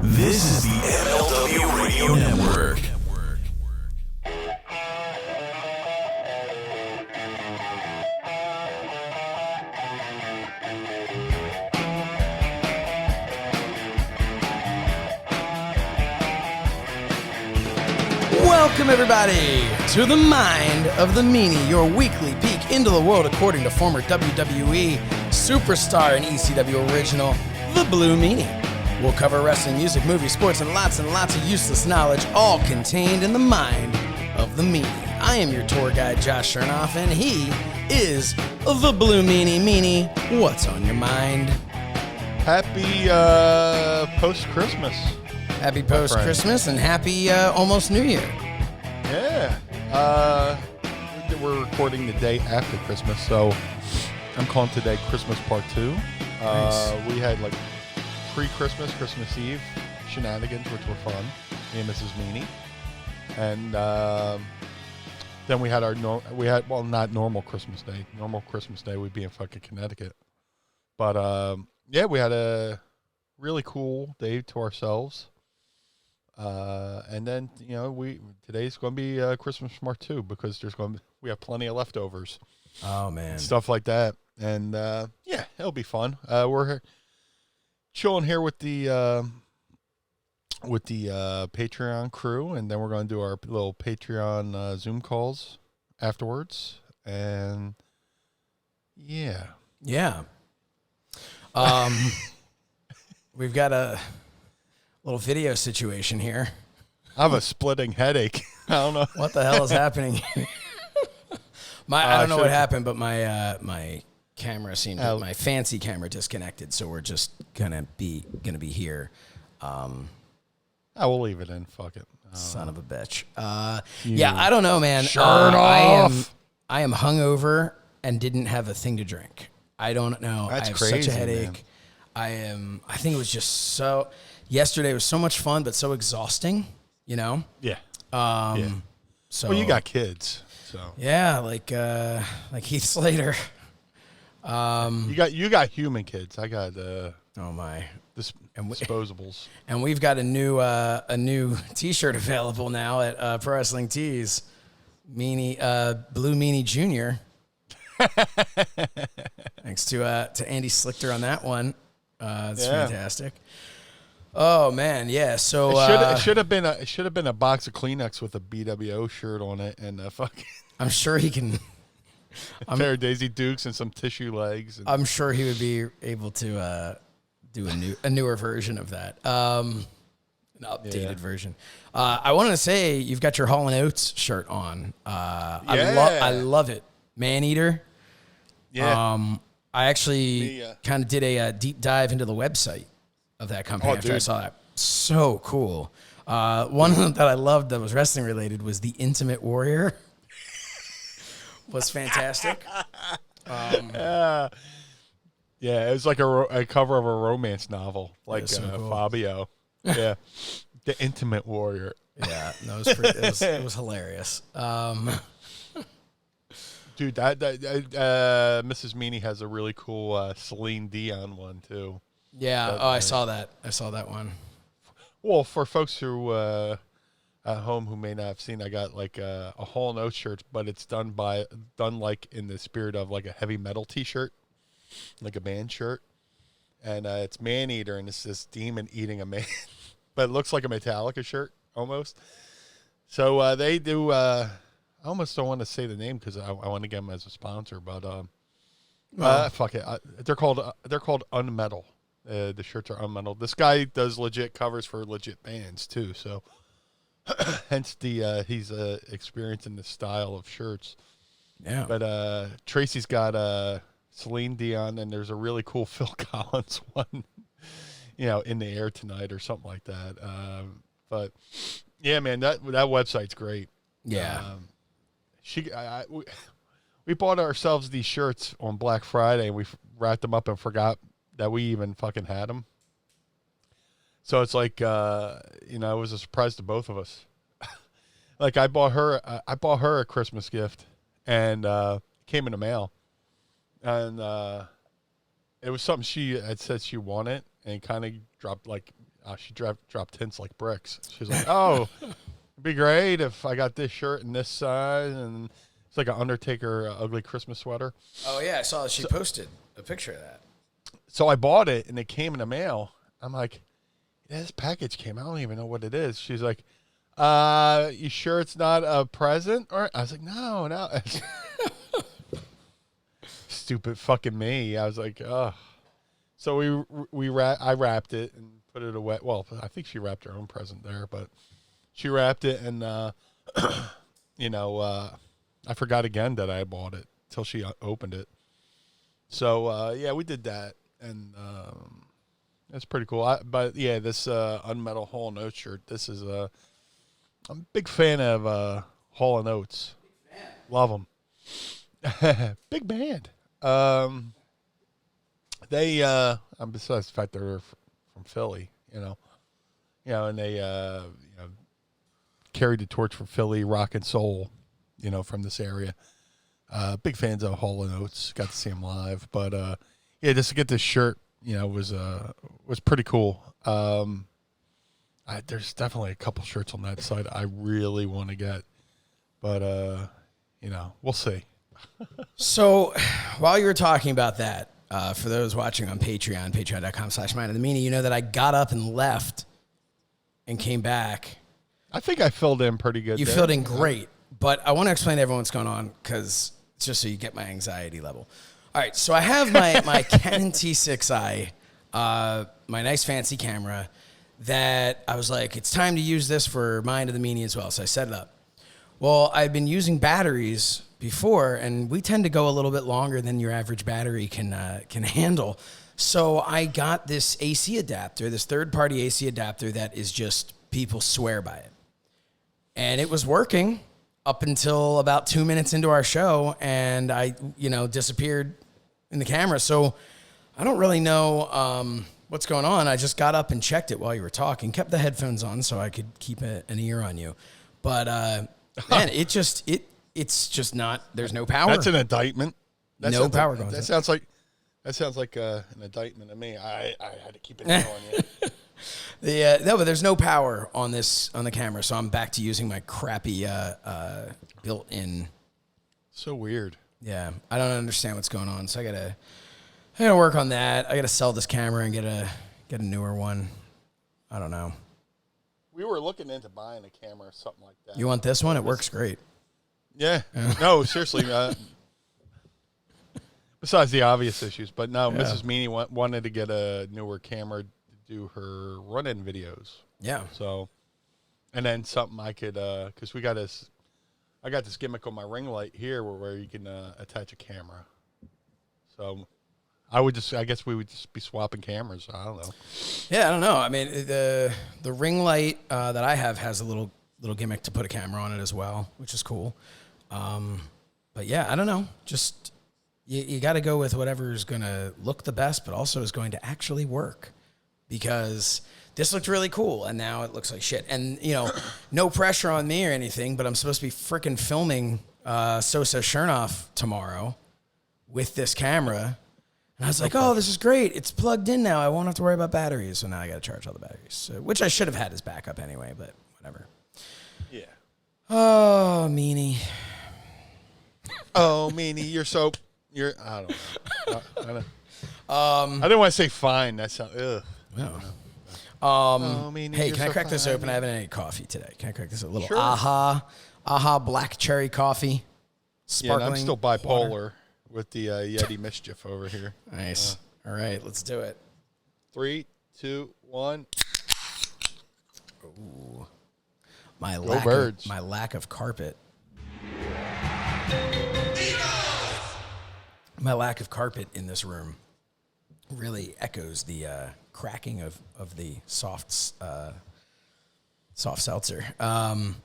This is the MLW Radio Network. Welcome, everybody, to the Mind of the Meanie, your weekly peek into the world according to former WWE superstar and ECW original, the Blue Meanie. We'll cover wrestling, music, movies, sports, and lots of useless knowledge, all contained in the Mind of the Meanie. I am your tour guide, Josh Shernoff, and he is the Blue Meanie. Meanie, what's on your mind? Happy post-Christmas. Happy post-Christmas and happy almost New Year. Yeah. We're recording the day after Christmas, so I'm calling today Christmas Part 2. Nice. We had like pre-Christmas, Christmas Eve shenanigans, which were fun, me and Mrs. Meanie. And then we had not normal Christmas Day. Normal Christmas Day we'd be in fucking Connecticut. But yeah, we had a really cool day to ourselves. And then, you know, today's going to be Christmas Part 2 because we have plenty of leftovers. Oh, man. Stuff like that. And, yeah, it'll be fun. We're chilling here with the Patreon crew, and then we're going to do our little Patreon Zoom calls afterwards. And, yeah. Yeah. We've got a little video situation here. I have a splitting headache. I don't know. What the hell is happening? I don't know what happened, but my camera my fancy camera disconnected, so we're just gonna be here. I will leave it in. Fuck it. Son of a bitch. Yeah, I don't know, man. Shernoff. I am hungover and didn't have a thing to drink. I don't know. That's I have crazy, such a headache. Man. I think it was just so. Yesterday was so much fun, but so exhausting. You know. Yeah. Yeah. So. Well, you got kids, so. Yeah, like Heath Slater. You got human kids. I got oh my disposables. And we've got a new T-shirt available now at Pro Wrestling Tees. Blue Meanie Jr. Thanks to Andy Slichter on that one. It's fantastic. Oh man, yeah. So it should have been a box of Kleenex with a BWO shirt on it and a fucking. I'm sure he can. A pair of Daisy Dukes and some tissue legs. I'm sure he would be able to do a newer version of that. An updated version. I wanted to say you've got your Hall & Oates shirt on. I love it. Man-Eater. Yeah. I actually kind of did a deep dive into the website of that company after I saw that. So cool. One of them that I loved that was wrestling related was the Intimate Warrior. Was fantastic. Yeah, it was like a cover of a romance novel, like so cool. Fabio. Yeah, the Intimate Warrior. Yeah, it was hilarious. Dude, that Mrs. Meanie has a really cool Celine Dion one too. Yeah, I saw that. I saw that one. Well, for folks who at home who may not have seen, I got like a Hall & Oates shirt, but it's done like in the spirit of like a heavy metal T-shirt, like a band shirt, and it's Man-Eater, and it's this demon eating a man, but it looks like a Metallica shirt almost. So they do. I almost don't want to say the name because I want to get them as a sponsor, but fuck it. They're called Unmetal. The shirts are Unmetal. This guy does legit covers for legit bands too, so. Hence he's experiencing the style of shirts. Yeah. But Tracy's got Celine Dion, and there's a really cool Phil Collins one, in the air tonight or something like that. But yeah, man, that website's great. Yeah. We bought ourselves these shirts on Black Friday, and we wrapped them up and forgot that we even fucking had them. So it's like, it was a surprise to both of us. Like I bought her a Christmas gift, and it came in the mail, and it was something she had said she wanted, and kind of dropped like she dropped hints like bricks. She was like, "Oh, it'd be great if I got this shirt in this size." And it's like an Undertaker ugly Christmas sweater. Oh yeah, I saw that she posted a picture of that. So I bought it, and it came in the mail. I'm like, yeah, this package came. I don't even know what it is. She's like, you sure it's not a present? Or I was like, no. Stupid fucking me. I was like, ugh. So I wrapped it and put it away. Well, I think she wrapped her own present there, but she wrapped it, and I forgot again that I bought it till she opened it. So yeah, we did that, and that's pretty cool. But yeah, this Unmetal Hall & Oates shirt. This is I'm a big fan of Hall & Oates. Love them. Big band. They besides the fact they're from Philly, and they carried the torch for Philly rock and soul, from this area. Big fans of Hall & Oates. Got to see them live, but yeah, just to get this shirt, was pretty cool. There's definitely a couple shirts on that site I really want to get, but we'll see. So while you were talking about that, for those watching on Patreon, patreon.com/mindofthemeanie, you know that I got up and left and came back. I think I filled in pretty good. You filled in great, but I want to explain to everyone what's going on, because it's just so you get my anxiety level. All right, so I have my Canon T6i, my nice fancy camera, that I was like, it's time to use this for Mind of the Meanie as well, so I set it up. Well, I've been using batteries before, and we tend to go a little bit longer than your average battery can handle. So I got this AC adapter, this third-party AC adapter that is just, people swear by it. And it was working up until about 2 minutes into our show, and I, disappeared in the camera. So I don't really know what's going on. I just got up and checked it while you were talking, kept the headphones on so I could keep an ear on you. But, man, it's just not, there's no power. That's an indictment. No power going on. That sounds like an indictment to me. I had to keep an eye on you. No, but there's no power on the camera, so I'm back to using my crappy built-in. So weird. Yeah, I don't understand what's going on, so I gotta work on that. I gotta sell this camera and get a newer one. I don't know. We were looking into buying a camera or something like that. You want this one? It works great. Yeah. No, seriously. Besides the obvious issues, but no, yeah. Mrs. Meanie wanted to get a newer camera to do her run-in videos. Yeah. So, and then something I could, because I got this gimmick on my ring light here where you can attach a camera. So, I guess we would just be swapping cameras. I don't know. Yeah, I don't know. I mean, the ring light that I have has a little gimmick to put a camera on it as well, which is cool. But yeah, I don't know. Just you got to go with whatever is going to look the best, but also is going to actually work. Because this looked really cool, and now it looks like shit. And, no pressure on me or anything, but I'm supposed to be freaking filming So Says Shernoff tomorrow with this camera. And I was like, oh, this is great. It's plugged in now. I won't have to worry about batteries. So now I got to charge all the batteries, which I should have had as backup anyway, but whatever. Yeah. Oh, Meanie. Oh, Meanie, I don't know. I didn't want to say fine. That sounds, ugh. Oh. Hey, can I crack this open? I haven't had any coffee today. Can I crack this? A little Aha black cherry coffee. Sparkling. Yeah, and I'm still bipolar water with the Yeti mischief over here. Nice. All right, let's do it. 3, 2, 1. Ooh. My lack of carpet. My lack of carpet in this room really echoes the cracking of the soft seltzer. Well,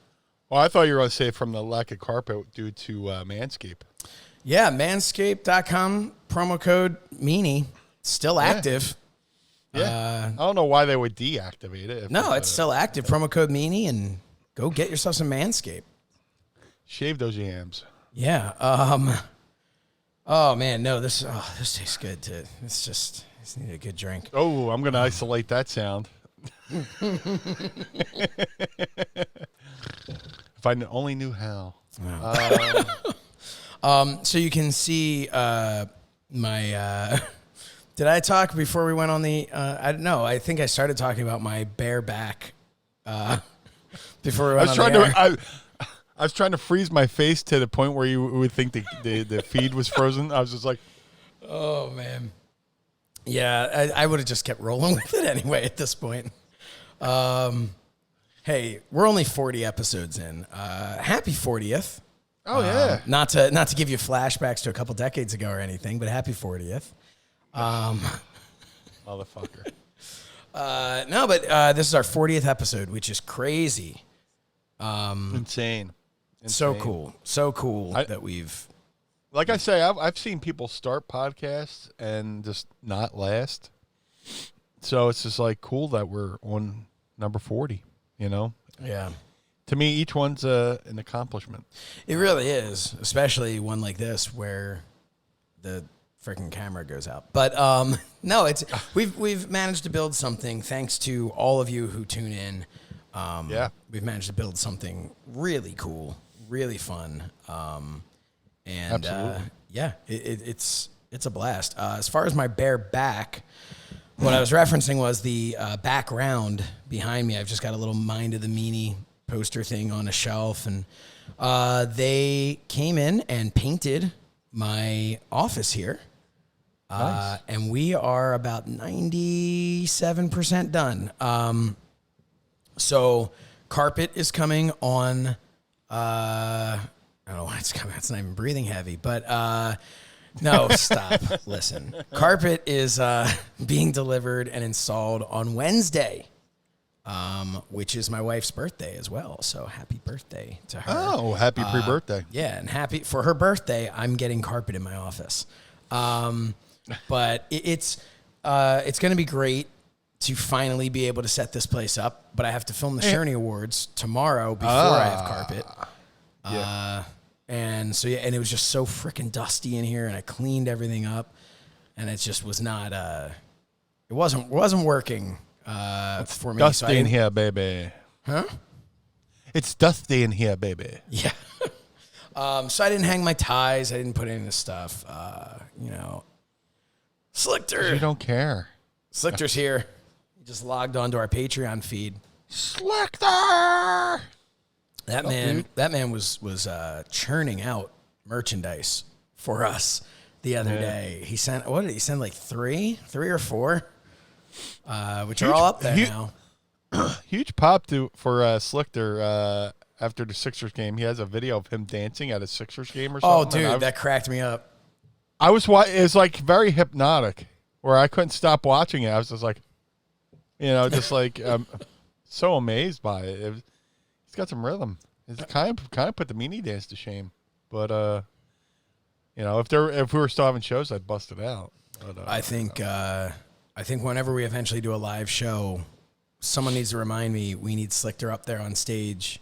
I thought you were going to say from the lack of carpet due to Manscaped. Yeah, manscaped.com, promo code Meanie, still active. Yeah. I don't know why they would deactivate it. No, it's still active. Promo code Meanie, and go get yourself some Manscaped. Shave those yams. Yeah. Oh, man, no, this tastes good, too. It's just need a good drink. Oh, I'm going to isolate that sound. If I only knew how. So you can see my. Did I talk before we went on the? I don't know. I think I started talking about my bare back before we went on the air. I was trying to freeze my face to the point where you would think the feed was frozen. I was just like, oh man. Yeah, I would have just kept rolling with it anyway at this point. Hey, we're only 40 episodes in. Happy 40th. oh yeah. Not to give you flashbacks to a couple decades ago or anything, but happy 40th. Motherfucker. No, but this is our 40th episode, which is crazy. Insane. So cool. So cool that we've... Like I say, I've seen people start podcasts and just not last. So it's just like cool that we're on number 40, you know? Yeah. To me, each one's an accomplishment. It really is, especially one like this where the freaking camera goes out. But no, it's we've managed to build something thanks to all of you who tune in. Yeah. We've managed to build something really cool, really fun. And yeah, it's a blast. As far as my bare back, what I was referencing was the background behind me. I've just got a little Mind of the Meanie poster thing on a shelf, and they came in and painted my office here. Nice. And we are about 97% done. So carpet is coming on, I don't know why it's coming. It's not even breathing heavy, but no, stop. Listen, carpet is being delivered and installed on Wednesday, which is my wife's birthday as well. So happy birthday to her. Oh, happy pre-birthday. Yeah, and happy for her birthday. I'm getting carpet in my office. But it's going to be great to finally be able to set this place up. But I have to film the Shernie Awards tomorrow before I have carpet. Yeah. And so, yeah, and it was just so freaking dusty in here, and I cleaned everything up, and it just was not, it wasn't working, for me. Dusty in here, baby. Huh? It's dusty in here, baby. Yeah. So I didn't hang my ties. I didn't put any of this stuff, Slichter. You don't care. Slichter's here. He just logged onto our Patreon feed. Slichter! That man was churning out merchandise for us the other day. He sent, what did he send, like three or four, which are all up there now. Huge pop for Slichter after the Sixers game. He has a video of him dancing at a Sixers game or something. Oh, dude, that cracked me up. It was like very hypnotic, where I couldn't stop watching it. I was just like, just like so amazed by it. He's got some rhythm. It's kind of put the Meanie dance to shame. But if we were still having shows, I'd bust it out. But, I think whenever we eventually do a live show, someone needs to remind me we need Slichter up there on stage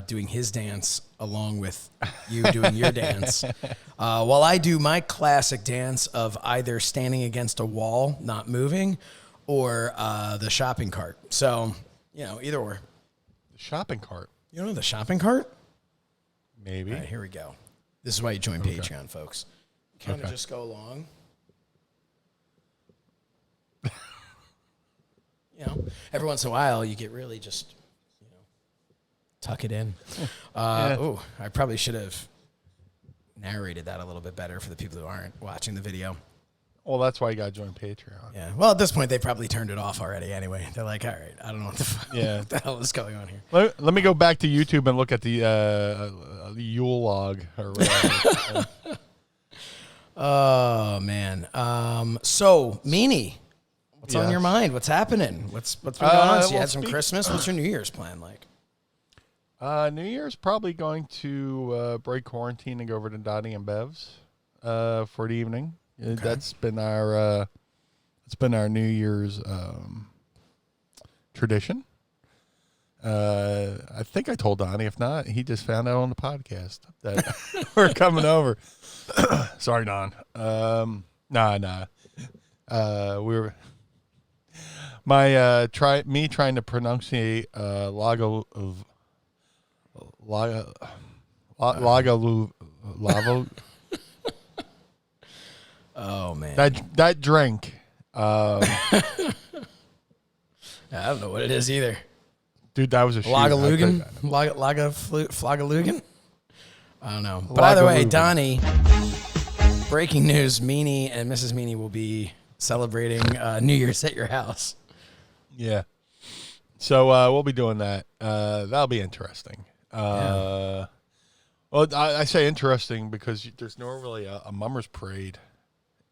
doing his dance along with you doing your dance, while I do my classic dance of either standing against a wall, not moving, or the shopping cart. So either or. The shopping cart. You don't know the shopping cart? Maybe. All right, here we go. This is why you join Patreon, folks. Kind of just go along. Every once in a while, you get really just, tuck it in. I probably should have narrated that a little bit better for the people who aren't watching the video. Well, that's why you got to join Patreon. Yeah. Well, at this point, they probably turned it off already anyway. They're like, all right, I don't know what what the hell is going on here. Let me go back to YouTube and look at the Yule log. Or whatever. Oh, man. So, Meanie, what's on your mind? What's happening? What's been going on? So you had some Christmas. What's your New Year's plan like? New Year's probably going to break quarantine and go over to Donnie and Bev's for the evening. Okay. That's been our New Year's tradition. I think I told Donnie. If not, he just found out on the podcast that we're coming over. Sorry, Don. Nah. My trying to pronunciate lago of lago lavo. Oh man, That drink. I don't know what it is either. Dude, that was a shoot. Lagalugan? Flagalugan? I don't know. But either way, Donnie, breaking news, Meanie and Mrs. Meanie will be celebrating New Year's at your house. Yeah. So we'll be doing that. That'll be interesting. Well, I say interesting because there's normally a mummers parade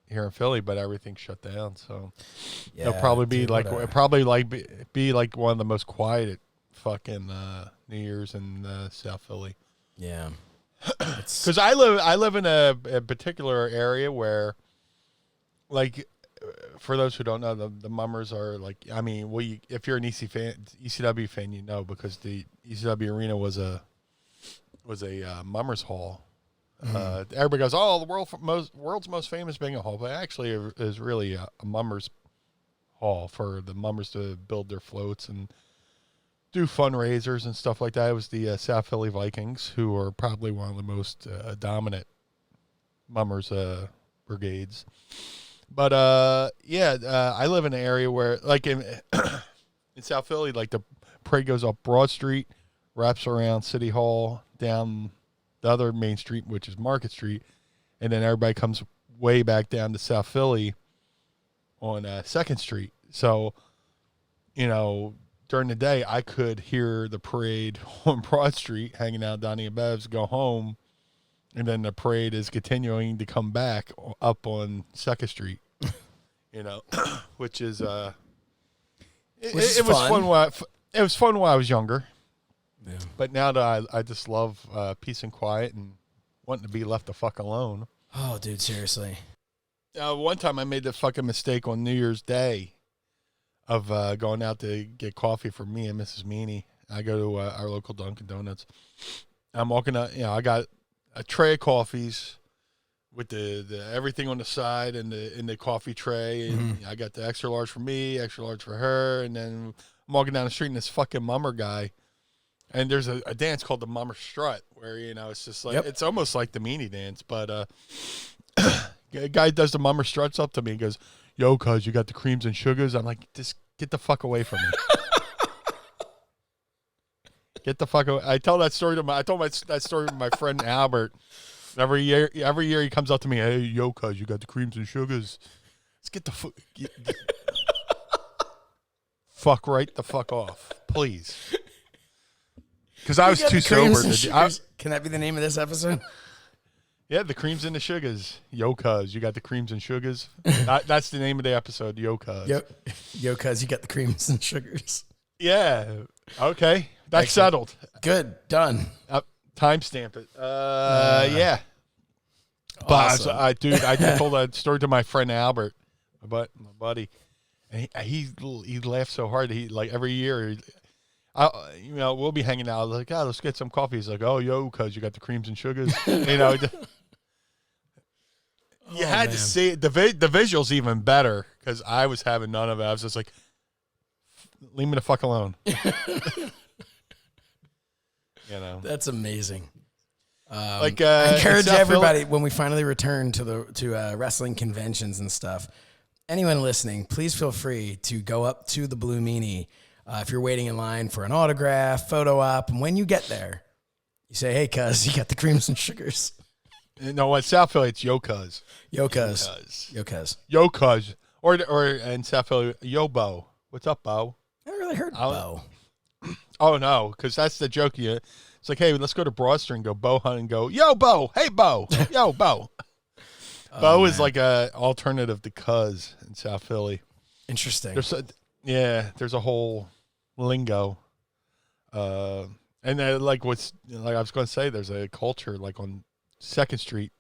here in Philly, but everything's shut down. So it'll probably be be like one of the most quiet fucking New Year's in South Philly. Yeah. Because I live in a particular area where, like, for those who don't know, the mummers are like, I mean, if you're an ECW fan, you know, because the ECW arena was a mummers hall. Everybody goes, oh, the world's most famous bingo hall, but actually it is really a mummers hall for the mummers to build their floats and do fundraisers and stuff like that. It was the South Philly Vikings, who are probably one of the most dominant mummers brigades. But I live in an area where, like in South Philly, like the parade goes up Broad Street, wraps around City Hall, down the other main street, which is Market Street, and then everybody comes way back down to South Philly on 2nd Street. So, you know, during the day, I could hear the parade on Broad Street, hanging out Donnie and Bev's, go home, and then the parade is continuing to come back up on 2nd Street, you know, which is it was fun. It was fun while I was younger. Yeah. But now that I just love peace and quiet and wanting to be left the fuck alone. Oh, dude, seriously. One time I made the fucking mistake on New Year's Day of going out to get coffee for me and Mrs. Meanie. I go to our local Dunkin' Donuts. I'm walking out, I got a tray of coffees with the everything on the side and the coffee tray, and I got the extra large for me, extra large for her, and then I'm walking down the street and this fucking mummer guy, and there's a dance called the mummer strut where, it's just like, it's almost like the meanie dance, but a guy does the mummer struts up to me and goes, yo, cuz you got the creams and sugars. I'm like, just get the fuck away from me. Get the fuck away. I told that story to my friend Albert. Every year he comes up to me, hey, yo, cuz you got the creams and sugars. Let's get the fuck right the fuck off, please. Because I was too sober. Can that be the name of this episode? Yeah, the creams and the sugars. Yo, cuz you got the creams and sugars. That's the name of the episode. Yo, cuz. Yo, cuz you got the creams and sugars. Yeah. Okay. That's settled. Good. Done. Timestamp it. Yeah. But awesome. I told that story to my friend Albert, my buddy, and he laughed so hard. He, like, every year, we'll be hanging out. Like, let's get some coffee. He's like, oh, yo, cuz you got the creams and sugars. You had to see it. The visual's even better because I was having none of it. I was just like, leave me the fuck alone. That's amazing. I encourage everybody Philly, when we finally return to wrestling conventions and stuff. Anyone listening, please feel free to go up to the Blue Meanie if you're waiting in line for an autograph, photo op, and when you get there, you say, "Hey, cuz, you got the creams and sugars." No, in South Philly, it's yo, cuz. Yo, cuz. Yo, cuz. Yo, cuz. Or in South Philly, yo, Bo. What's up, Bo? I never really heard Bo. Oh, no, because that's the joke. It's like, hey, let's go to Broad Street and go Bo Hunt and go, yo, Bo. Hey, Bo. Yo, Bo. Bo is like a alternative to cuz in South Philly. Interesting. There's a whole lingo. And then, like I was going to say, there's a culture like on 2nd Street,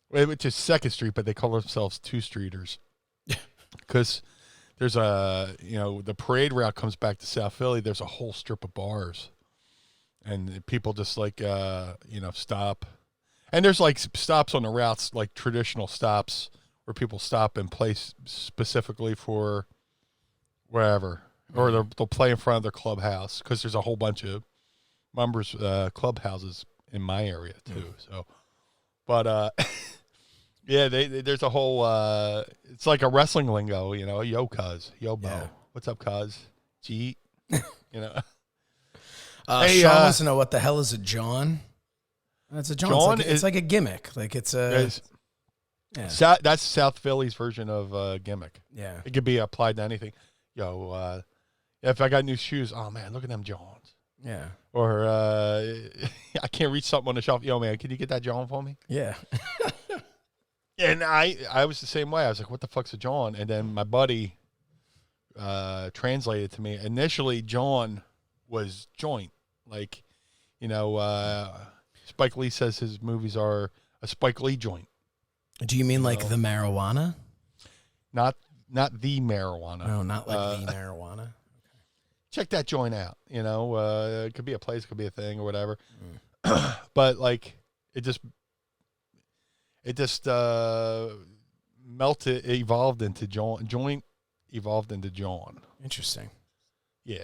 which is 2nd Street, but they call themselves two-streeters. Because there's the parade route comes back to South Philly. There's a whole strip of bars. And people just like, stop. And there's like stops on the routes, like traditional stops where people stop and place specifically for wherever, or they'll play in front of their clubhouse because there's a whole bunch of members clubhouses in my area too. So, but yeah, there's a whole. It's like a wrestling lingo, you know. Yo, cuz, yo, bo, what's up, cuz? G, you know. Hey, Sean wants to know what the hell is a John. It's a John. John it's like a gimmick. Like it's a. That's South Philly's version of gimmick. Yeah, it could be applied to anything. Yo, if I got new shoes, oh man, look at them Johns. Yeah. Or I can't reach something on the shelf. Yo, man, can you get that John for me? Yeah. And I was the same way. I was like, what the fuck's a John? And then my buddy translated to me. Initially, John was joint. Like, you know, Spike Lee says his movies are a Spike Lee joint. Do you mean like the marijuana? Not the marijuana. No, not like the marijuana. Okay. Check that joint out. You know, it could be a place, it could be a thing or whatever. But like, it just melted, evolved into joint evolved into John. Interesting. Yeah.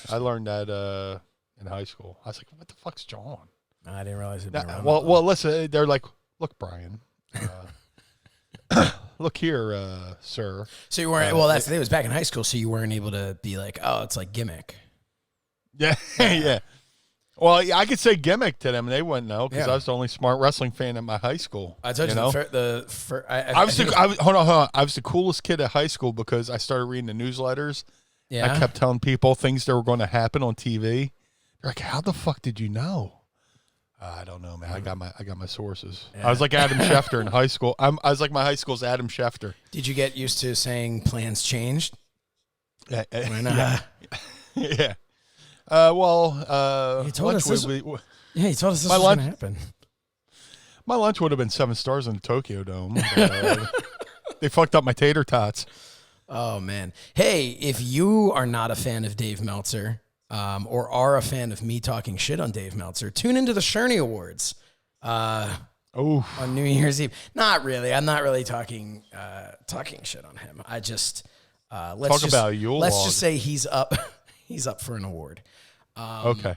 I learned that in high school. I was like, what the fuck's John? I didn't realize it'd be around. Well, listen, they're like, look, Brian, look here, sir. So you weren't, well, that's the thing, it was back in high school, so you weren't able to be like, oh, it's like gimmick. Yeah, yeah. Well, I could say gimmick to them, and they wouldn't know because I was the only smart wrestling fan in my high school. I told you, know? I was the coolest kid at high school because I started reading the newsletters. Yeah. I kept telling people things that were going to happen on TV. They're like, how the fuck did you know? I don't know, man. I got my sources. Yeah. I was like Adam Schefter in high school. I was like my high school's Adam Schefter. Did you get used to saying plans changed? Yeah. Yeah. Well, he told us this. He told us this was going to happen. My lunch would have been 7 stars in the Tokyo Dome. They fucked up my tater tots. Oh man! Hey, if you are not a fan of Dave Meltzer, or are a fan of me talking shit on Dave Meltzer, tune into the Shernie Awards. On New Year's Eve. Not really. I'm not really talking shit on him. I just let's just say he's up. He's up for an award. Okay.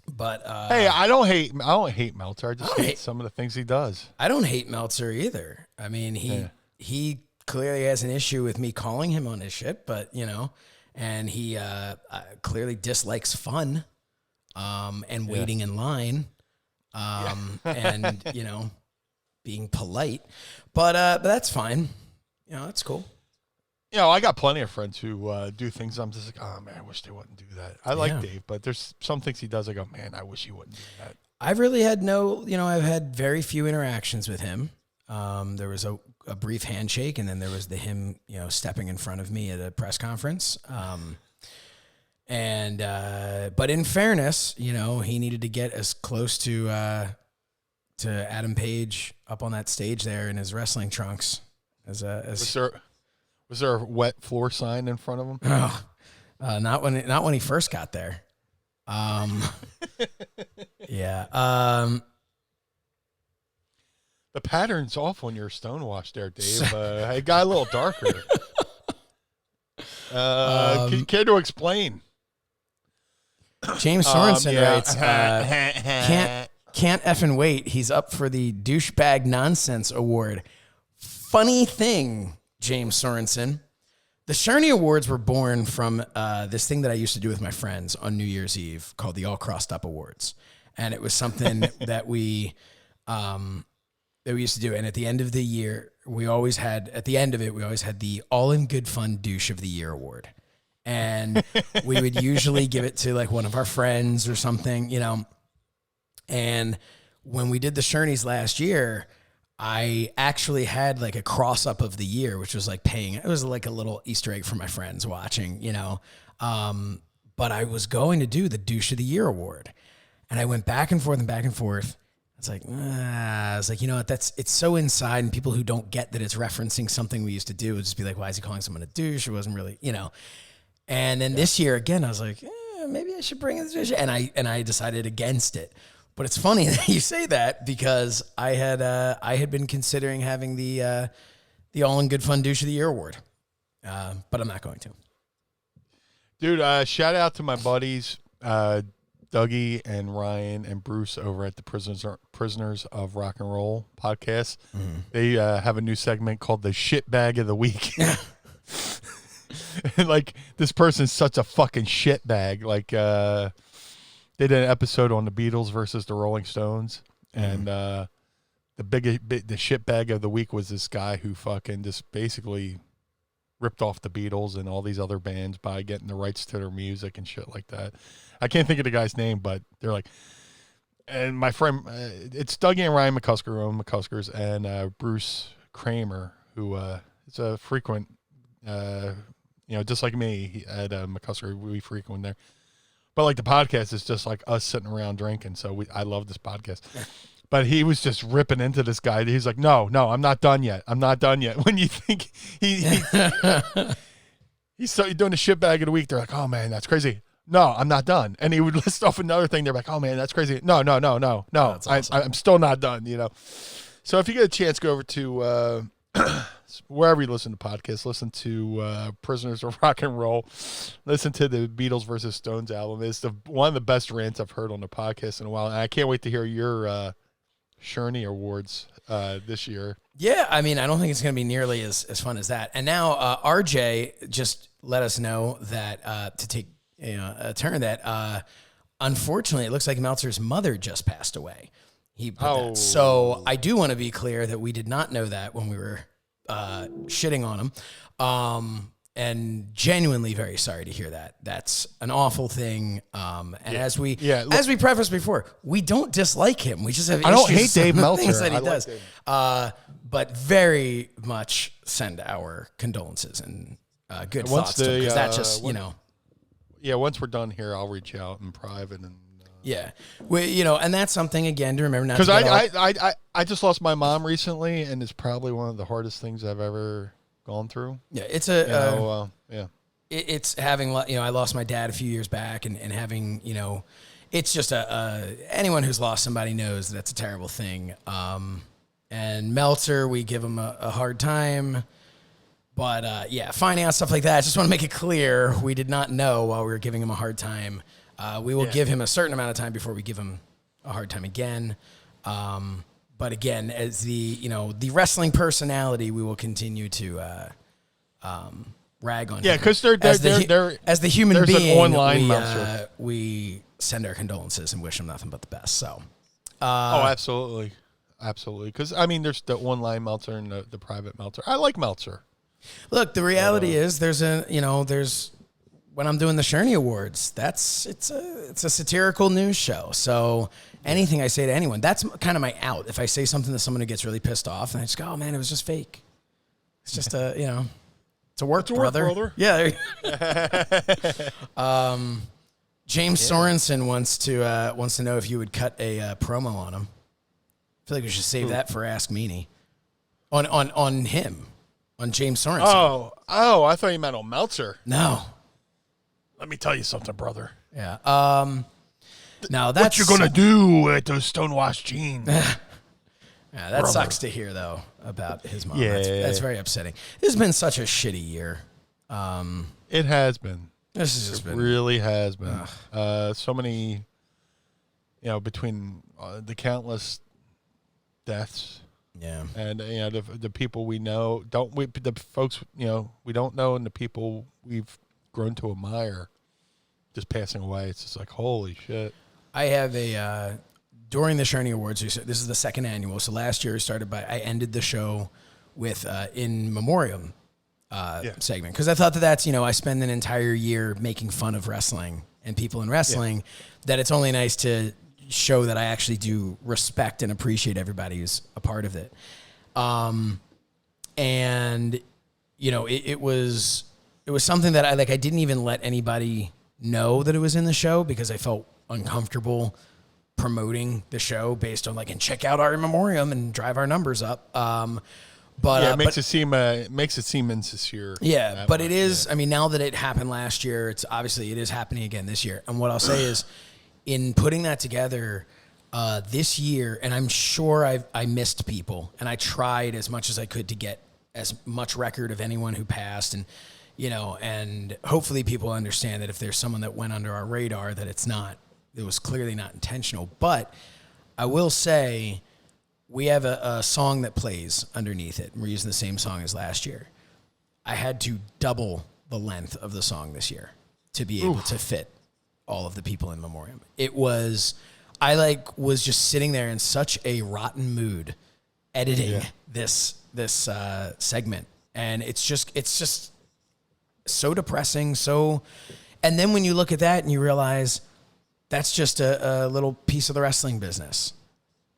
But hey, I don't hate Meltzer. I just hate some of the things he does. I don't hate Meltzer either. I mean, he clearly has an issue with me calling him on his shit, but you know, and he clearly dislikes fun, and waiting in line, and you know, being polite. But that's fine. You know, that's cool. You know, I got plenty of friends who do things. I'm just like, oh man, I wish they wouldn't do that. I like Dave, but there's some things he does. I go, man, I wish he wouldn't do that. I've really had I've had very few interactions with him. There was a brief handshake, and then there was him, stepping in front of me at a press conference. But in fairness, he needed to get as close to Adam Page up on that stage there in his wrestling trunks Was there a wet floor sign in front of him? Oh, not when he first got there. Yeah. The pattern's off when you're stonewashed there, Dave. It got a little darker. Care to explain? James Sorensen writes, can't effing wait. He's up for the Douchebag Nonsense Award. Funny thing, James Sorensen, the Shernie Awards were born from this thing that I used to do with my friends on New Year's Eve called the All Crossed Up Awards. And it was something that we used to do. And at the end of the year, we always had the All in Good Fun Douche of the Year award. And we would usually give it to like one of our friends or something, And when we did the Shernies last year, I actually had like a cross up of the year, which was like it was like a little Easter egg for my friends watching, but I was going to do the Douche of the Year award. And I went back and forth. I was like, you know what? It's so inside, and people who don't get that it's referencing something we used to do would just be like, why is he calling someone a douche? It wasn't really, And then this year again, I was like, maybe I should bring in the douche. And I decided against it. But it's funny that you say that because I had been considering having the All in Good Fun Douche of the Year award. but I'm not going to. Dude, shout out to my buddies, Dougie and Ryan and Bruce over at the Prisoners of Rock and Roll podcast. Mm-hmm. They have a new segment called the Shit Bag of the Week. And, like, this person's such a fucking shit bag. Like, they did an episode on the Beatles versus the Rolling Stones, and the shit bag of the week was this guy who fucking just basically ripped off the Beatles and all these other bands by getting the rights to their music and shit like that. I can't think of the guy's name, but they're like, and my friend, it's Dougie and Ryan McCusker, own McCuskers, and Bruce Kramer, who is a frequent, just like me at McCusker, we frequent there. But like the podcast is just like us sitting around drinking, so I love this podcast. But he was just ripping into this guy. He's like, no, I'm not done yet. I'm not done yet. When you think he's doing the shit bag of the week, they're like, oh, man, that's crazy. No, I'm not done. And he would list off another thing. They're like, oh, man, that's crazy. No. Awesome. I'm still not done, So if you get a chance, go over to wherever you listen to podcasts, listen to Prisoners of Rock and Roll, listen to the Beatles versus Stones album. It's one of the best rants I've heard on the podcast in a while. And I can't wait to hear your Shernie Awards this year. Yeah, I mean, I don't think it's going to be nearly as fun as that. And now RJ just let us know that to take a turn that unfortunately it looks like Meltzer's mother just passed away. He put that. So I do want to be clear that we did not know that when we were shitting on him. And genuinely very sorry to hear that. That's an awful thing. As we prefaced before, we don't dislike him. We just have I don't hate Dave Meltzer. Things that he does. But very much send our condolences and good thoughts to him, because that just, Yeah, once we're done here, I'll reach out in private and. Yeah, and that's something again to remember. Because I just lost my mom recently, and it's probably one of the hardest things I've ever gone through. Yeah, it's it's having, I lost my dad a few years back, and having, it's just anyone who's lost somebody knows that's a terrible thing. And Meltzer, we give him a hard time, but finding out stuff like that, I just want to make it clear we did not know while we were giving him a hard time. We will give him a certain amount of time before we give him a hard time again. But again, as the wrestling personality, we will continue to rag on. Yeah, because they're as the human being. An online we send our condolences and wish him nothing but the best. So, absolutely, because I mean, there's the online Meltzer and the private Meltzer. I like Meltzer. Look, the reality is there's when I'm doing the Shernie Awards, it's a satirical news show. So anything I say to anyone, that's kind of my out. If I say something to someone who gets really pissed off, and I just go, "Oh man, it was just fake. It's just it's a work, brother." Yeah. James Sorensen wants to know if you would cut a promo on him. I feel like we should save that for Ask Meanie. On him, on James Sorensen. Oh, I thought you meant on Meltzer. No. Let me tell you something, brother. Yeah. Now that's what you're gonna do with those stonewashed jeans. Yeah, that sucks to hear though about his mom. Yeah, that's very upsetting. This has been such a shitty year. It has been. This has just been really has been. So many, between the countless deaths. Yeah, and the people we know the folks we don't know, and the people we've grown to admire just passing away. It's just like, holy shit. I have during the Shernie Awards, this is the second annual. So last year I ended the show with in memoriam segment, because I thought that's, I spend an entire year making fun of wrestling and people in wrestling, that it's only nice to show that I actually do respect and appreciate everybody who's a part of it. And it was something that I didn't even let anybody know that it was in the show, because I felt uncomfortable promoting the show based on and check out our in memoriam and drive our numbers up. But it makes it seem insincere. Yeah, but it is. Yeah. I mean, now that it happened last year, it is happening again this year. And what I'll say is, in putting that together this year, and I'm sure I missed people, and I tried as much as I could to get as much record of anyone who passed, and and hopefully people understand that if there's someone that went under our radar, that it was clearly not intentional. But I will say, we have a song that plays underneath it. We're using the same song as last year. I had to double the length of the song this year to be able to fit all of the people in memoriam. It was, I was just sitting there in such a rotten mood editing this segment. And it's just so depressing. And then when you look at that and you realize that's just a little piece of the wrestling business,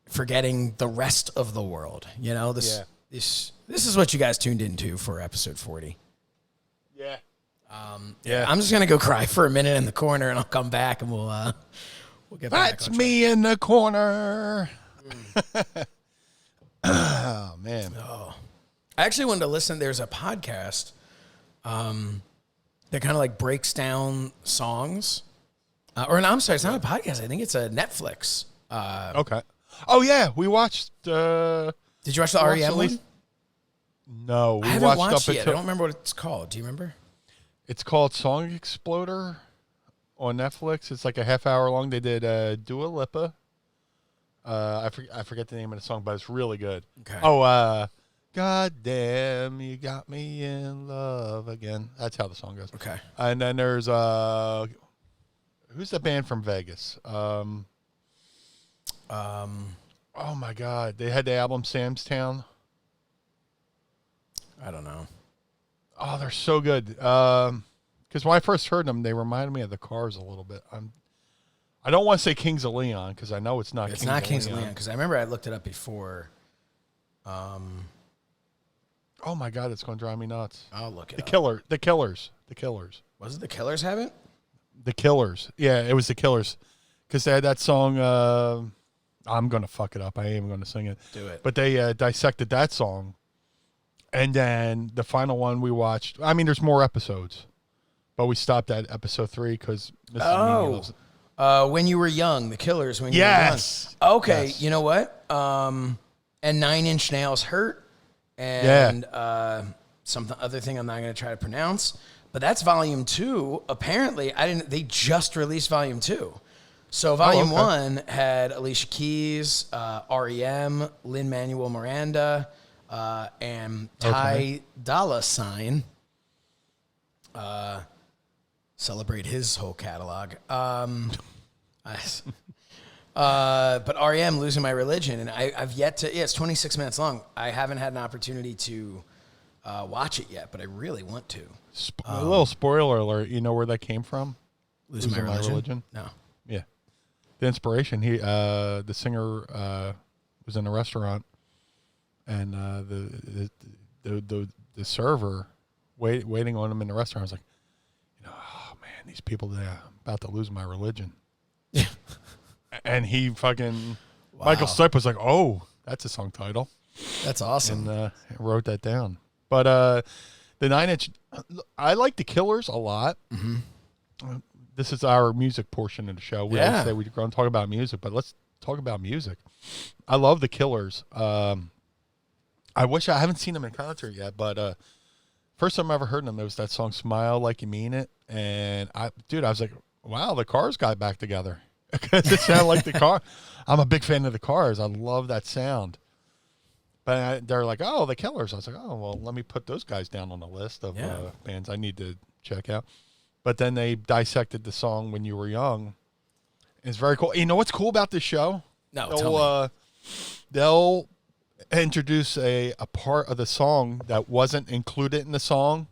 forgetting the rest of the world. This is what you guys tuned into for episode 40. Yeah. I'm just gonna go cry for a minute in the corner, and I'll come back, and we'll get back. That's me in the corner. Oh man. Oh, I actually wanted to listen. There's a podcast that kind of like breaks down songs. I'm sorry, it's not a podcast. I think it's a Netflix. Okay. Oh yeah, we watched. Did you watch the REM one? No, we I haven't watched watched up it yet. until, I don't remember what it's called. Do you remember? It's called Song Exploder on Netflix. It's like a half hour long. They did Dua Lipa. I forget the name of the song, but it's really good. Okay. Oh, God damn, you got me in love again. That's how the song goes. Okay. And then there's who's the band from Vegas? Oh my God, they had the album Sam's Town. I don't know. Oh, they're so good. Because when I first heard them, they reminded me of the Cars a little bit. I don't want to say Kings of Leon because I know it's not. It's not Kings of Leon because I remember I looked it up before. Oh my God, it's going to drive me nuts. I'll look it The up. The Killers. Was it the Killers have it? The Killers. Yeah, it was the Killers because they had that song. I'm going to fuck it up. I ain't even going to sing it. Do it. But they dissected that song. And then the final one we watched, I mean, there's more episodes, but we stopped at episode 3 because Mrs. Meanie loves it. When You Were Young, the Killers, When You Were Young. Okay, yes. You know what? And 9 Inch Nails Hurt, and some other thing I'm not going to try to pronounce, but that's volume 2. Apparently, they just released volume 2. So volume 1 had Alicia Keys, REM, Lin-Manuel Miranda, and Ty Dolla $ign, celebrate his whole catalog. But REM, Losing My Religion, and I've yet to. Yeah, it's 26 minutes long. I haven't had an opportunity to watch it yet, but I really want to. A little spoiler alert. You know where that came from? Losing My Religion? No. Yeah, the inspiration. The singer was in a restaurant. And the server waiting on him in the restaurant was like, oh man, these people there about to lose my religion. Yeah. And he fucking Michael Stipe was like, oh, that's a song title. That's awesome. And wrote that down. But the 9 Inch, I like the Killers a lot. Mm-hmm. This is our music portion of the show. We always say we're going to talk about music, but let's talk about music. I love the Killers. I wish I haven't seen them in concert yet, but first time I ever heard them, it was that song "Smile Like You Mean It," and I was like, "Wow, the Cars got back together." Because it sounded like the Car. I'm a big fan of the Cars. I love that sound. But they're like, "Oh, the Killers." I was like, "Oh, well, let me put those guys down on the list of bands I need to check out." But then they dissected the song "When You Were Young." It's very cool. You know what's cool about this show? No, tell me. They'll introduce a part of the song that wasn't included in the song.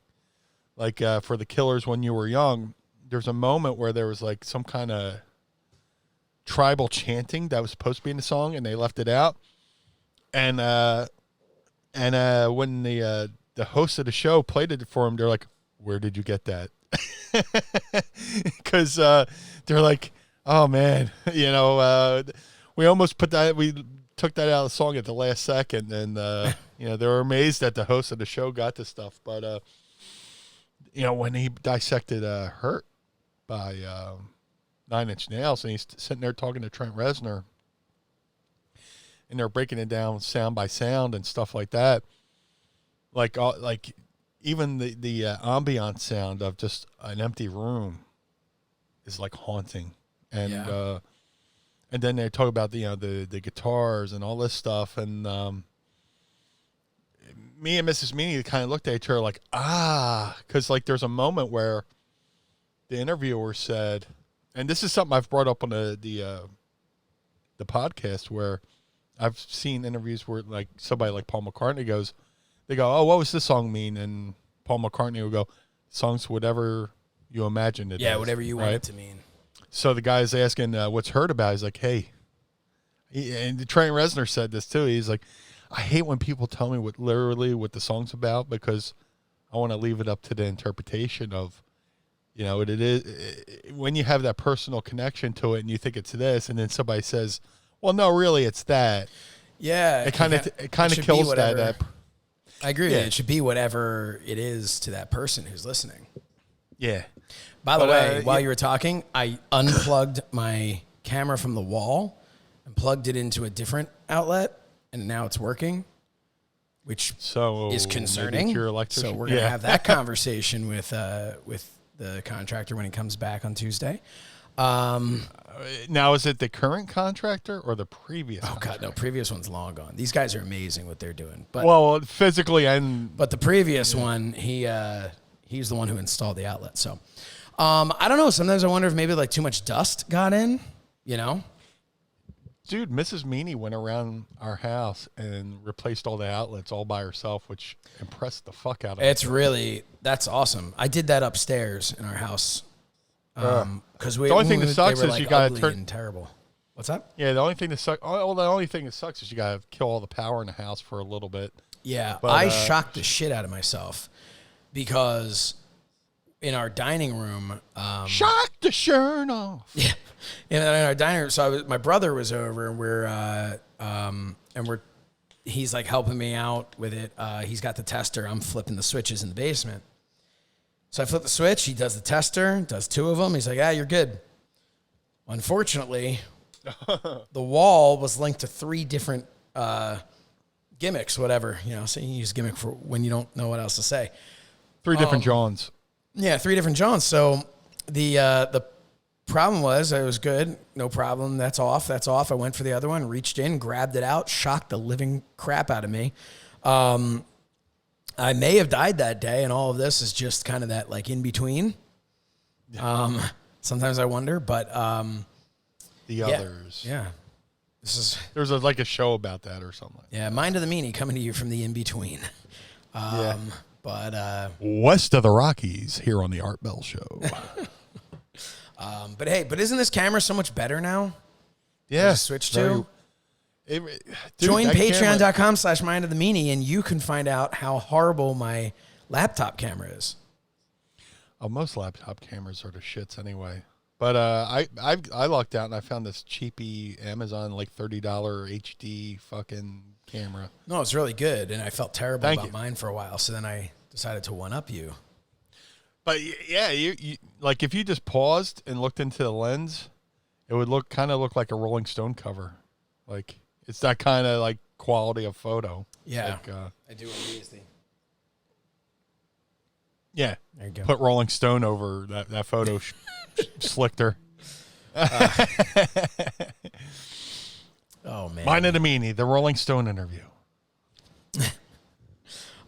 Like for the Killers, When You Were Young, there's a moment where there was like some kind of tribal chanting that was supposed to be in the song, and they left it out. And when the host of the show played it for him, they're like, "Where did you get that?" Because they're like, "Oh man, we almost put that we." Took that out of the song at the last second, and they were amazed that the host of the show got this stuff. But when he dissected "Hurt" by 9 Inch Nails, and he's sitting there talking to Trent Reznor, and they're breaking it down sound by sound and stuff like that. like even the ambient sound of just an empty room is like haunting, and then they talk about the guitars and all this stuff, and me and Mrs. Meanie kind of looked at each other like, because like there's a moment where the interviewer said, and this is something I've brought up on the podcast, where I've seen interviews where like somebody like Paul McCartney they go, oh, what was this song mean? And Paul McCartney will go, song's whatever you imagine it. Yeah, is, whatever you want it to mean. So the guy's asking what's heard about. He's like, hey, and Trent Reznor said this too. He's like, I hate when people tell me what the song's about, because I want to leave it up to the interpretation of, what it is. When you have that personal connection to it and you think it's this, and then somebody says, well, no, really, it's that. Yeah. It kind of kills that. I agree. Yeah. It should be whatever it is to that person who's listening. Yeah. By the way, while you were talking, I unplugged my camera from the wall and plugged it into a different outlet, and now it's working, which is concerning. So we're going to have that conversation with the contractor when he comes back on Tuesday. Now, is it the current contractor or the previous? Oh God, no! Previous one's long gone. These guys are amazing what they're doing. But physically but the previous one, he's the one who installed the outlet. So, I don't know. Sometimes I wonder if maybe like too much dust got in. Dude, Mrs. Meanie went around our house and replaced all the outlets all by herself, which impressed the fuck out of me. That's awesome. I did that upstairs in our house. Because the only thing that sucks is you gotta turn terrible. What's that? Yeah, the only thing that sucks. The only thing that sucks is you gotta kill all the power in the house for a little bit. Yeah, but I shocked the shit out of myself because in our dining room, shock the Shernoff. Yeah, in our dining room. So my brother was over, and he's like helping me out with it. He's got the tester. I'm flipping the switches in the basement. So I flip the switch. He does the tester, does two of them. He's like, you're good. Unfortunately, the wall was linked to three different gimmicks, whatever. So you use gimmick for when you don't know what else to say. Three different Johns. Yeah, three different Johns. So the problem was it was good. No problem. That's off. I went for the other one, reached in, grabbed it out, shocked the living crap out of me. I may have died that day, and all of this is just kind of that like in between. Sometimes I wonder, but the others. Yeah. There's like a show about that or something. Yeah, Mind of the Meanie coming to you from the in between. But west of the Rockies here on the Art Bell Show. But isn't this camera so much better now? Yeah. Switch to. Join patreon.com/Mind of the Meanie, and you can find out how horrible my laptop camera is. Oh, most laptop cameras are the shits anyway. But I lucked out and I found this cheapy Amazon like $30 HD fucking camera. No, it's really good, and I felt terrible about mine for a while. So then I decided to one up you. But yeah, you like if you just paused and looked into the lens, it would look like a Rolling Stone cover, like. It's that kind of like quality of photo. Yeah, like, I do immediately. Yeah, there you go. Put Rolling Stone over that photo, slicked her. Oh man, Mind of the Meanie, the Rolling Stone interview.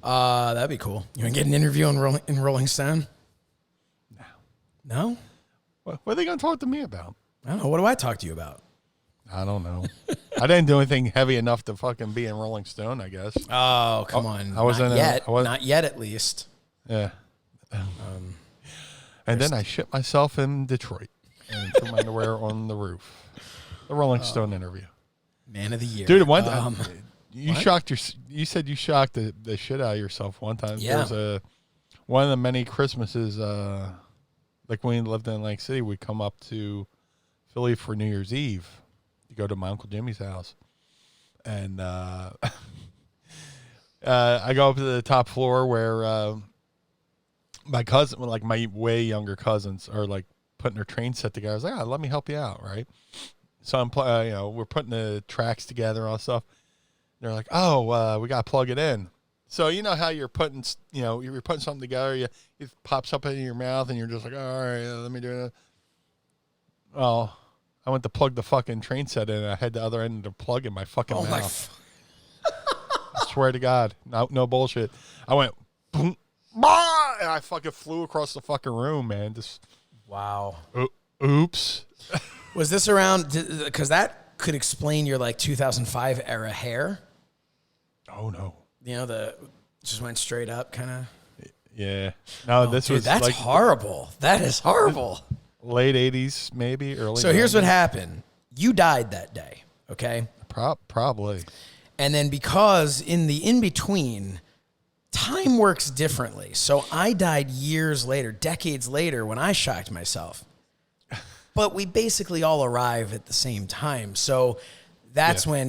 That'd be cool. You want to get an interview in Rolling Stone? No. What are they going to talk to me about? I don't know. What do I talk to you about? I don't know. I didn't do anything heavy enough to fucking be in Rolling Stone, I guess. Oh, come on. Not yet, at least. Yeah. And then I shit myself in Detroit and threw my underwear on the roof. The Rolling Stone interview. Man of the year. Dude, you said you shocked the shit out of yourself one time. Yeah. There was one of the many Christmases, like when we lived in Atlantic City, we'd come up to Philly for New Year's Eve. You go to my Uncle Jimmy's house, and I go up to the top floor where my cousin, like my way younger cousins, are like putting their train set together. I was like, let me help you out, right? So I'm, we're putting the tracks together and all that stuff. And they're like, we gotta plug it in. So you know how you're putting something together, it pops up in your mouth, and you're just like, all right, let me do it. Well, I went to plug the fucking train set in, and I had the other end of the plug in my fucking mouth. I swear to God, no bullshit. I went, boom, bah, and I fucking flew across the fucking room, man. Just wow. Oops. Was this around? Because that could explain your like 2005 era hair. Oh no. You know, just went straight up, kind of. Yeah. No, this was that's like horrible. That is horrible. Late 80s, maybe early. So here's what happened. You died that day, okay? Probably. And then because in the in-between, time works differently. So I died years later, decades later, when I shocked myself. But we basically all arrive at the same time. So that's when,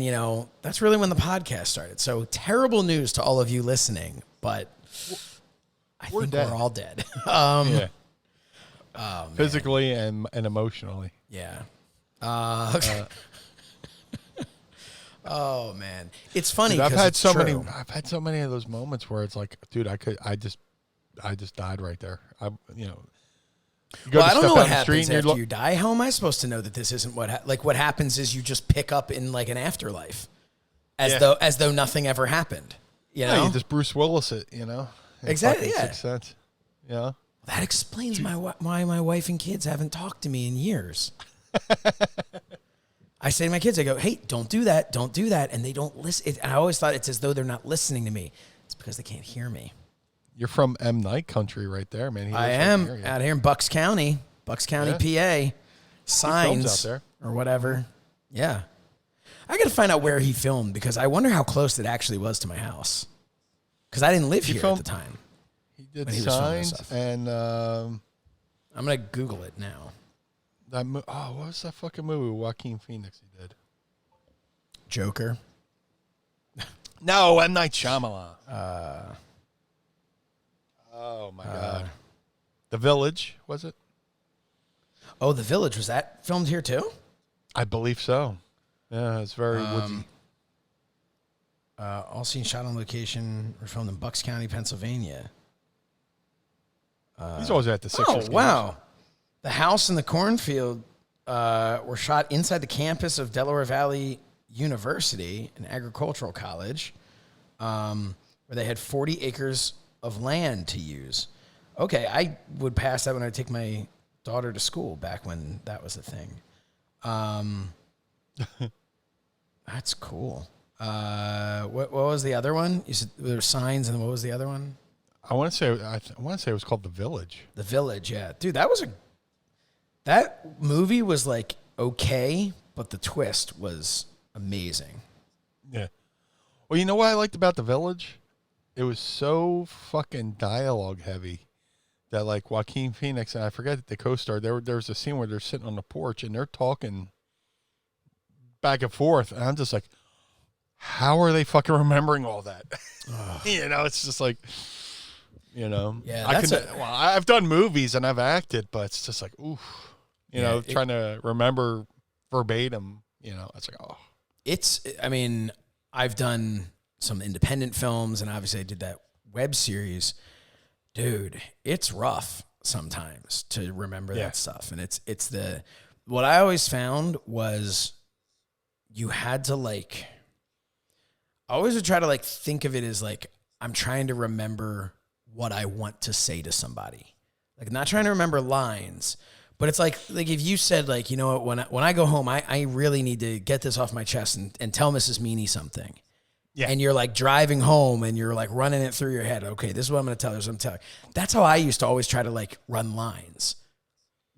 that's really when the podcast started. So terrible news to all of you listening, but I think dead. we're all dead. Yeah. Oh, physically and emotionally. Yeah. Okay. Oh man, it's funny. Dude, I've had so many of those moments where it's like, dude, I just died right there. I don't know what happens after you die. How am I supposed to know that this isn't what happens is you just pick up in like an afterlife, as though nothing ever happened. You know, you just Bruce Willis it. Exactly. Yeah. Sixth Sense. Yeah. That explains why my wife and kids haven't talked to me in years. I say to my kids, I go, hey, don't do that. And they don't listen. I always thought it's as though they're not listening to me. It's because they can't hear me. You're from M. Night country right there, man. I am out here in Bucks County, PA. Signs out there. Or whatever. Yeah. I got to find out where he filmed because I wonder how close it actually was to my house. Because I didn't live here at the time. He did Signs and... I'm going to Google it now. What was that fucking movie with Joaquin Phoenix he did? Joker? No, M. Night Shyamalan. Oh, my God. The Village, was it? Oh, The Village. Was that filmed here, too? I believe so. Yeah, it's very woodsy. All scenes shot on location were filmed in Bucks County, Pennsylvania. He's always at the Sixers games. Wow. The house and the cornfield were shot inside the campus of Delaware Valley University, an agricultural college, where they had 40 acres of land to use. Okay, I would pass that when I take my daughter to school back when that was a thing. That's cool. What was the other one? You said there were Signs, and what was the other one? I want to say it was called The Village. The Village, yeah, dude, that movie was like okay, but the twist was amazing. Yeah. Well, you know what I liked about The Village? It was so fucking dialogue heavy that like Joaquin Phoenix and I forget the co-star. There was a scene where they're sitting on the porch and they're talking back and forth, and I'm just like, how are they fucking remembering all that? It's just like, yeah. I've done movies and I've acted, but it's just like, oof, trying to remember verbatim. It's like, oh, I've done some independent films, and obviously I did that web series. Dude, it's rough sometimes to remember that stuff, and what I always found was you had to I always would try to think of it as I'm trying to remember what I want to say to somebody. Not trying to remember lines, but it's like if you said you know what, when I go home, I really need to get this off my chest and tell Mrs. Meanie something. Yeah. And you're driving home and you're running it through your head. Okay, this is what I'm going to tell her. This is what I'm telling her. That's how I used to always try to run lines.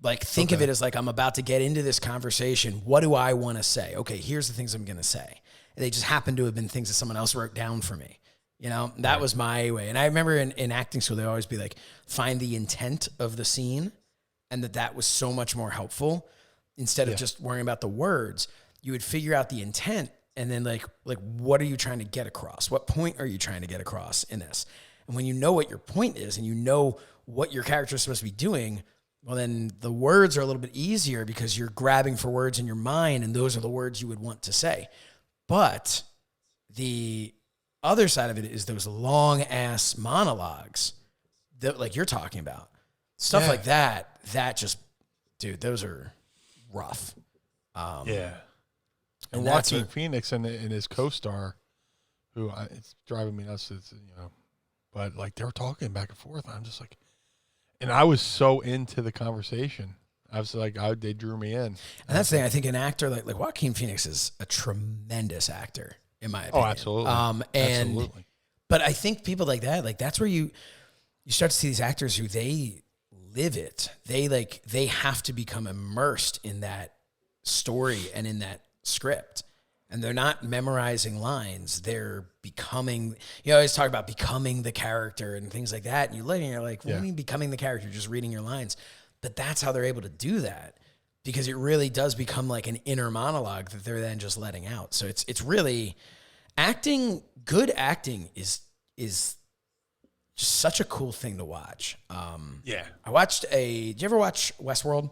Think of it as I'm about to get into this conversation. What do I want to say? Okay, here's the things I'm going to say. And they just happen to have been things that someone else wrote down for me. That was my way. And I remember in acting school, they'd always be find the intent of the scene. And that was so much more helpful. Instead of just worrying about the words, you would figure out the intent. And then what are you trying to get across? What point are you trying to get across in this? And when you know what your point is and you know what your character is supposed to be doing, well, then the words are a little bit easier because you're grabbing for words in your mind, and those are the words you would want to say. But the other side of it is those long ass monologues that like you're talking about. Stuff like that just, dude, those are rough. And watching Phoenix and his co-star, who it's driving me nuts, but like they were talking back and forth. I'm just like, and I was so into the conversation. I was like, they drew me in. And that's the thing. I think an actor like Joaquin Phoenix is a tremendous actor, in my opinion. Oh, absolutely. Absolutely. But I think people like that, like that's where you start to see these actors who they live it. They have to become immersed in that story and in that script. And they're not memorizing lines. They're becoming, you always talk about becoming the character and things like that. And you look and you're like, what do you mean becoming the character? Just reading your lines. But that's how they're able to do that, because it really does become like an inner monologue that they're then just letting out. So it's really acting. Good acting is just such a cool thing to watch. I watched did you ever watch Westworld?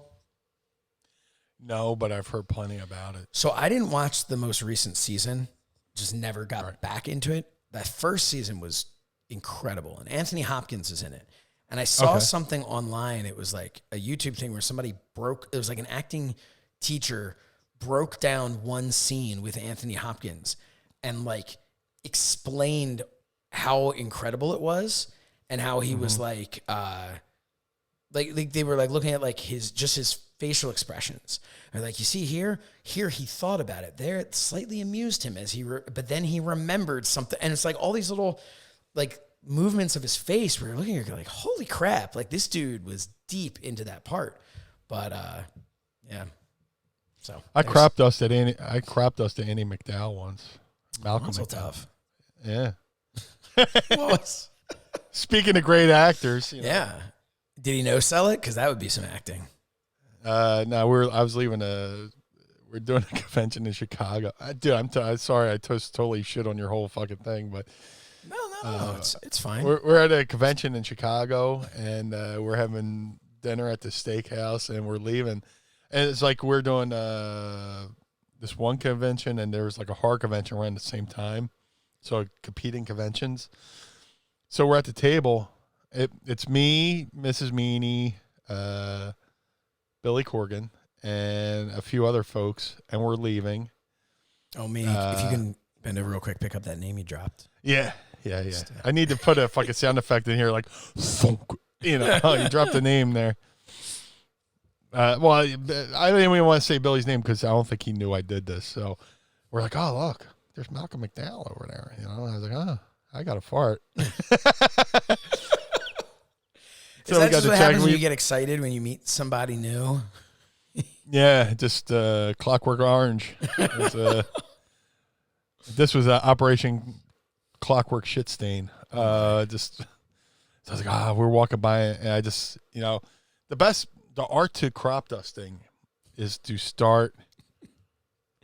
No, but I've heard plenty about it. So I didn't watch the most recent season, just never got back into it. That first season was incredible, and Anthony Hopkins is in it. And I saw something online. It was like a YouTube thing where somebody it was like an acting teacher broke down one scene with Anthony Hopkins and like explained how incredible it was and how he was like they were like looking at like his facial expressions. Or like, you see here he thought about it. There it slightly amused him as but then he remembered something. And it's like all these little like movements of his face where you're looking at, you're like, holy crap, like this dude was deep into that part. But so I crop dusted Annie McDowell once. Malcolm also McDowell. Tough. Yeah. Was. Speaking of great actors, yeah. Did he no sell it? Because that would be some acting. No, I was leaving we're doing a convention in Chicago. Dude, I'm sorry, I totally shit on your whole fucking thing, but no, it's fine. We're at a convention in Chicago, and we're having dinner at the steakhouse, and we're leaving, and it's like we're doing this one convention, and there was like a horror convention around the same time, so competing conventions. So we're at the table. It's me, Mrs. Meanie, Billy Corgan, and a few other folks, and we're leaving. Oh, Meanie, if you can bend over real quick, pick up that name you dropped. Yeah. I need to put a fucking sound effect in here, like, you dropped the name there. Well, I didn't even want to say Billy's name because I don't think he knew I did this. So we're like, oh, look, there's Malcolm McDowell over there. I was like, oh, I got a fart. So is that just what happens when you get excited when you meet somebody new? Yeah, just Clockwork Orange. This was Operation Clockwork Shit Stain. So I was like, we're walking by, and I just, the art to crop dusting is to start.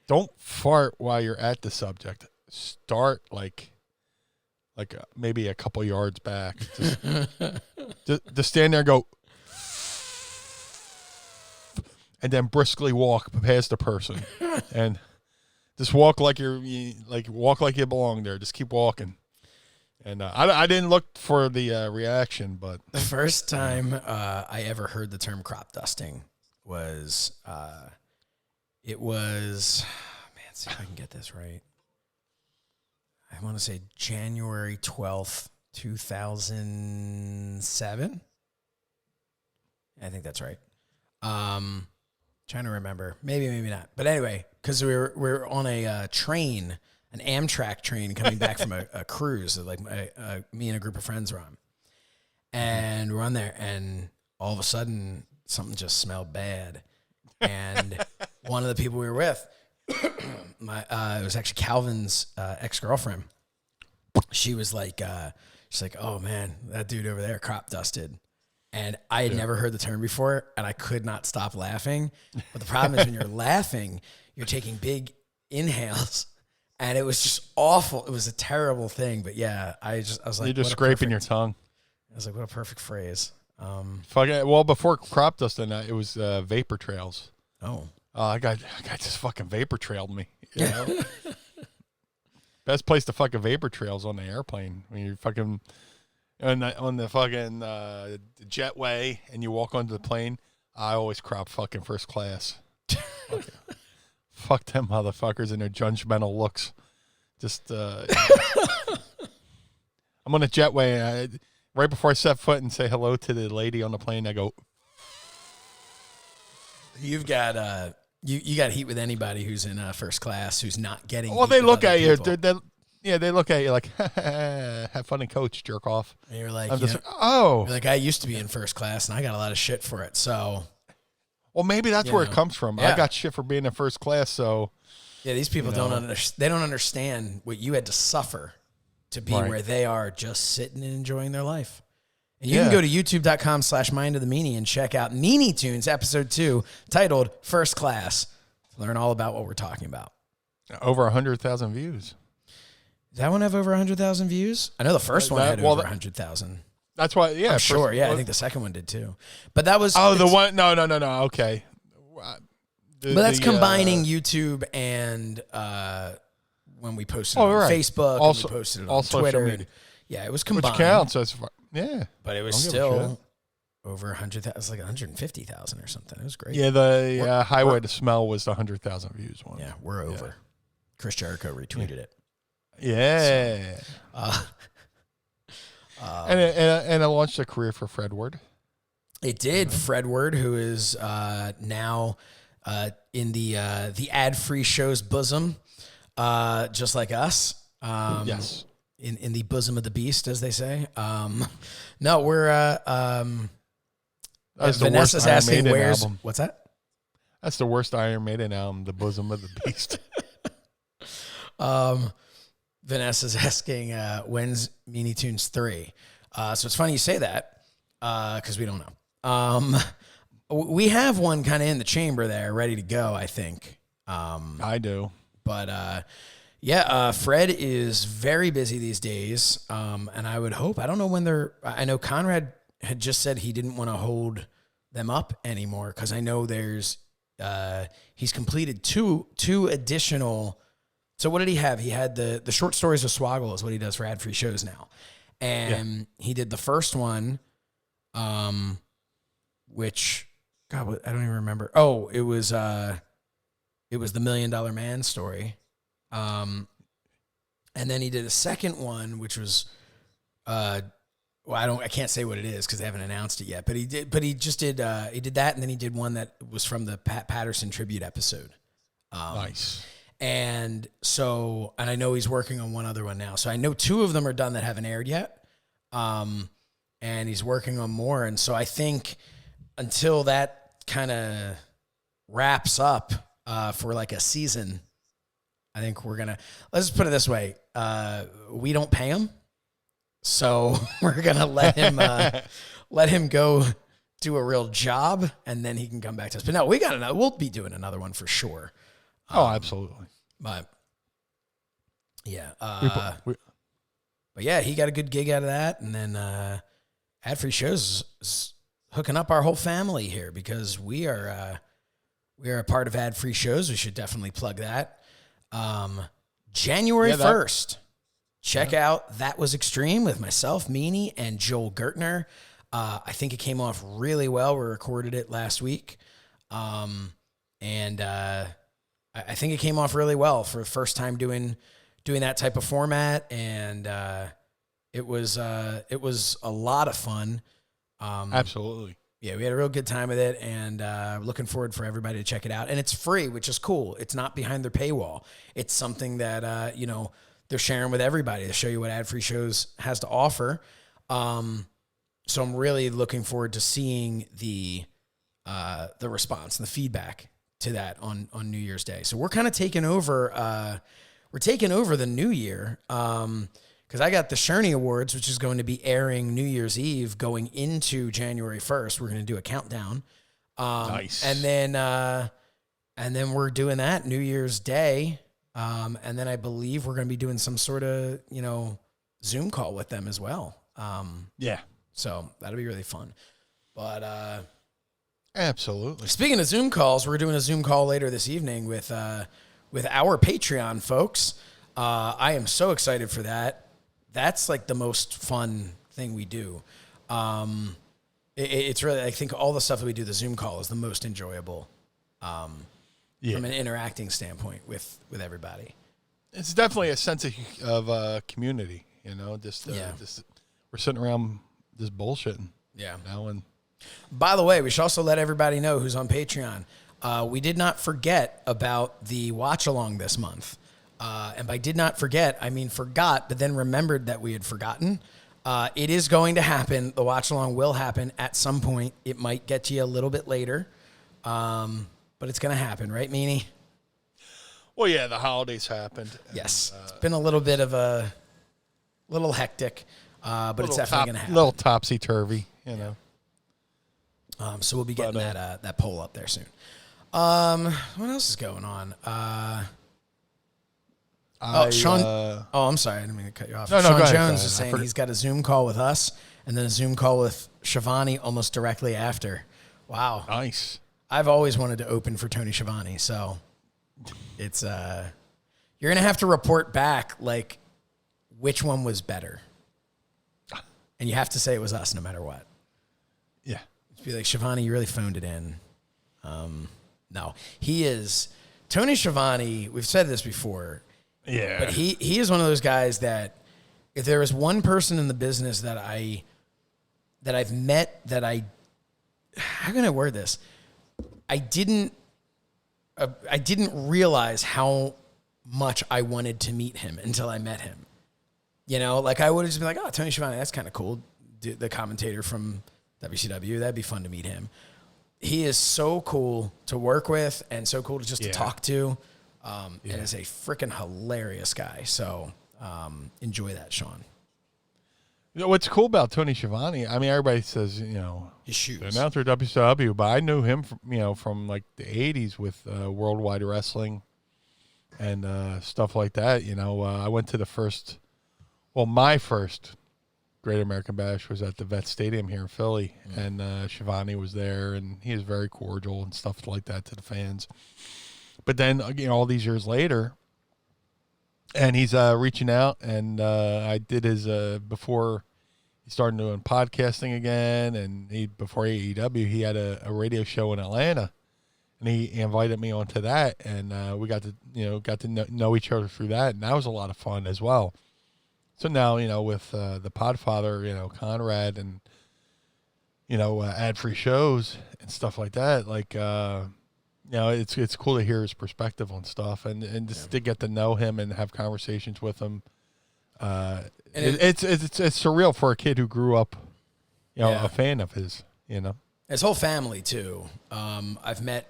Don't fart while you're at the subject. Start like maybe a couple yards back. Just stand there and go, and then briskly walk past the person, and just walk like you belong there. Just keep walking. And I didn't look for the reaction, but the first time I ever heard the term crop dusting was it was see if I can get this right. I want to say January 12th, 2007. I think that's right. Trying to remember. Maybe not. But anyway, because we're on a train, an Amtrak train coming back from a cruise that like me and a group of friends were on. And we're on there, and all of a sudden, something just smelled bad. And one of the people we were with, it was actually Calvin's ex-girlfriend. She was like, oh man, that dude over there crop dusted. And I had never heard the term before, and I could not stop laughing. But the problem is when you're laughing, you're taking big inhales, and it was just awful. It was a terrible thing. But yeah, I was like, you're just scraping your tongue. I was like, what a perfect phrase. Well, before crop dusting, it was vapor trails. Oh. I got just fucking vapor trailed me. Best place to fucking vapor trails on the airplane when you're fucking on the fucking jetway and you walk onto the plane. I always crop fucking first class. Fuck them motherfuckers and their judgmental looks. Just I'm on a jetway. Right before I set foot and say hello to the lady on the plane, I go. You've got you got heat with anybody who's in first class who's not getting. Well, they look at you. They look at you like, have fun and coach, jerk off. And you're like, you're like, I used to be in first class and I got a lot of shit for it. So, well, maybe that's where it comes from. Yeah. I got shit for being in first class. So, yeah, these people don't understand what you had to suffer to be where they are, just sitting and enjoying their life. And you can go to youtube.com/mindofthemeanie and check out Meanie Toons episode 2 titled First Class. Learn all about what we're talking about. Over 100,000 views. Does that one have over 100,000 views? I know the first one had over 100,000. That's why, yeah. I'm sure, yeah. I think the second one did too. But that was... Oh, the one... No. Okay. But that's combining YouTube and when we posted it on Facebook, also, and we posted it on Twitter. Yeah, it was combined. Which counts as far... Yeah. But it was still over 100,000. It was like 150,000 or something. It was great. Yeah, the Highway to Smell was the 100,000 views one. Yeah, we're over. Yeah. Chris Jericho retweeted it. Yeah. So, and it launched a career for Fredward. It did. Fredward, who is now in the ad-free show's bosom, just like us. Yes. In the bosom of the beast, as they say. No, we're Vanessa's asking where's album. What's that? That's the worst Iron Maiden album, The Bosom of the Beast. Vanessa's asking when's Meanie Toons 3. So it's funny you say that because we don't know. We have one kind of in the chamber there, ready to go, I think. I do. But yeah, Fred is very busy these days, and I would hope. I don't know when they're. I know Conrad had just said he didn't want to hold them up anymore because I know there's. He's completed two additional. So what did he have? He had the short stories of Swoggle is what he does for ad free shows now, and he did the first one, which God, I don't even remember. Oh, it was the $1 Million Man story. And then he did a second one, which was, I can't say what it is because they haven't announced it yet, but he did that. And then he did one that was from the Pat Patterson tribute episode. Nice. And so, and I know he's working on one other one now. So I know 2 of them are done that haven't aired yet. And he's working on more. And so I think until that kind of wraps up, for like a season, I think let's just put it this way. We don't pay him. So we're going to let him go do a real job and then he can come back to us. But no, we'll be doing another one for sure. Oh, absolutely. But yeah. But yeah, he got a good gig out of that. And then ad-free shows is hooking up our whole family here because we are a part of ad-free shows. We should definitely plug that. January 1st, check out That Was Extreme with myself, Meanie, and Joel Gertner. I think it came off really well. We recorded it last week. And I think it came off really well for the first time doing that type of format. And it was a lot of fun. Absolutely. Yeah, we had a real good time with it, and looking forward for everybody to check it out. And it's free, which is cool. It's not behind their paywall. It's something that they're sharing with everybody to show you what ad-free shows has to offer. So I'm really looking forward to seeing the response and the feedback to that on New Year's Day. So we're kind of taking over. We're taking over the new year. Because I got the Shernie Awards, which is going to be airing New Year's Eve going into January 1st. We're going to do a countdown. Nice. And then we're doing that New Year's Day. And then I believe we're going to be doing some sort of, Zoom call with them as well. Yeah. So that'll be really fun. But absolutely. Speaking of Zoom calls, we're doing a Zoom call later this evening with our Patreon folks. I am so excited for that. That's like the most fun thing we do. It's really, I think all the stuff that we do, the Zoom call is the most enjoyable from an interacting standpoint with everybody. It's definitely a sense of community, just we're sitting around just bullshitting. Yeah. And by the way, we should also let everybody know who's on Patreon. We did not forget about the watch along this month. And by did not forget, I mean forgot, but then remembered that we had forgotten. It is going to happen. The watch along will happen at some point. It might get to you a little bit later, but it's going to happen, right, Meanie? Well, yeah, the holidays happened. Yes. It's been a little bit of a little hectic, but it's definitely going to happen. A little topsy-turvy, So we'll be getting that poll up there soon. What else is going on? Sean. I'm sorry. I didn't mean to cut you off. No, Sean go ahead, Jones is saying he's got a Zoom call with us and then a Zoom call with Schiavone almost directly after. Wow. Nice. I've always wanted to open for Tony Schiavone, so it's you're gonna have to report back like which one was better, and you have to say it was us no matter what. Yeah. Just be like, Schiavone, you really phoned it in. No, he is Tony Schiavone. We've said this before. Yeah. But he is one of those guys that if there is one person in the business that I've met that how can I word this? I didn't realize how much I wanted to meet him until I met him. Like I would have just been like, oh, Tony Schiavone, that's kind of cool. The commentator from WCW, that'd be fun to meet him. He is so cool to work with and so cool to talk to. And is a freaking hilarious guy. So enjoy that, Sean. What's cool about Tony Schiavone, I mean, everybody says, his shoes. Announcer WCW, but I knew him from like the 80s with Worldwide Wrestling and stuff like that. I went to my first Great American Bash was at the Vet Stadium here in Philly, and Schiavone was there, and he was very cordial and stuff like that to the fans. But then, all these years later, and he's reaching out, and I did his before he started doing podcasting again, and before AEW, he had a radio show in Atlanta, and he invited me onto that, and we got to know each other through that, and that was a lot of fun as well. So now, with the Podfather, Conrad, and ad-free shows and stuff like that, like. It's cool to hear his perspective on stuff and just to get to know him and have conversations with him. It's surreal for a kid who grew up, a fan of his. His whole family too. I've met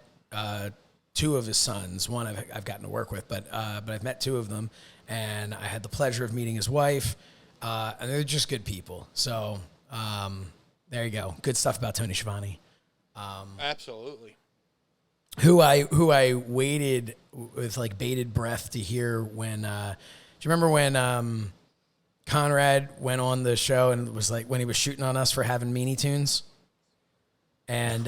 two of his sons. One I've gotten to work with, but I've met two of them, and I had the pleasure of meeting his wife. And they're just good people. So there you go. Good stuff about Tony Schiavone. Absolutely. Who I waited with like bated breath to hear when, do you remember when Conrad went on the show and it was like when he was shooting on us for having Meanie Toons? And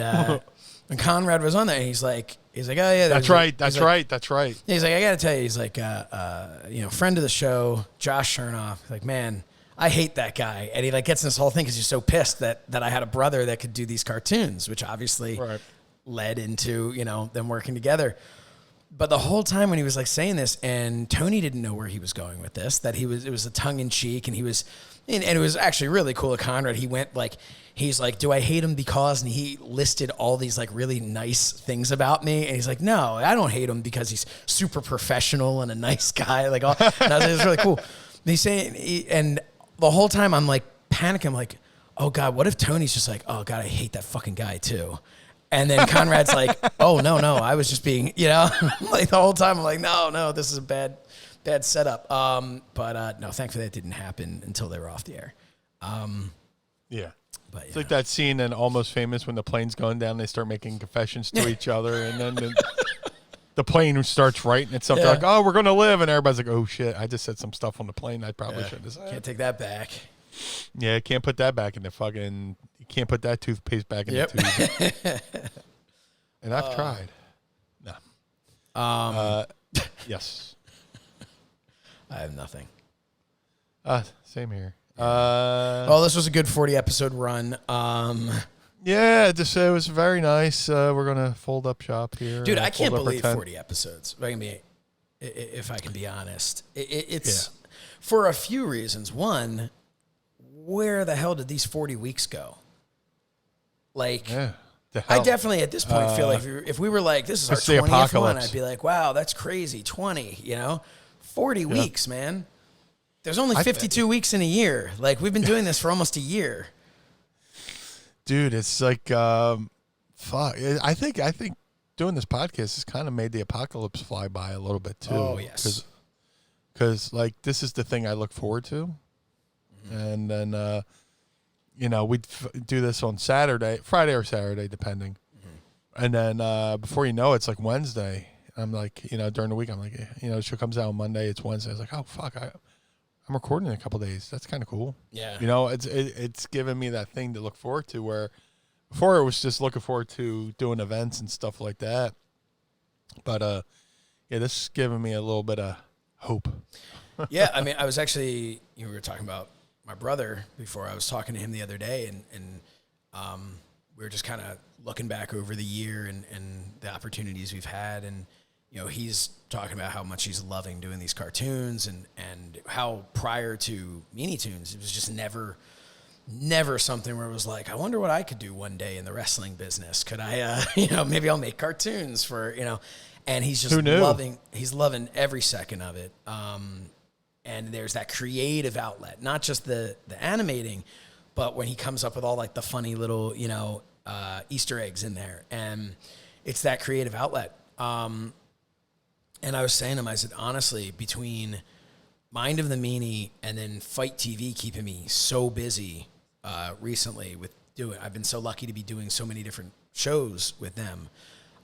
when Conrad was on there, he's like, oh yeah, that's right. He's like, I got to tell you, he's like, friend of the show, Josh Shernoff. Like, man, I hate that guy. And he like gets in this whole thing because he's so pissed that I had a brother that could do these cartoons, which obviously led into, them working together. But the whole time when he was like saying this, and Tony didn't know where he was going with this, it was a tongue in cheek, and it was actually really cool of Conrad. He went like, he's like, do I hate him because, and he listed all these like really nice things about me. And he's like, no, I don't hate him because he's super professional and a nice guy. Like, and I was like, it's really cool. And he's saying, and the whole time I'm like panicking. I'm like, oh God, what if Tony's just like, oh God, I hate that fucking guy too. And then Conrad's like, oh, no, I was just being, like the whole time I'm like, no, this is a bad setup. But no, thankfully that didn't happen until they were off the air. Yeah. But it's like that scene in Almost Famous when the plane's going down, they start making confessions to each other, and then the plane starts writing and stuff. They're like, oh, we're going to live. And everybody's like, oh, shit, I just said some stuff on the plane I probably shouldn't have said. Can't take that back. Yeah, can't put that back in the fucking... You can't put that toothpaste back in the tube. And I've tried. No. Um, Yes. I have nothing. Same here. Well, this was a good 40-episode run. Yeah, just it was very nice. We're gonna fold up shop here. Dude, I can't believe 40 episodes. If I can be honest, it's for a few reasons. One, where the hell did these 40 weeks go? Like, I definitely at this point feel like if we were like, this is our 20th one, I'd be like, wow, that's crazy. 20, 40 weeks, man. There's only 52 weeks in a year. Like, we've been doing this for almost a year. Dude, it's like, fuck. I think doing this podcast has kind of made the apocalypse fly by a little bit too. Oh, yes. Because like, this is the thing I look forward to. And then, we'd do this on Friday or Saturday, depending. And then before you know it, it's like Wednesday. I'm like, during the week, I'm like, the show comes out on Monday. It's Wednesday. I was like, oh, fuck, I'm recording in a couple days. That's kind of cool. Yeah. It's given me that thing to look forward to, where before it was just looking forward to doing events and stuff like that. But, this is giving me a little bit of hope. Yeah, I mean, I was actually, we were talking about my brother before. I was talking to him the other day, and we were just kind of looking back over the year and the opportunities we've had. And, he's talking about how much he's loving doing these cartoons and how prior to Meanie Toons, it was just never something where it was like, I wonder what I could do one day in the wrestling business. Could I, maybe I'll make cartoons for, and he's just loving every second of it. And there's that creative outlet, not just the animating, but when he comes up with all like the funny little, Easter eggs in there, and it's that creative outlet. And I was saying to him, I said, honestly, between Mind of the Meanie and then FITE TV keeping me so busy recently with I've been so lucky to be doing so many different shows with them.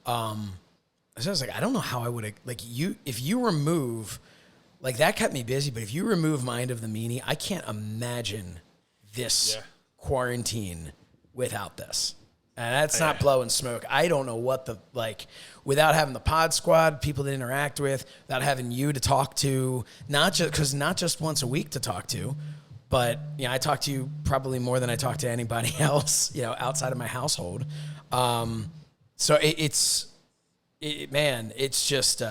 So I was like, I don't know how I would have, if you remove, that kept me busy, but if you remove Mind of the Meanie, I can't imagine this quarantine without this. And that's not blowing smoke. I don't know what without having the pod squad, people to interact with, without having you to talk to, not just once a week to talk to, but, I talk to you probably more than I talk to anybody else, outside of my household. So it's just,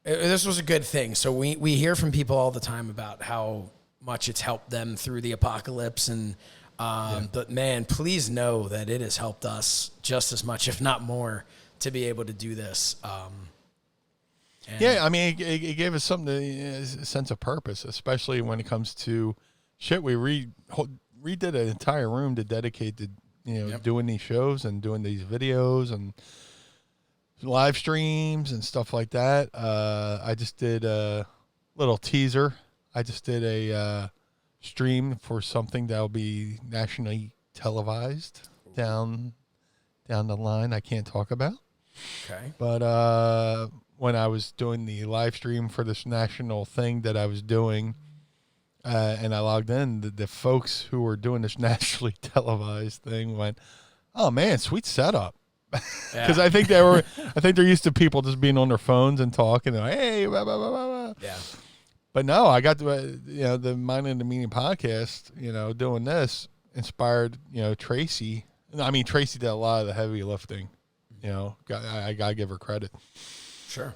this was a good thing. So we hear from people all the time about how much it's helped them through the apocalypse, and but man, please know that it has helped us just as much, if not more, to be able to do this. I mean, it gave us something, a sense of purpose, especially when it comes to shit. We redid an entire room to dedicate to doing these shows and doing these videos and live streams and stuff like that. I just did a little teaser. I just did a stream for something that will be nationally televised down the line. I can't talk about. Okay. But when I was doing the live stream for this national thing that I was doing, and I logged in, the folks who were doing this nationally televised thing went, "Oh man, sweet setup." Because I think they're used to people just being on their phones and talking. And like, hey, blah, blah, blah, blah. Yeah. But no, I got the Mind and the Meanie podcast. Doing this inspired Tracy. I mean, Tracy did a lot of the heavy lifting. I gotta give her credit. Sure.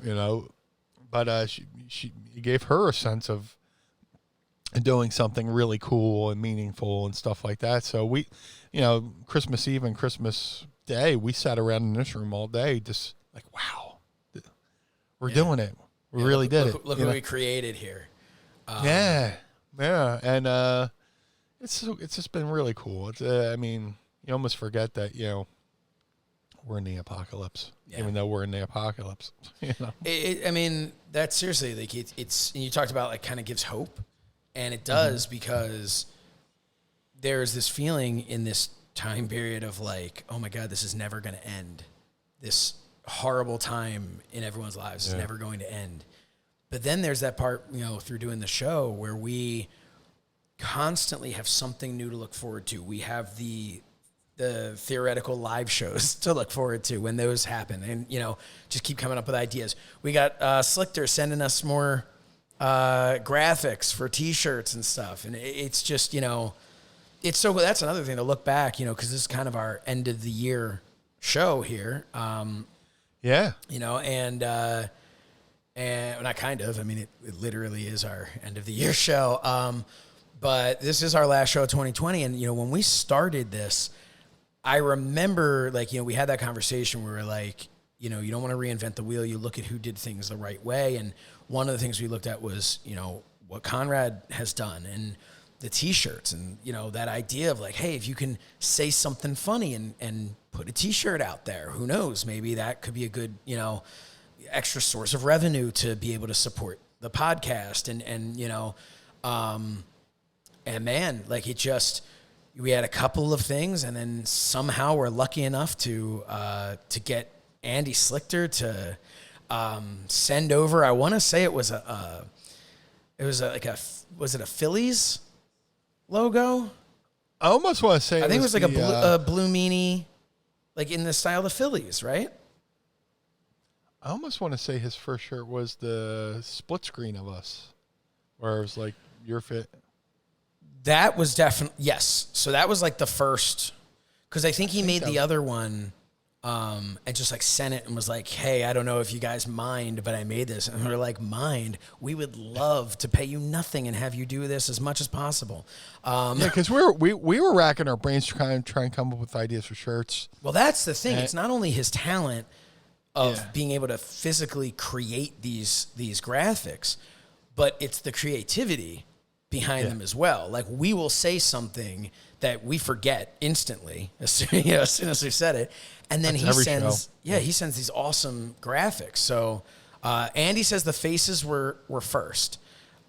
But she gave her a sense of doing something really cool and meaningful and stuff like that. So we, Christmas Eve and Christmas Day, we sat around in this room all day, just like, wow, we're doing it. We really did it. Look what we created here. Yeah, and it's just been really cool. It's I mean, you almost forget that we're in the apocalypse, even though we're in the apocalypse. I mean, that's seriously it's. And you talked about kind of gives hope, and it does because there's this feeling in this time period of oh my God, this is never going to end. This horrible time in everyone's lives is never going to end. But then there's that part, through doing the show where we constantly have something new to look forward to. We have the theoretical live shows to look forward to when those happen, and just keep coming up with ideas. We got Slichter sending us more graphics for T-shirts and stuff. And it's just, it's so, that's another thing to look back, because this is kind of our end of the year show here. And not kind of, it literally is our end of the year show. But this is our last show of 2020. And, when we started this, I remember, we had that conversation where we're like, you don't want to reinvent the wheel. You look at who did things the right way. And one of the things we looked at was, what Conrad has done and the T-shirts and, that idea of hey, if you can say something funny and put a T-shirt out there, who knows? Maybe that could be a good, extra source of revenue to be able to support the podcast. And man, it just, we had a couple of things, and then somehow we're lucky enough to get Andy Slichter to send over. I want to say it was was it a Phillies logo? I almost want to say I think it was a Blue Meanie, in the style of the Phillies, right? I almost want to say his first shirt was the split screen of us, where it was your fit. That was definitely, yes. So that was the first, because I think he made the other one and just sent it and was like, hey, I don't know if you guys mind, but I made this. And we're like, mind? We would love to pay you nothing and have you do this as much as possible. Because we were racking our brains trying to come up with ideas for shirts. Well, that's the thing. It's not only his talent of being able to physically create these graphics, but it's the creativity behind them as well. We will say something that we forget instantly as soon as we said it, and then he sends these awesome graphics. So Andy says the faces were first.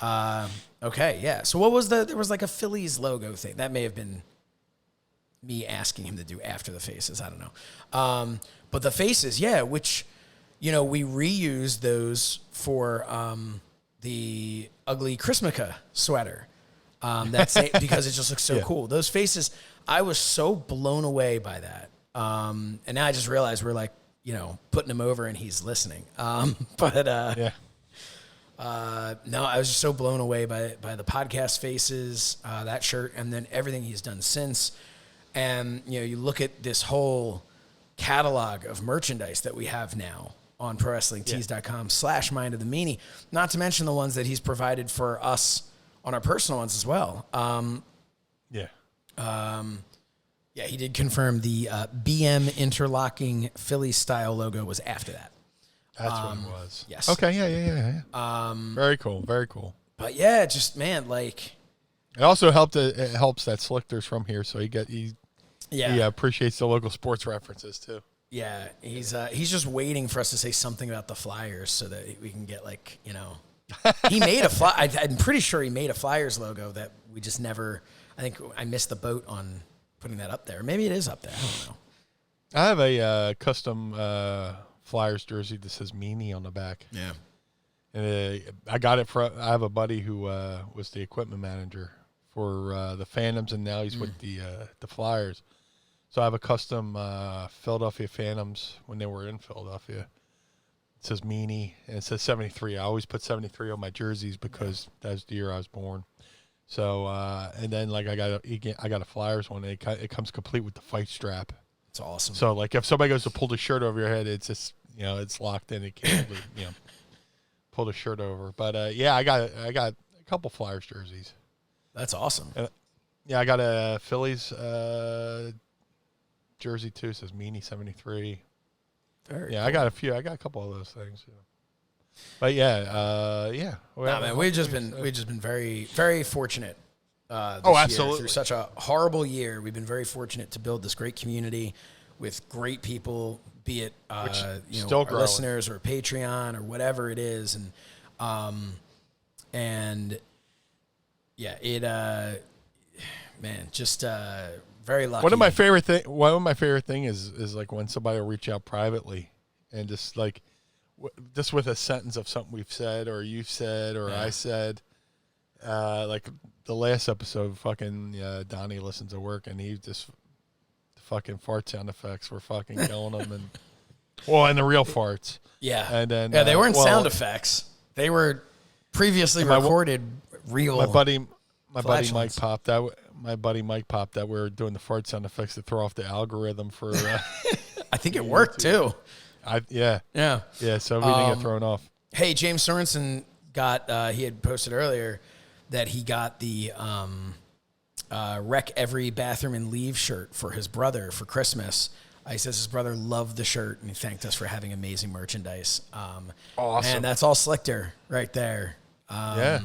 Okay, yeah. So what was there was a Phillies logo thing. That may have been me asking him to do after the faces. I don't know. But the faces, which, we reused those for the ugly Chrismica sweater. That's because it just looks so cool. Those faces, I was so blown away by that. And now I just realized we're putting him over and he's listening. No, I was just so blown away by the podcast faces, that shirt, and then everything he's done since. And, you look at this whole catalog of merchandise that we have now on ProWrestlingTees.com/Mind of the Meanie, not to mention the ones that he's provided for us on our personal ones as well. He did confirm the BM interlocking Philly style logo was after that. That's what it was. Yes. Okay, yeah. Very cool, very cool. But yeah, just, man, it also helped. It helps that Slichter's from here, so he appreciates the local sports references too. Yeah, he's just waiting for us to say something about the Flyers so that we can get he made I'm pretty sure he made a Flyers logo that we just never. I think I missed the boat on putting that up there. Maybe it is up there. I don't know. I have a custom Flyers jersey that says Meanie on the back. Yeah, and I got it from. I have a buddy who was the equipment manager for the Phantoms, and now he's with the Flyers. So I have a custom Philadelphia Phantoms when they were in Philadelphia. It says Meanie, and it says 73. I always put 73 on my jerseys because that was the year I was born. So and then I got a Flyers one. It comes complete with the FITE strap. It's awesome. So if somebody goes to pull the shirt over your head, it's just it's locked in. It can't pull the shirt over. But I got a couple Flyers jerseys. That's awesome. I got a Phillies jersey too. It says Meanie 73. Very cool. I got a few. I got a couple of those things. But man, we've just been very, very fortunate. Absolutely. Year. Through such a horrible year, we've been very fortunate to build this great community with great people, be it our listeners or Patreon or whatever it is, very lucky. One of my favorite thing is when somebody will reach out privately and just just with a sentence of something we've said or you've said or I said. The last episode, fucking Donnie listens to work and he just the fucking fart sound effects were fucking killing him and the real farts. Yeah, and then they weren't sound effects. They were previously recorded real. My buddy Mike flatulence. popped that. My buddy Mike popped that we were doing the fart sound effects to throw off the algorithm for. I think it worked too. Yeah. So we didn't get thrown off. Hey, James Sorensen got. He had posted earlier that he got the wreck every bathroom and leave shirt for his brother for Christmas. He says his brother loved the shirt and he thanked us for having amazing merchandise. Awesome. And that's all Slichter right there. Yeah.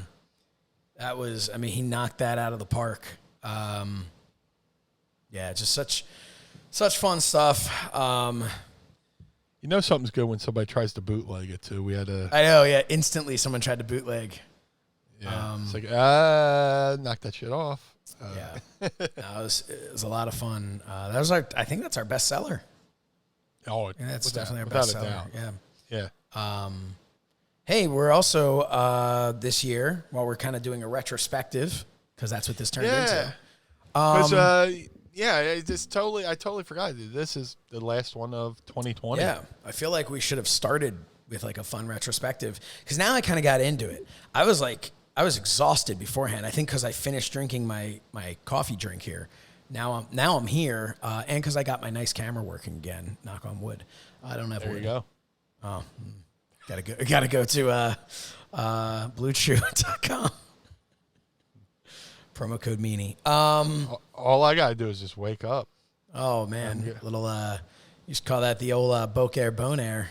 That was, he knocked that out of the park. Just such fun stuff. You know something's good when somebody tries to bootleg it too. We had I know, yeah. Instantly someone tried to bootleg. Yeah. It's like, knock that shit off. It was a lot of fun. That was I think that's our best seller. Oh, that's definitely our best seller. Yeah. Hey, we're also this year, while we're kind of doing a retrospective, because that's what this turned into. I totally forgot. This is the last one of 2020. Yeah, I feel like we should have started with like a fun retrospective, because now I kind of got into it. I was exhausted beforehand. I think because I finished drinking my coffee drink here. Now I'm here, and because I got my nice camera working again. Knock on wood. I don't have wood. There you go. Oh, gotta go to bluechew.com. Promo code Meanie. All I gotta do is just wake up. Oh man, little you should call that the old bokair bonair.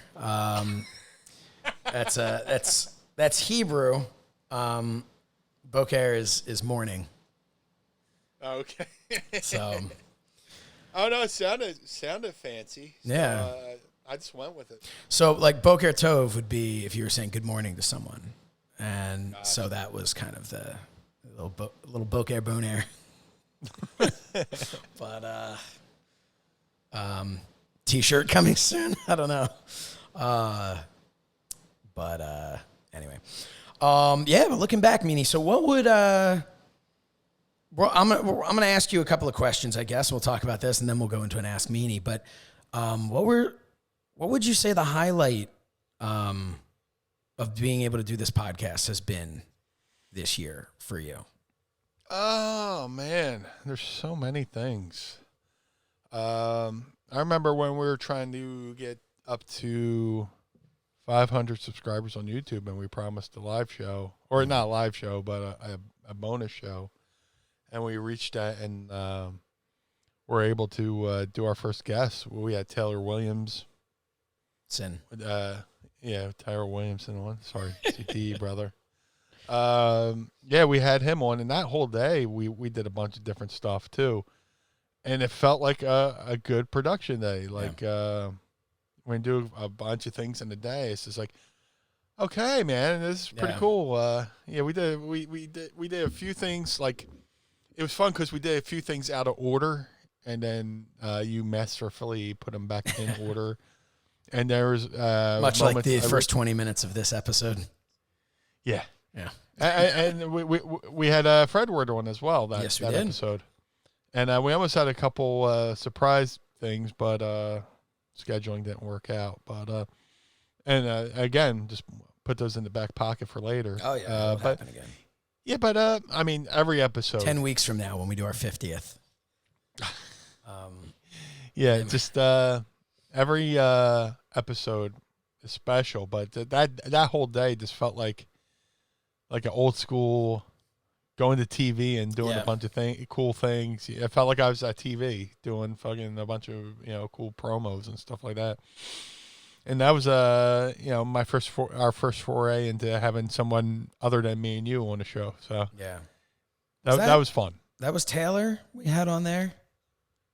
That's Hebrew. Bokair is morning. Okay. So. Oh no, it sounded fancy. So, yeah. I just went with it. So like Boker Tov would be if you were saying good morning to someone, and so that was kind of the little Boker bonair. But t-shirt coming soon. I don't know. But anyway, but looking back, Meanie. So what would well, I'm gonna ask you a couple of questions. I guess we'll talk about this, and then we'll go into an Ask Meanie. But what would you say the highlight of being able to do this podcast has been this year for you? Oh man, there's so many things. I remember when we were trying to get up to 500 subscribers on YouTube, and we promised a live show, or not a live show, but a bonus show, and we reached that, and were able to do our first guest. We had Taylor Williams. Tyler Williamson on. Sorry, CTE brother. We had him on, and that whole day we did a bunch of different stuff too, and it felt like a good production day. Like when you do a bunch of things in a day, it's just like, okay, man, this is pretty cool. We did a few things. Like it was fun because we did a few things out of order, and then you masterfully put them back in order. And there was much like the first 20 minutes of this episode. Yeah. And we had Fred Ward on as well that episode. And we almost had a couple surprise things, but scheduling didn't work out. But again, just put those in the back pocket for later. Oh yeah, that'll happen again. Yeah, but every episode. 10 weeks from now when we do our 50th. Every episode is special, but that whole day just felt like an old school going to TV and doing a bunch of cool things. It felt like I was at TV doing fucking a bunch of cool promos and stuff like that. And that was our first foray into having someone other than me and you on the show. So that was fun. That was Taylor we had on there.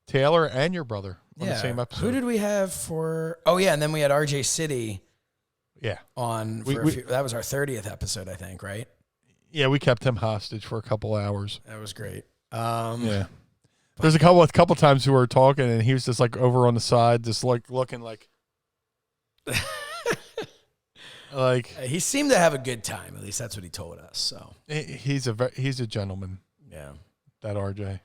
Taylor and your brother on the same episode. Who did we have for? Oh yeah, and then we had RJ City. Yeah, on for a few, that was our 30th episode, I think, right? Yeah, we kept him hostage for a couple hours. That was great. There's a couple times we were talking, and he was just like over on the side, just like looking like. Like he seemed to have a good time. At least that's what he told us. So he's a gentleman. Yeah, that RJ.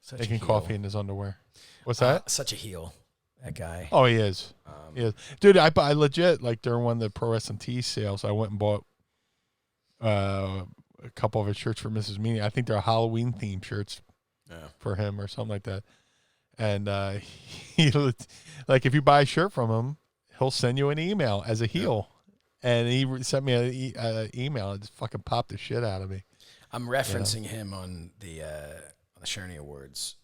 Such taking coffee in his underwear. What's that? Such a heel, that guy. Oh, he is. He is. Dude, I legit, like during one of the Pro Wrestling Tees sales, I went and bought a couple of his shirts for Mrs. Meanie. I think they're Halloween themed shirts for him or something like that. And he like if you buy a shirt from him, he'll send you an email as a heel. And he sent me an email and just fucking popped the shit out of me. I'm referencing him on the Shernoff Awards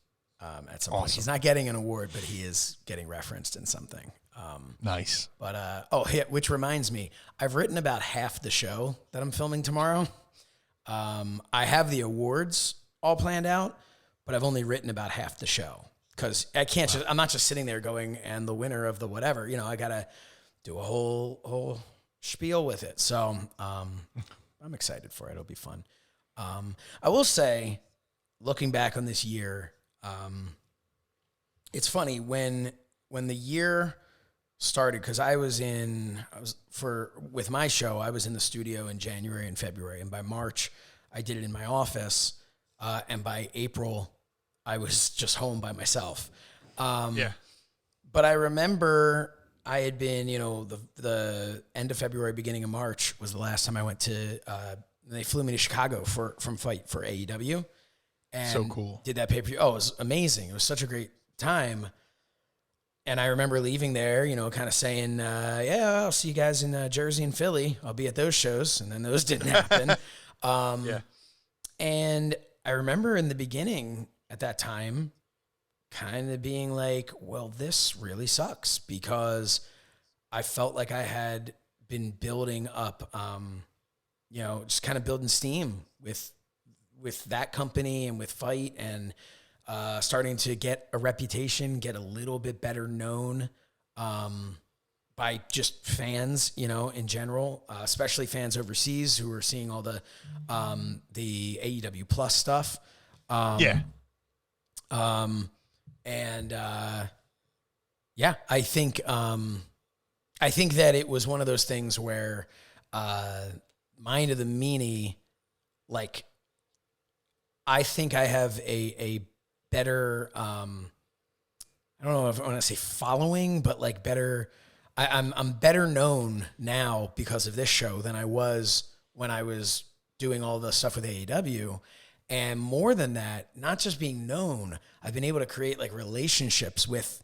at some point. Awesome. He's not getting an award, but he is getting referenced in something. Nice. But which reminds me, I've written about half the show that I'm filming tomorrow. I have the awards all planned out, but I've only written about half the show because I can't I'm not just sitting there going, and the winner of the whatever, I got to do a whole spiel with it. So I'm excited for it. It'll be fun. I will say, looking back on this year, it's funny when the year started, because with my show, I was in the studio in January and February, and by March I did it in my office, and by April I was just home by myself. But I remember I had been, the end of February, beginning of March was the last time I went to. They flew me to Chicago from FITE for AEW, and so cool. Did that pay-per-view. Oh, it was amazing. It was such a great time. And I remember leaving there, kind of saying, I'll see you guys in Jersey and Philly. I'll be at those shows. And then those didn't happen. And I remember in the beginning at that time kind of being like, well, this really sucks, because I felt like I had been building up, just kind of building steam with that company and with FITE, and starting to get a reputation, get a little bit better known by just fans, in general, especially fans overseas who are seeing all the AEW Plus stuff. I think that it was one of those things where Mind of the Meanie, like, I think I have a better, I don't know if I want to say following, but like better, I'm better known now because of this show than I was when I was doing all the stuff with AEW. And more than that, not just being known, I've been able to create like relationships with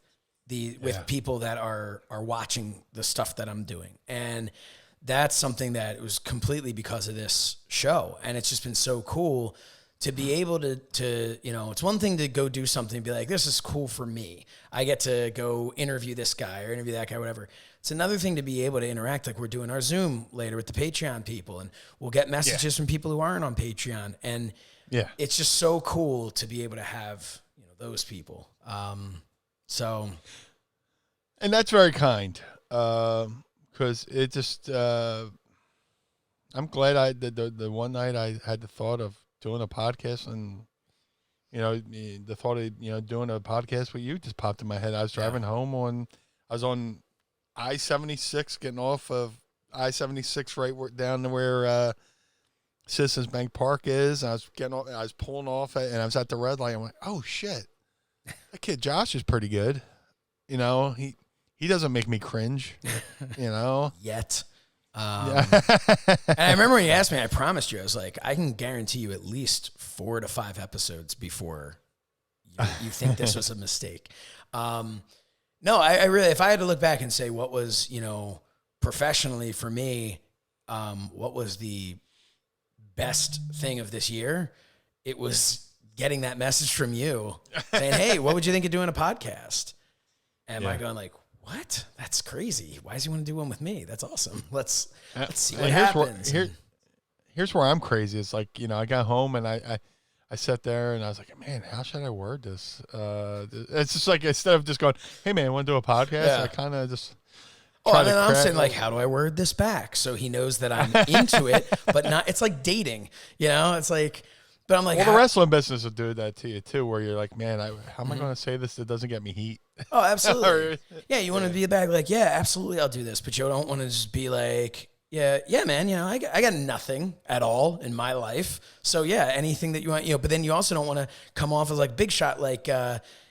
people that are watching the stuff that I'm doing. And that's something that was completely because of this show. And it's just been so cool to be able to it's one thing to go do something and be like, this is cool for me. I get to go interview this guy or interview that guy, whatever. It's another thing to be able to interact, like we're doing our Zoom later with the Patreon people, and we'll get messages from people who aren't on Patreon. And it's just so cool to be able to have, those people. And that's very kind. Because it just, I'm glad the one night I had the thought of doing a podcast, and, the thought of, doing a podcast with you just popped in my head. I was driving home I was on I-76, getting off of I-76 right down to where Citizens Bank Park is. And I was pulling off, and I was at the red light. I'm like, oh shit, that kid Josh is pretty good. He doesn't make me cringe, Yet. And I remember when you asked me, I promised you, I was like, I can guarantee you at least 4 to 5 episodes before you think this was a mistake. No, I really, if I had to look back and say what was, professionally for me, what was the best thing of this year, it was getting that message from you saying, hey, what would you think of doing a podcast? And I going like, what? That's crazy. Why does he want to do one with me? That's awesome. Let's see what happens. Here's where I'm crazy. It's like, I got home and I sat there and I was like, man, how should I word this? It's just like, instead of just going, hey man, want to do a podcast? I kind of just. And then I'm saying like, how do I word this back? So he knows that I'm into it, but not, it's like dating, it's like, but I'm like, well, the wrestling business will do that to you too, where you're like, man, how am I going to say this that doesn't get me heat? Oh, absolutely. You want to be back like, yeah, absolutely, I'll do this. But you don't want to just be like, yeah, man, I got nothing at all in my life. So yeah, anything that you want, but then you also don't want to come off as like big shot, like,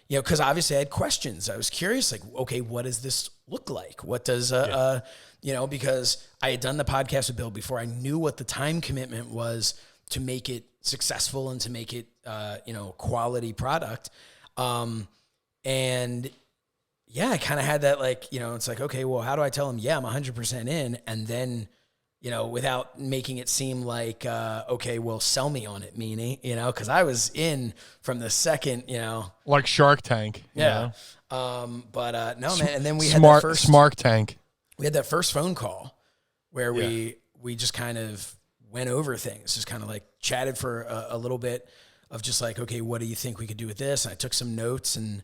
because obviously I had questions. I was curious, like, okay, what is this look like? What does, because I had done the podcast with Bill before. I knew what the time commitment was to make it successful and to make it, quality product. And yeah, I kind of had that, it's like, okay, well, how do I tell him, yeah, I'm 100% in? And then, without making it seem like, okay, well, sell me on it, Meanie, because I was in from the second, like Shark Tank. Yeah. No, man. And then we had Smart Tank. We had that first phone call where we just kind of went over things, just kind of like chatted for a little bit of just like, okay, what do you think we could do with this? And I took some notes and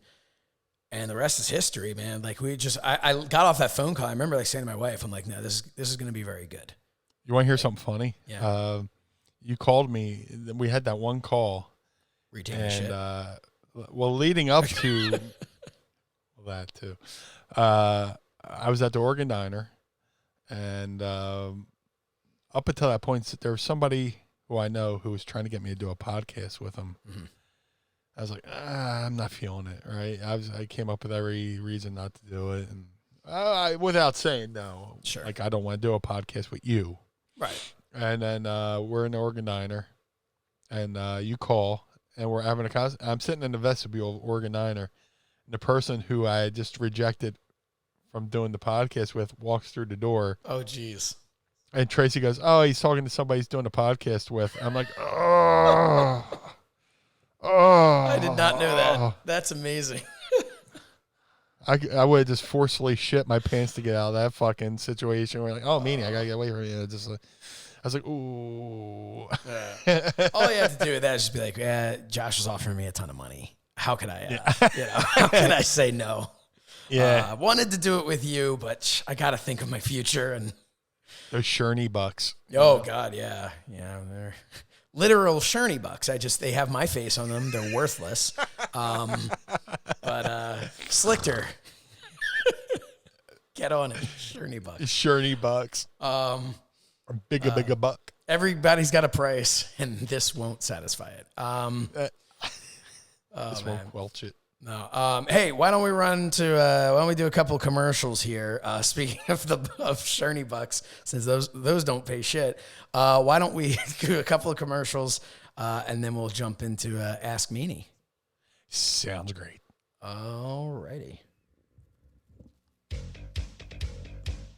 the rest is history, man. Like I got off that phone call. I remember like saying to my wife, I'm like, no, this is going to be very good. You want to hear something funny? Yeah. You called me. We had that one call. Retaining shit. Leading up to that too, I was at the Oregon Diner, and up until that point, there was somebody who I know who was trying to get me to do a podcast with him. Mm-hmm. I was like, I'm not feeling it, right? I came up with every reason not to do it, and without saying no. Sure. Like, I don't want to do a podcast with you. Right. And then we're in the Oregon Diner, and you call, and we're having a conversation. I'm sitting in the vestibule of Oregon Diner, and the person who I had just rejected from doing the podcast with walks through the door. Oh, geez. And Tracy goes, oh, he's talking to somebody he's doing a podcast with. I'm like, oh. I did not know that. That's amazing. I would have just forcefully shit my pants to get out of that fucking situation. We're like, oh, Meanie, I got to get away from you. I was like, ooh. Yeah. All you have to do with that is just be like, yeah, Josh was offering me a ton of money. How could I, how can I say no? Yeah. I wanted to do it with you, but I got to think of my future. And those Shernie bucks. Oh, God, yeah. Yeah, they're literal Shernie bucks. They have my face on them. They're worthless. But Slichter. Get on it. Sherney bucks. Sherney bucks. Bigger buck. Everybody's got a price, and this won't satisfy it. This won't quelch it. No. Hey, why don't we do a couple of commercials here? Speaking of Sherney bucks, since those don't pay shit, why don't we do a couple of commercials and then we'll jump into Ask Meanie. Sounds great. Alrighty.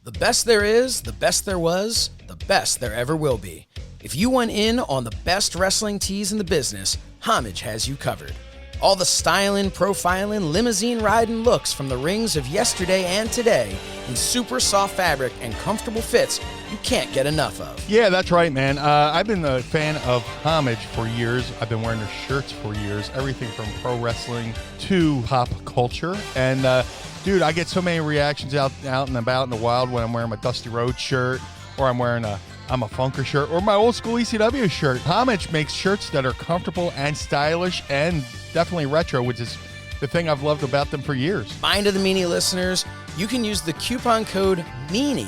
The best there is, the best there was, the best there ever will be. If you want in on the best wrestling tees in the business, Homage has you covered. All the styling, profiling, limousine riding looks from the rings of yesterday and today in super soft fabric and comfortable fits you can't get enough of. Yeah, that's right, man. I've been a fan of Homage for years. I've been wearing their shirts for years, everything from pro wrestling to pop culture. And, dude, I get so many reactions out and about in the wild when I'm wearing my Dusty Rhodes shirt, or I'm wearing I'm a Funker shirt, or my old school ECW shirt. Homage makes shirts that are comfortable and stylish and definitely retro, which is the thing I've loved about them for years. Mind of the Meanie listeners, you can use the coupon code MEANIE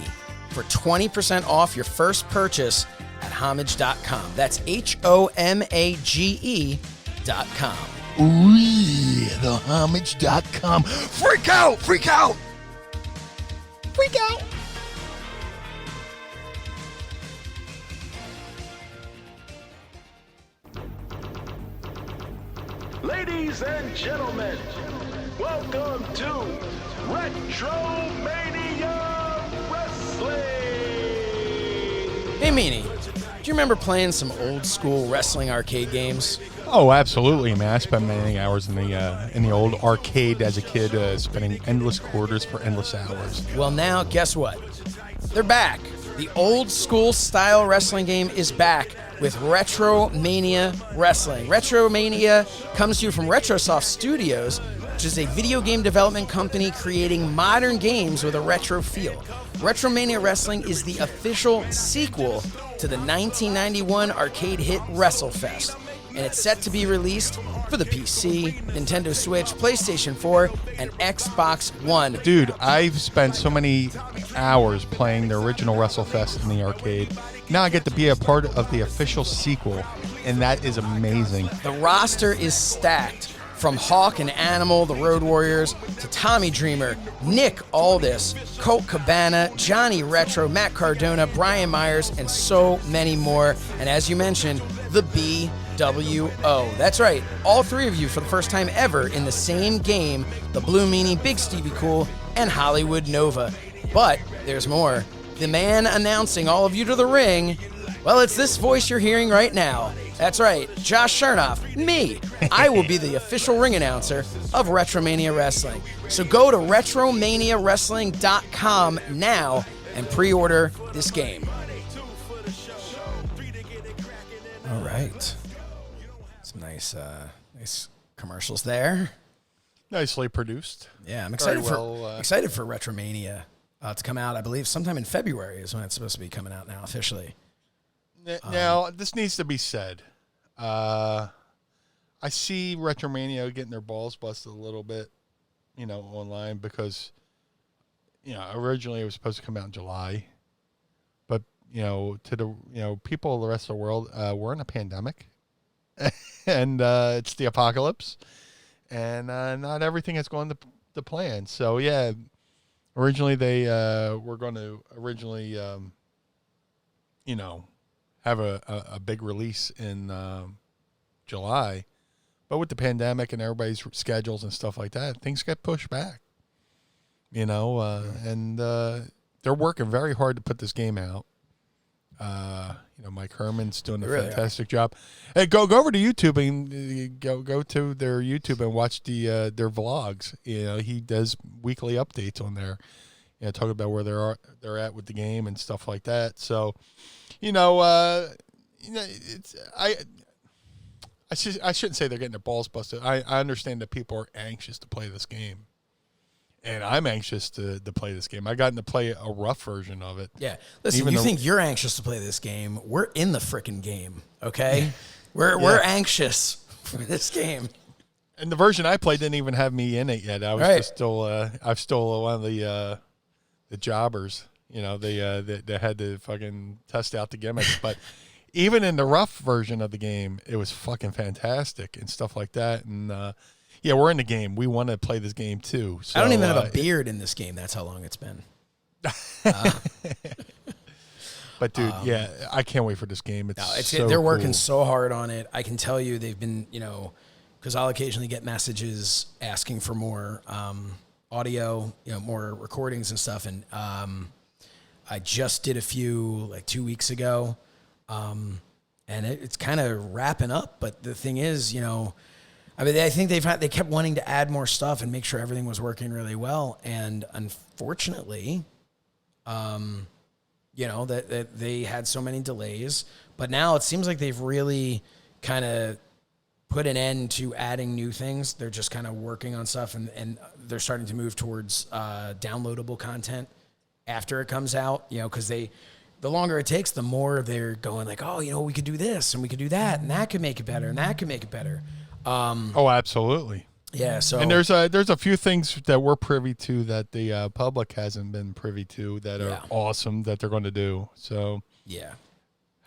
for 20% off your first purchase at homage.com. That's HOMAGE.com. Ooh, the homage.com. Freak out! Freak out! Freak out! Ladies and gentlemen, welcome to Retromania Wrestling! Hey Meanie, do you remember playing some old school wrestling arcade games? Oh, absolutely, man. I spent many hours in the old arcade as a kid, spending endless quarters for endless hours. Well, now, guess what? They're back. The old school style wrestling game is back with Retromania Wrestling. Retromania comes to you from Retrosoft Studios, which is a video game development company creating modern games with a retro feel. Retromania Wrestling is the official sequel to the 1991 arcade hit WrestleFest, and it's set to be released for the PC, Nintendo Switch, PlayStation 4, and Xbox One. Dude, I've spent so many hours playing the original WrestleFest in the arcade. Now I get to be a part of the official sequel, and that is amazing. The roster is stacked From Hawk and Animal, the Road Warriors, to Tommy Dreamer, Nick Aldis, Colt Cabana, Johnny Retro, Matt Cardona, Brian Myers, and so many more. And as you mentioned, the BWO. That's right, all three of you for the first time ever in the same game, the Blue Meanie, Big Stevie Cool, and Hollywood Nova. But there's more. The man announcing all of you to the ring, well, it's this voice you're hearing right now. That's right, Josh Shernoff, me. I will be the official ring announcer of Retromania Wrestling. So go to retromaniawrestling.com now and pre-order this game. All right. Some nice commercials there. Nicely produced. Yeah, I'm excited well, excited for Retromania to come out. I believe sometime in February is when it's supposed to be coming out now officially. Now, this needs to be said. I see Retromania getting their balls busted a little bit, online because, originally it was supposed to come out in July. But, to the, people of the rest of the world, we're in a pandemic. And it's the apocalypse. And not everything has gone to plan. So, yeah, originally they were going to have a big release in July. But with the pandemic and everybody's schedules and stuff like that, things get pushed back. And they're working very hard to put this game out. Mike Herman's doing a fantastic job. Hey, go over to YouTube and go to their YouTube and watch their vlogs. He does weekly updates on there. Talking about where they're at with the game and stuff like that. So, it's I shouldn't say they're getting their balls busted. I understand that people are anxious to play this game. And I'm anxious to play this game. I gotten to play a rough version of it. Yeah. Listen, you think you're anxious to play this game. We're in the frickin' game, okay? We're anxious for this game. And the version I played didn't even have me in it yet. I was just still I'm still one of the jobbers. They had to fucking test out the gimmicks. But even in the rough version of the game, it was fucking fantastic and stuff like that. And yeah, we're in the game. We want to play this game too. So, I don't even have a beard in this game. That's how long it's been. But dude, yeah, I can't wait for this game. They're working so hard on it. I can tell you they've been, because I'll occasionally get messages asking for more audio, more recordings and stuff. And I just did a few like 2 weeks ago, and it's kind of wrapping up. But the thing is, I think they kept wanting to add more stuff and make sure everything was working really well. And unfortunately, that they had so many delays. But now it seems like they've really kind of put an end to adding new things. They're just kind of working on stuff, and they're starting to move towards downloadable content after it comes out, because the longer it takes, the more they're going like, oh, we could do this and we could do that, and that could make it better, and that could make it better. Oh, absolutely. Yeah. So, and there's a few things that we're privy to that the public hasn't been privy to that are awesome that they're going to do. So yeah,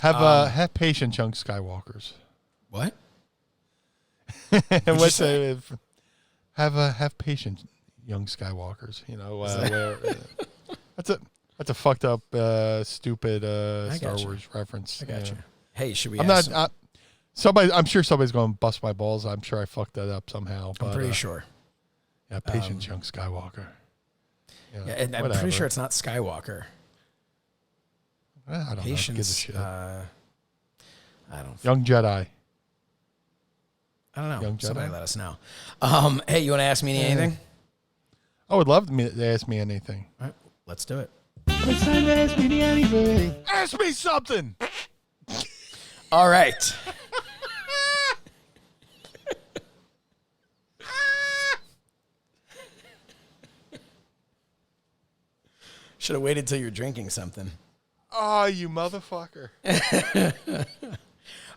have patience, young Skywalkers. What? What's have patience, young Skywalkers. That's a fucked up, stupid Star Wars reference. I got you. Hey, should we? I'm sure somebody's going to bust my balls. I'm sure I fucked that up somehow. I'm pretty sure. Yeah, patience, young Skywalker. Yeah, and I'm pretty sure it's not Skywalker. I don't Patience, know. Gives a shit. I don't. Young Jedi. I don't know. Young Jedi. Somebody let us know. Hey, you want to ask me anything? I would love to ask me anything. All right, let's do it. It's time to ask me anything. Ask me something. All right. Should have waited till you're drinking something. Oh, you motherfucker.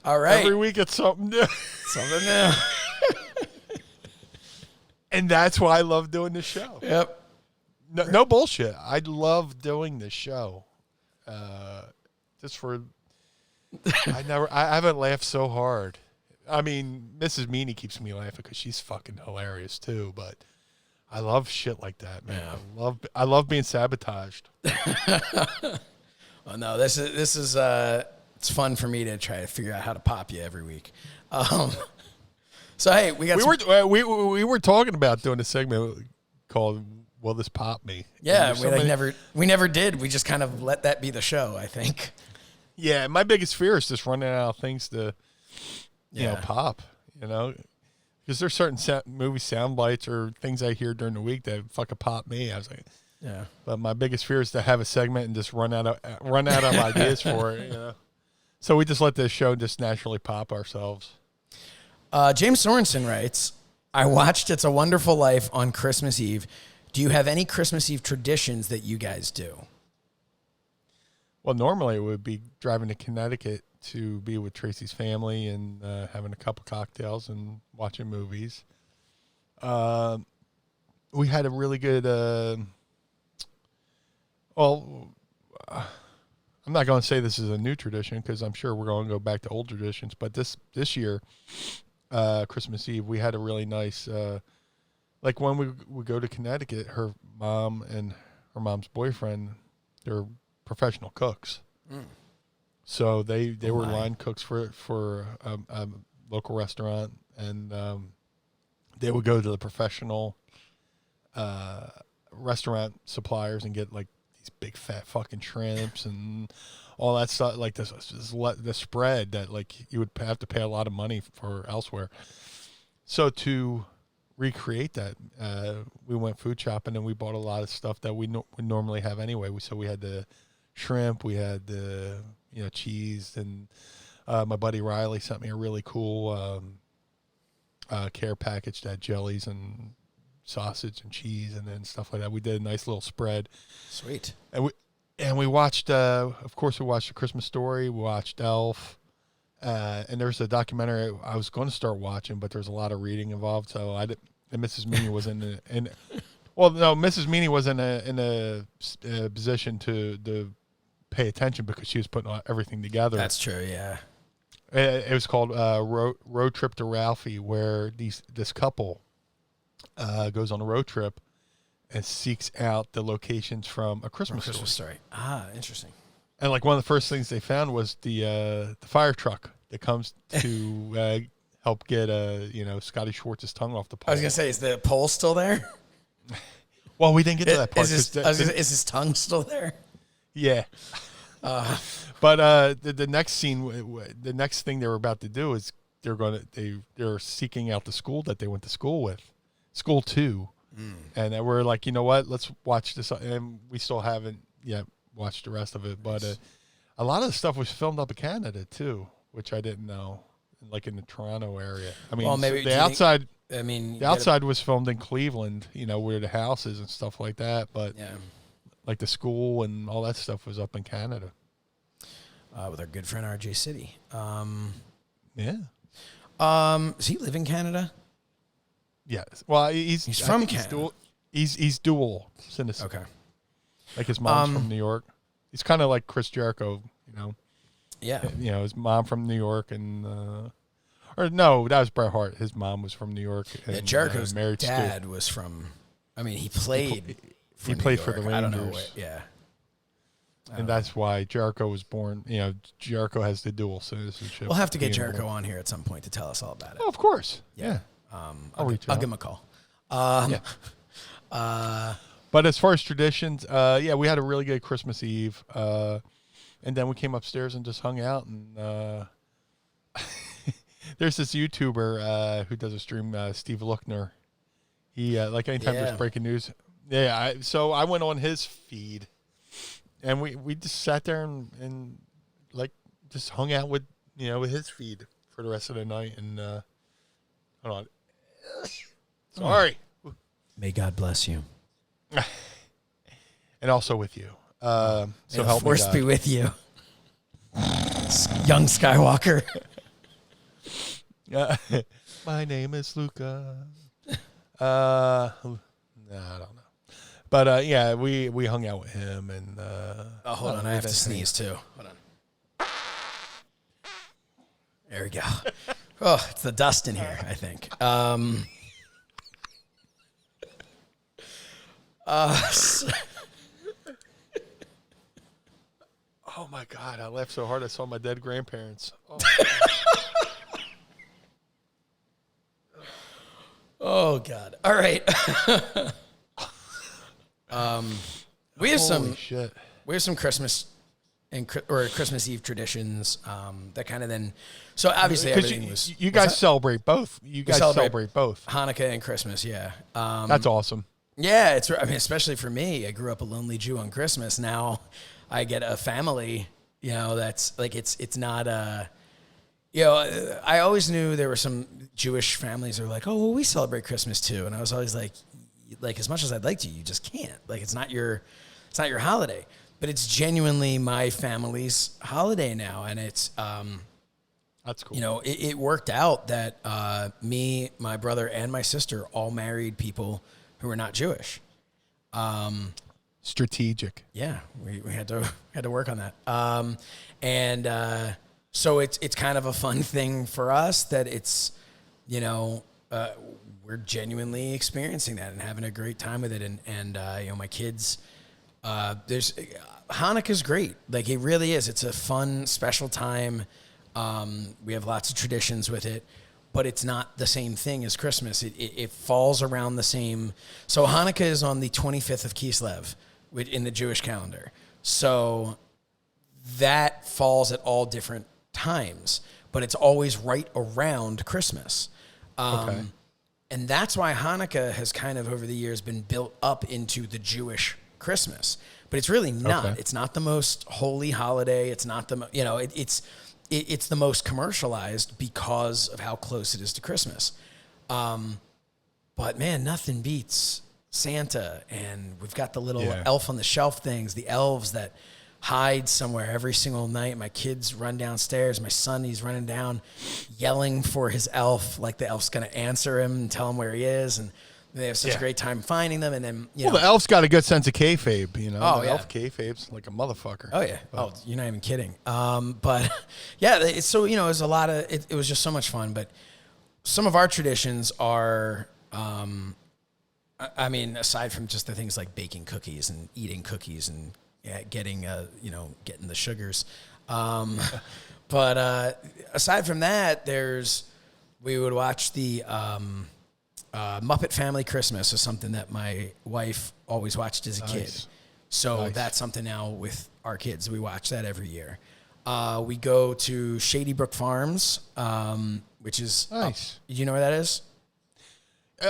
All right. Every week it's something new. Something new. And that's why I love doing this show. Yep. No bullshit. I love doing this show. Just for I haven't laughed so hard I mean, Mrs. Meanie keeps me laughing because she's fucking hilarious too. But I love shit like that, man. Yeah. I love being sabotaged. Oh no, this is it's fun for me to try to figure out how to pop you every week. So hey, we were talking about doing a segment called "Will This Pop Me?" Yeah, we never did. We just kind of let that be the show, I think. Yeah, my biggest fear is just running out of things to, you know, pop. You know, because there's certain movie sound bites or things I hear during the week that fucking pop me. I was like, yeah. But my biggest fear is to have a segment and just run out of ideas for it. You know, so we just let the show just naturally pop ourselves. James Sorensen writes, I watched It's a Wonderful Life on Christmas Eve. Do you have any Christmas Eve traditions that you guys do? Well, normally it would be driving to Connecticut to be with Tracy's family and having a couple cocktails and watching movies. We had a really good, I'm not going to say this is a new tradition because I'm sure we're going to go back to old traditions, but this year, Christmas Eve, we had a really nice, like when we go to Connecticut, her mom and her mom's boyfriend, they're professional cooks. So they were line cooks for a local restaurant, and they would go to the professional restaurant suppliers and get like these big fat fucking shrimps and all that stuff, like the spread that like you would have to pay a lot of money for elsewhere. So to recreate that, we went food shopping and we bought a lot of stuff that we normally have anyway. So we had the shrimp, we had the cheese, and my buddy Riley sent me a really cool care package that had jellies and sausage and cheese and then stuff like that. We did a nice little spread. Sweet. And we watched, of course, we watched A Christmas Story. We watched Elf. And there's a documentary I was going to start watching, but there's a lot of reading involved. So and Mrs. Meanie was Mrs. Meanie was in a position to pay attention because she was putting everything together. That's true, yeah. It was called Road Trip to Ralphie, where this couple goes on a road trip and seeks out the locations from A Christmas Story. Ah, interesting. And like one of the first things they found was the fire truck that comes to help get Scotty Schwartz's tongue off the pole. I was gonna say, is the pole still there? Well, we didn't get to that part. Is his tongue still there? Yeah. But the next scene, the next thing they were about to do is they're seeking out the school that they went to school with, School 2. And we're like, you know what? Let's watch this. And we still haven't yet watched the rest of it. But a lot of the stuff was filmed up in Canada too, which I didn't know, like in the Toronto area. I mean, maybe the outside. The outside was filmed in Cleveland, where the house is and stuff like that. But like the school and all that stuff was up in Canada. With our good friend RJ City. Yeah. Does he live in Canada? Yeah. Well, he's from Canada. He's dual citizen. Okay. Like his mom's from New York. He's kind of like Chris Jericho, Yeah. His mom from New York and or no, that was Bret Hart. His mom was from New York. And, Jericho's married dad was from. I mean, he played. He played for the Rangers. I don't know. Yeah. And that's why Jericho was born. Jericho has the dual citizenship. We'll have to get Jericho on here at some point to tell us all about it. Oh, of course. Yeah. I'll give him a call. But as far as traditions, we had a really good Christmas Eve. And then we came upstairs and just hung out. And there's this YouTuber who does a stream, Steve Lookner. He, like anytime there's breaking news. Yeah, so I went on his feed. And we just sat there and like just hung out with with his feed for the rest of the night. And hold on, sorry. May God bless you, and also with you. So help me force God. Be with you, young Skywalker. My name is Luca. I don't know. But we hung out with him and. Hold on, I have to sneeze too. Hold on. There we go. Oh, it's the dust in here, I think. Oh my God, I laughed so hard I saw my dead grandparents. Oh, Oh God! All right. We have holy shit. some Christmas or Christmas Eve traditions that kind of then. So obviously everything was. You guys celebrate both. You guys celebrate both. Hanukkah and Christmas. Yeah. That's awesome. Yeah, I mean, especially for me, I grew up a lonely Jew on Christmas. Now I get a family. That's like it's not a. I always knew there were some Jewish families that were like, oh, well, we celebrate Christmas too. And I was always like, as much as I'd like to, you just can't. Like, it's not your holiday. But it's genuinely my family's holiday now. And it's, that's cool. It worked out that me, my brother, and my sister all married people who were not Jewish. Strategic. Yeah, we had to work on that. So it's kind of a fun thing for us that it's, we're genuinely experiencing that and having a great time with it. And my kids, Hanukkah's great. Like, it really is. It's a fun, special time. We have lots of traditions with it, but it's not the same thing as Christmas. It falls around the same. So Hanukkah is on the 25th of Kislev in the Jewish calendar. So that falls at all different times, but it's always right around Christmas. Okay. And that's why Hanukkah has kind of over the years been built up into the Jewish Christmas, but it's really not. Okay. It's not the most holy holiday. It's not the, it's the most commercialized because of how close it is to Christmas. But man, nothing beats Santa, and we've got the little elf on the shelf things, the elves that hide somewhere every single night. My kids run downstairs. My son, he's running down, yelling for his elf, like the elf's going to answer him and tell him where he is. And they have such a great time finding them. And then, the elf's got a good sense of kayfabe, Oh, the yeah. elf kayfabe's like a motherfucker. Oh, yeah. Oh, you're not even kidding. But yeah, it's so, it was a lot of, it was just so much fun. But some of our traditions are, I mean, aside from just the things like baking cookies and eating cookies and getting the sugars. But aside from that, we would watch the Muppet Family Christmas is something that my wife always watched as a kid. So that's something now with our kids. We watch that every year. We go to Shady Brook Farms, which is nice. You know where that is?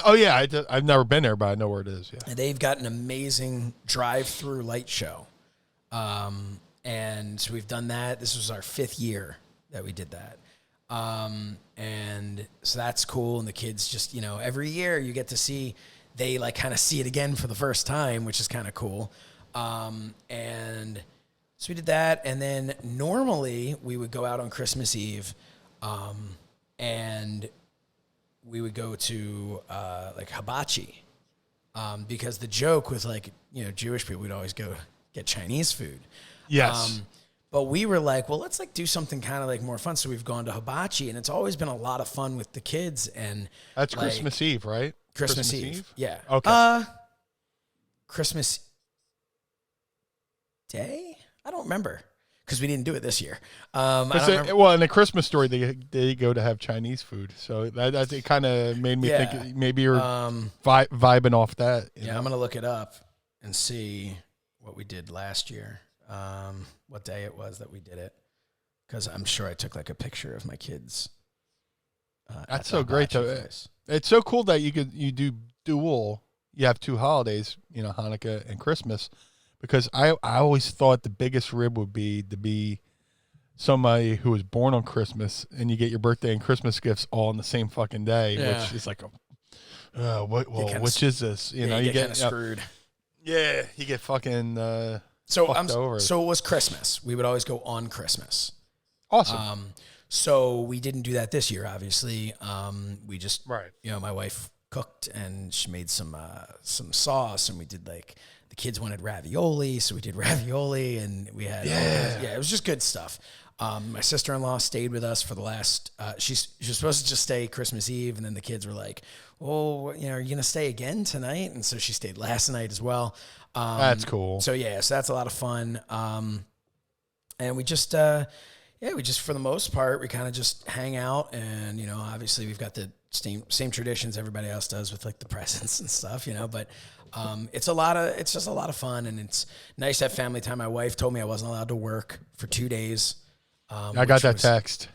Oh, yeah. I've never been there, but I know where it is. Yeah. And they've got an amazing drive-through light show. And so we've done that. This was our 5th year that we did that. And so that's cool. And the kids just, every year you get to see, they like kind of see it again for the first time, which is kind of cool. And so we did that. And then normally we would go out on Christmas Eve, and we would go to, like hibachi. Because the joke with Jewish people, we'd always go get Chinese food. Yes. But we were like, well, let's do something kind of like more fun. So we've gone to hibachi, and it's always been a lot of fun with the kids. And that's Christmas Eve, right? Christmas Eve. Yeah. Okay. Christmas Day? I don't remember because we didn't do it this year. Well, in the Christmas story, they go to have Chinese food. So that it kind of made me think maybe you're vibing off that. Yeah, I'm going to look it up and see what we did last year. What day it was that we did it, because I'm sure I took like a picture of my kids. That's so great though. It's so cool that you do dual. You have 2 holidays, Hanukkah and Christmas, because I always thought the biggest rib would be to be somebody who was born on Christmas and you get your birthday and Christmas gifts all on the same fucking day, which is like which is this? You get kind of screwed. Yeah, you get fucking. So it was Christmas. We would always go on Christmas. Awesome. So we didn't do that this year, obviously. We just, right. My wife cooked and she made some sauce, and we did the kids wanted ravioli, so we did ravioli, and we had, it was just good stuff. My sister-in-law stayed with us for the last, she was supposed to just stay Christmas Eve. And then the kids were like, oh, you know, are you going to stay again tonight? And so she stayed last night as well. That's cool. So yeah, so that's a lot of fun. And we just, we just, for the most part, we kind of just hang out, and, you know, obviously we've got the same traditions everybody else does with like the presents and stuff, you know, but, it's just a lot of fun, and it's nice to have family time. My wife told me I wasn't allowed to work for 2 days. I got that text.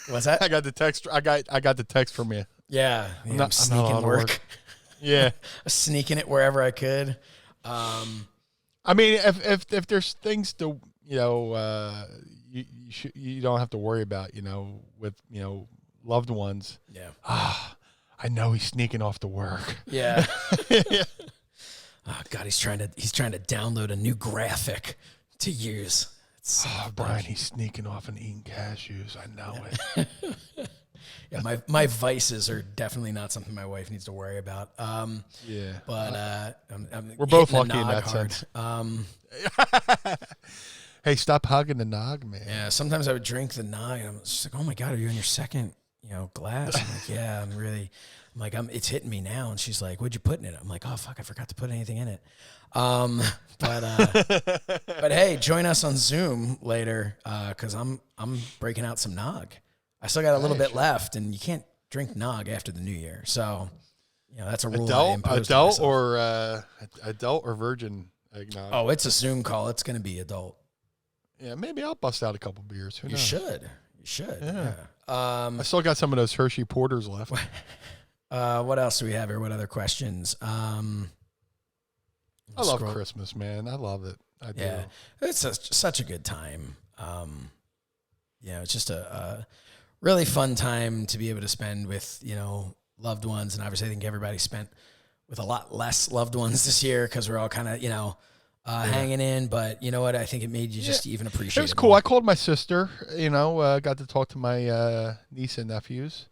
What's that? I got the text. I got the text from you. Yeah. I'm not sneaking allowed to work. Yeah. Sneaking it wherever I could. I mean, if there's things to, you know, you don't have to worry about, you know, with, you know, loved ones. Yeah. I know he's sneaking off to work. Yeah. Yeah. Oh God, he's trying to download a new graphic to use. Brian, he's sneaking off and eating cashews. I know it. Yeah, my vices are definitely not something my wife needs to worry about. Yeah. But we're both hitting lucky in that hard. sense. Hey, stop hugging the nog, man. Yeah, sometimes I would drink the nog, and I'm just like, oh my God, are you on your second, you know, glass? I'm like, yeah, it's hitting me now. And she's like, what'd you put in it? I'm like, oh fuck, I forgot to put anything in it. But hey, join us on Zoom later, because I'm breaking out some nog. I still got a little bit left, and you can't drink nog after the new year. So, you know, that's a rule. Adult or virgin eggnog? Oh, it's a Zoom call. It's going to be adult. Yeah, maybe I'll bust out a couple beers. Who knows? You should. Yeah. I still got some of those Hershey Porters left. What else do we have here? What other questions? I love Christmas, man. I love it. I do. Yeah, it's such a good time. You know, it's just a really fun time to be able to spend with, you know, loved ones. And obviously I think everybody spent with a lot less loved ones this year because we're all kind of, you know, hanging in. But you know what? I think it made you just even appreciate it. It was cool. More. I called my sister, you know, got to talk to my niece and nephews,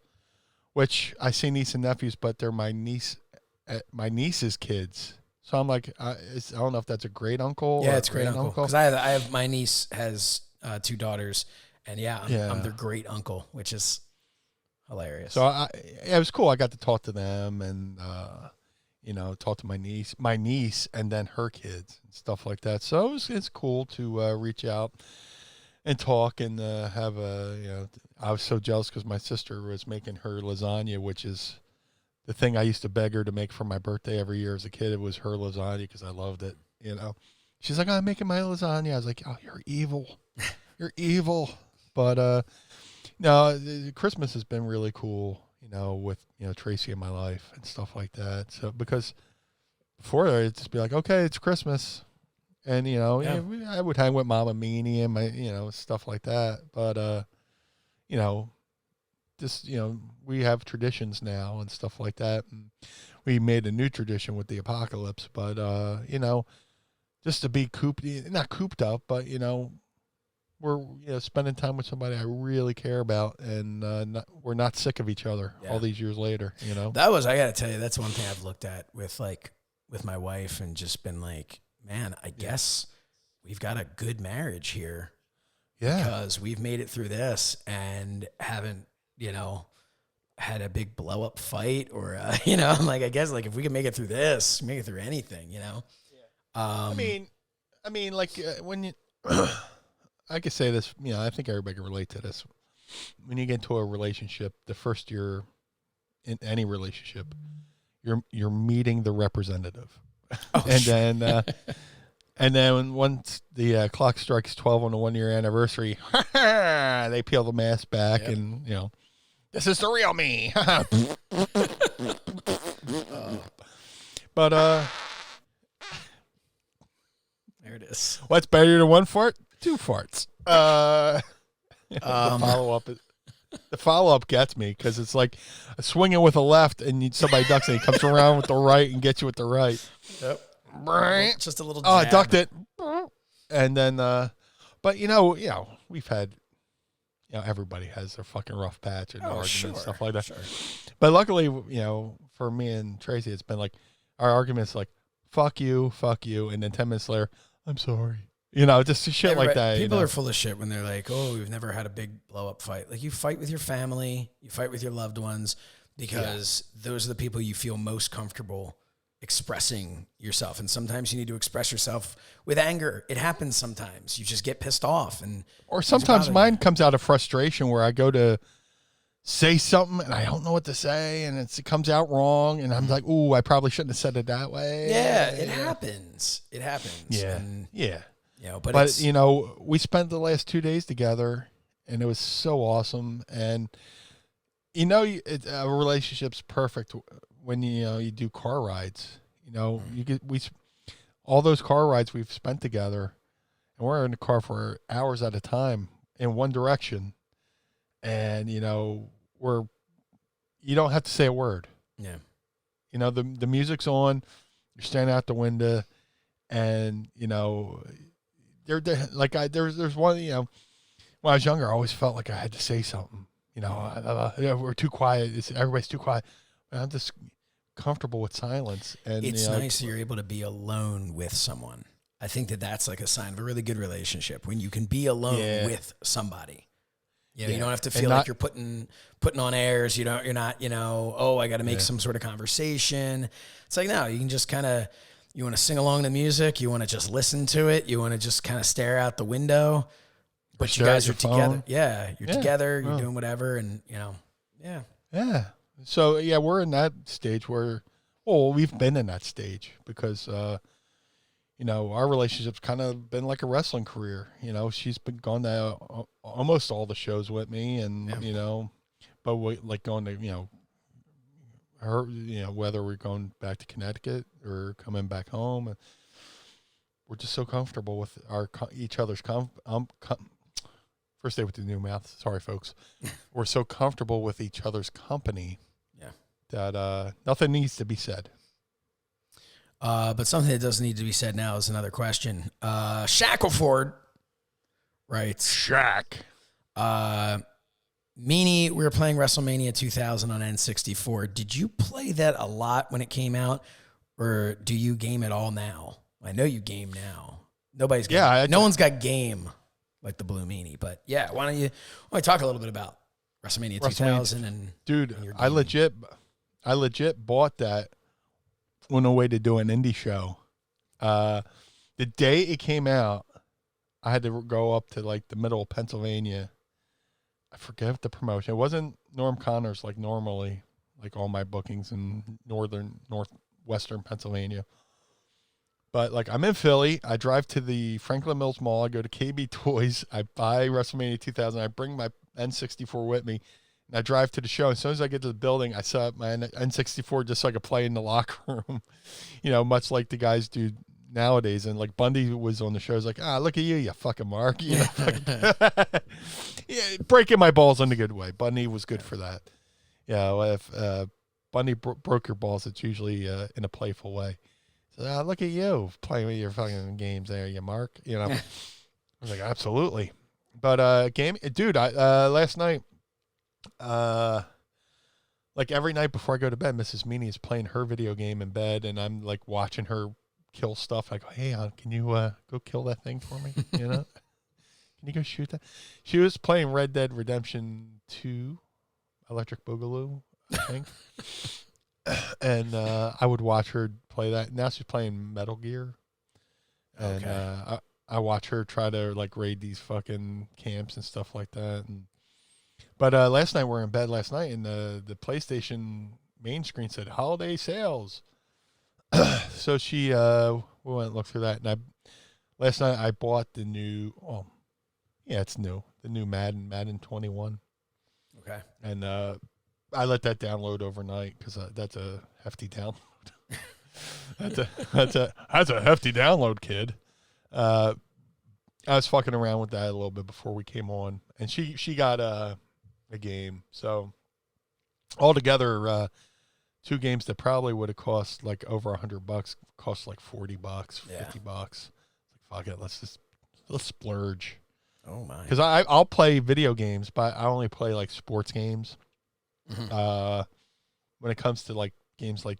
which I say niece and nephews, but they're my niece's kids. So I'm like, I don't know if that's a great uncle. Yeah, it's great uncle. Because I have my niece has 2 daughters, and I'm their great uncle, which is hilarious. So it was cool. I got to talk to them and you know, talk to my niece, and then her kids and stuff like that. So it's cool to reach out and talk and have a, you know, I was so jealous because my sister was making her lasagna, which is the thing I used to beg her to make for my birthday every year as a kid. It was her lasagna because I loved it, you know. She's like, I'm making my lasagna. I was like, oh, you're evil. You're evil. But no, Christmas has been really cool, you know, with, you know, Tracy in my life and stuff like that. So because before I'd just be like, okay, it's Christmas. And, you know, I would hang with Mama Meanie and my, you know, stuff like that. But, you know, just, you know, we have traditions now and stuff like that. And we made a new tradition with the apocalypse. But, you know, just to be not cooped up, but, you know, we're, you know, spending time with somebody I really care about, and we're not sick of each other all these years later, you know? I got to tell you, that's one thing I've looked at with my wife and just been like, man, I guess we've got a good marriage here. Yeah. Because we've made it through this and haven't, you know, had a big blow up fight or, you know, I'm like, I guess like if we can make it through this, make it through anything, you know? Yeah. I mean, like when you, I could say this, you know, I think everybody can relate to this. When you get into a relationship, the first year in any relationship, you're meeting the representative. Oh, and then once the clock strikes 12 on the 1 year anniversary, they peel the mask back and, you know, this is the real me. But there it is. What's better than one fart? 2 farts. The follow up gets me because it's like swinging with a left and somebody ducks and he comes around with the right and gets you with the right. Yep. Just a little. Oh, I ducked it. And then, but you know, we've had, you know, everybody has their fucking rough patch and arguments and stuff like that. Sure. But luckily, you know, for me and Tracy, it's been like our arguments like fuck you, and then 10 minutes later, I'm sorry. You know, just shit like that. People you know? are full of shit when they're like, "Oh, we've never had a big blow up fight." Like, you fight with your family, you fight with your loved ones, because those are the people you feel most comfortable expressing yourself. And sometimes you need to express yourself with anger. It happens sometimes. You just get pissed off, or sometimes mine comes out of frustration where I go to say something and I don't know what to say, and it comes out wrong, and I'm like, "Ooh, I probably shouldn't have said it that way." Yeah, it happens. It happens. Yeah, and, yeah. You know, but you know, we spent the last 2 days together, and it was so awesome. And you know, a relationship's perfect when you do car rides. You know, all those car rides we've spent together, and we're in the car for hours at a time in one direction, and you know, you don't have to say a word. Yeah. You know, the music's on, you're standing out the window, and you know, there's one, you know, when I was younger, I always felt like I had to say something. You know, we're too quiet. Everybody's too quiet. I'm just comfortable with silence. And it's nice that you're able to be alone with someone. I think that's like a sign of a really good relationship, when you can be alone with somebody. You know, you don't have to feel like you're putting on airs. You're not, you know, oh, I got to make some sort of conversation. It's like, no, you can just kind of, you want to sing along to music. You want to just listen to it. You want to just kind of stare out the window. But you guys are together. Yeah, you're together. You're doing whatever, and you know, yeah. So yeah, we're in that stage where, we've been in that stage because, you know, our relationship's kind of been like a wrestling career. You know, she's been gone to almost all the shows with me, and you know, but we like going to, you know, her, you know, whether we're going back to Connecticut or coming back home, and we're just so comfortable with each other's first day with the new mouth. Sorry, folks. We're so comfortable with each other's company, that nothing needs to be said. But something that doesn't need to be said now is another question. Shackleford writes, Shaq. Meanie, we were playing WrestleMania 2000 on N64. Did you play that a lot when it came out, or do you game it all now? I know you game now. Nobody's game. No one's got game like the Blue Meanie, but yeah, why don't you talk a little bit about WrestleMania 2000 and dude, I legit bought that on the way to do an indie show. The day it came out, I had to go up to like the middle of Pennsylvania. I forget the promotion. It wasn't Norm Connors like normally, like all my bookings in northwestern Pennsylvania. But like I'm in Philly, I drive to the Franklin Mills Mall, I go to KB Toys, I buy WrestleMania 2000, I bring my N64 with me, and I drive to the show. As soon as I get to the building, I set up my N64 just so I could play in the locker room, you know, much like the guys do nowadays. And like Bundy was on the show, he's like, look at you fucking Mark, you know, breaking my balls in a good way. Bundy was good for that. Yeah, well, if Bundy broke your balls, it's usually in a playful way. So look at you playing with your fucking games there, you Mark. You know, I was like, absolutely. But dude, last night, like every night before I go to bed, Mrs. Meanie is playing her video game in bed, and I'm like watching her kill stuff. I go, hey, can you go kill that thing for me? You know, can you go shoot that? She was playing Red Dead Redemption 2, Electric Boogaloo, I think. And I would watch her play that. Now she's playing Metal Gear, and I watch her try to like raid these fucking camps and stuff like that. But last night we were in bed last night, and the PlayStation main screen said holiday sales. So we went and looked through that, and last night I bought the new. Oh, yeah, it's new. The new Madden 21. Okay, and I let that download overnight because that's a hefty download. that's a hefty download, kid. I was fucking around with that a little bit before we came on, and she got a game. So altogether, 2 games that probably would have cost like over $100 cost like $40, $50. Like fuck it, let's splurge. Oh my! Because I'll play video games, but I only play like sports games. Mm-hmm. When it comes to like games like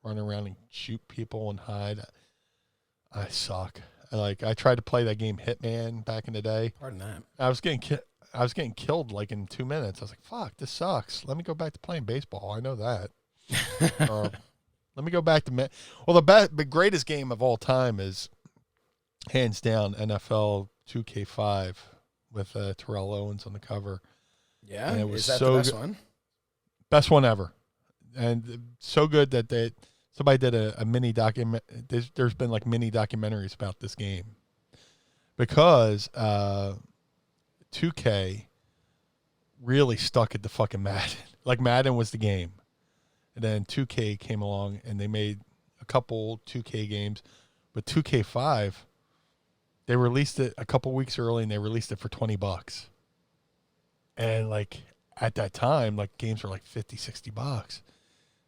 run around and shoot people and hide, I suck. I tried to play that game Hitman back in the day. Pardon that. I was getting killed like in 2 minutes. I was like, "Fuck, this sucks. Let me go back to playing baseball." I know that. Let me go back to the greatest game of all time is hands down NFL 2K5 with Terrell Owens on the cover. Yeah, and it was is that so the best good. one? Best one ever, and so good that somebody did a mini document. There's been like mini documentaries about this game because 2K really stuck at the fucking Madden. Like Madden was the game, and then 2K came along and they made a couple 2K games, but 2K5 they released it a couple weeks early and they released it for $20. And like at that time, like games were like $50-$60.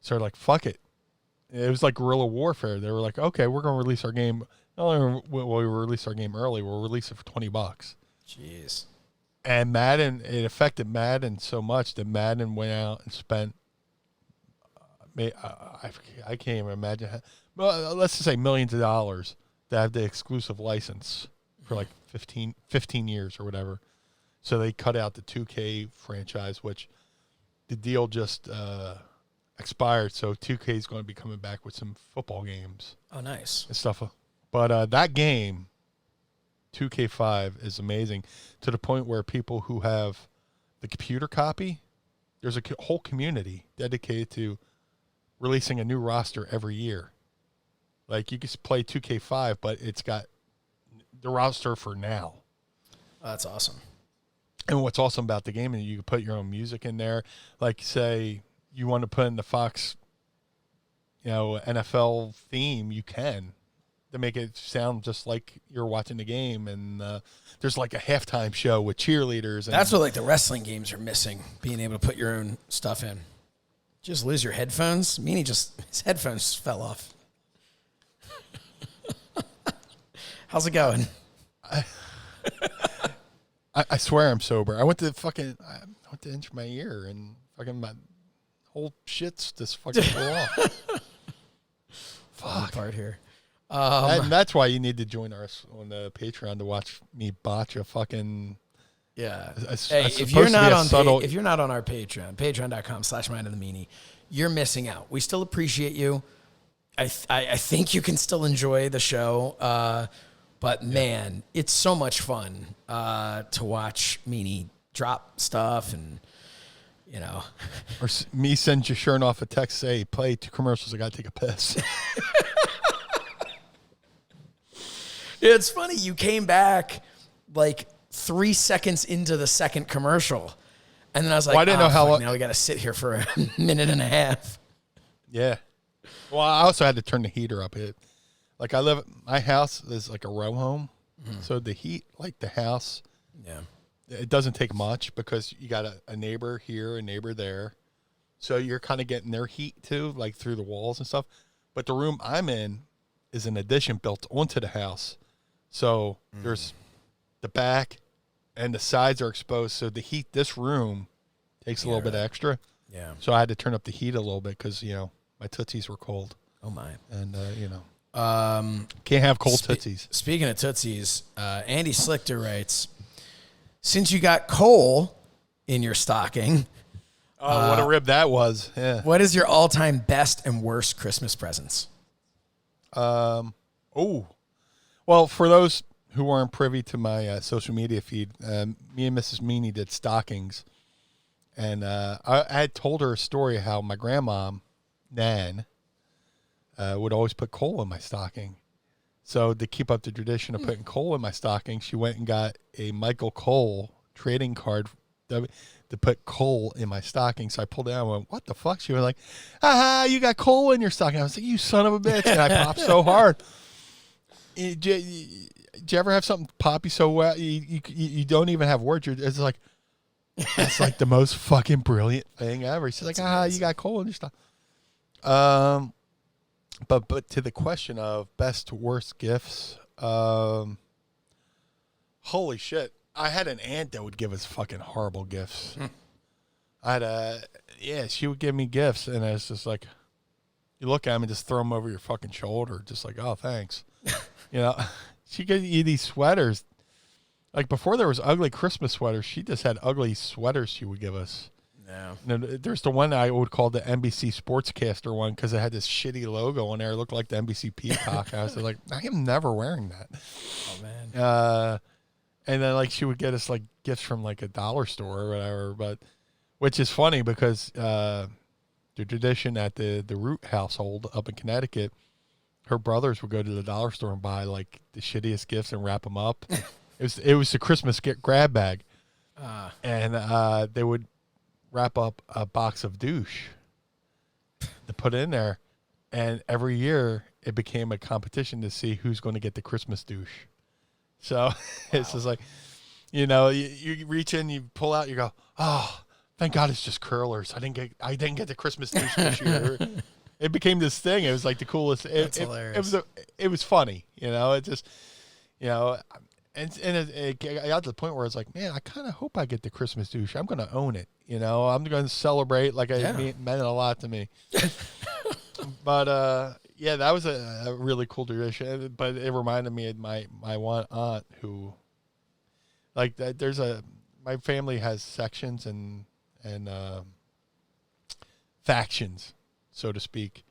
So like, fuck it. It was like guerrilla warfare. They were like, okay, we're going to release our game. Not only will we release our game early, we'll release it for $20. Jeez. And Madden, it affected Madden so much that Madden went out and spent, I can't even imagine, well, let's just say millions of dollars to have the exclusive license for like 15 years or whatever. So they cut out the 2K franchise, which the deal just expired. So 2K is going to be coming back with some football games. Oh, nice. And stuff. But that game, 2K5, is amazing to the point where people who have the computer copy, there's a whole community dedicated to releasing a new roster every year. Like you can play 2K5, but it's got the roster for now. Oh, that's awesome. And what's awesome about the game is you can put your own music in there. Like, say you want to put in the Fox, NFL theme, you can to make it sound just like you're watching the game. And there's like a halftime show with cheerleaders. And That's what like the wrestling games are missing, being able to put your own stuff in. Just lose your headphones. Meanie his headphones fell off. How's it going? I swear I'm sober. I went to injure my ear and fucking my whole shit's just fucking blew off. Fuck. Part here. And that's why you need to join us on the Patreon to watch me botch a fucking. Yeah. If you're not on our Patreon, patreon.com/mindofthemeanie, you're missing out. We still appreciate you. I think you can still enjoy the show. But man, it's so much fun to watch Meanie drop stuff and, Or me send Josh Shernoff a text, say, play 2 commercials, I got to take a piss. It's funny. You came back like 3 seconds into the second commercial. And then I was like, I didn't know how long. Now we got to sit here for a minute and a half. Yeah. Well, I also had to turn the heater up. My house is like a row home. Mm-hmm. So the heat, like the house, it doesn't take much because you got a neighbor here, a neighbor there. So you're kind of getting their heat too, like through the walls and stuff. But the room I'm in is an addition built onto the house. So there's the back and the sides are exposed. So the heat, this room takes a little bit extra. Yeah. So I had to turn up the heat a little bit because, my tootsies were cold. Oh, my. And, can't have cold tootsies. Speaking of tootsies, Andy Slichter writes, since you got coal in your stocking. Oh, what a rib that was. Yeah. What is your all-time best and worst Christmas presents? Well, for those who aren't privy to my social media feed, me and Mrs. Meanie did stockings. And I had told her a story how my grandma, Nan, would always put coal in my stocking. So to keep up the tradition of putting coal in my stocking, she went and got a Michael Cole trading card to put coal in my stocking. So I pulled it out and went, what the fuck? She was like, you got coal in your stocking. I was like, you son of a bitch. And I popped so hard. Did you ever have something pop you so well? You don't even have words. It's like, that's like the most fucking brilliant thing ever. She's like, you got coal in your stocking. But to the question of best to worst gifts, holy shit. I had an aunt that would give us fucking horrible gifts. She would give me gifts, and it's just like, you look at them and just throw them over your fucking shoulder, just like, oh, thanks. she gave you these sweaters. Like before there was ugly Christmas sweaters, she just had ugly sweaters she would give us. Yeah. There's the one I would call the NBC Sportscaster one because it had this shitty logo on there. It looked like the NBC Peacock. I was like, I am never wearing that. Oh, man. And then like she would get us like gifts from like a dollar store or whatever. But which is funny because the tradition at the Root household up in Connecticut, her brothers would go to the dollar store and buy like the shittiest gifts and wrap them up. It was the Christmas grab bag, and they would wrap up a box of douche to put in there, and every year it became a competition to see who's going to get the Christmas douche. So it's just like, you reach in, you pull out, you go, oh, thank God it's just curlers. I didn't get the Christmas douche this year. It became this thing. It was like the coolest. That's hilarious. It was funny, It just, And it got to the point where it's like, man, I kind of hope I get the Christmas douche. I'm going to own it. I'm going to celebrate like it meant a lot to me. But, yeah, that was a really cool tradition. But it reminded me of my one aunt who, like, my family has sections and factions, so to speak.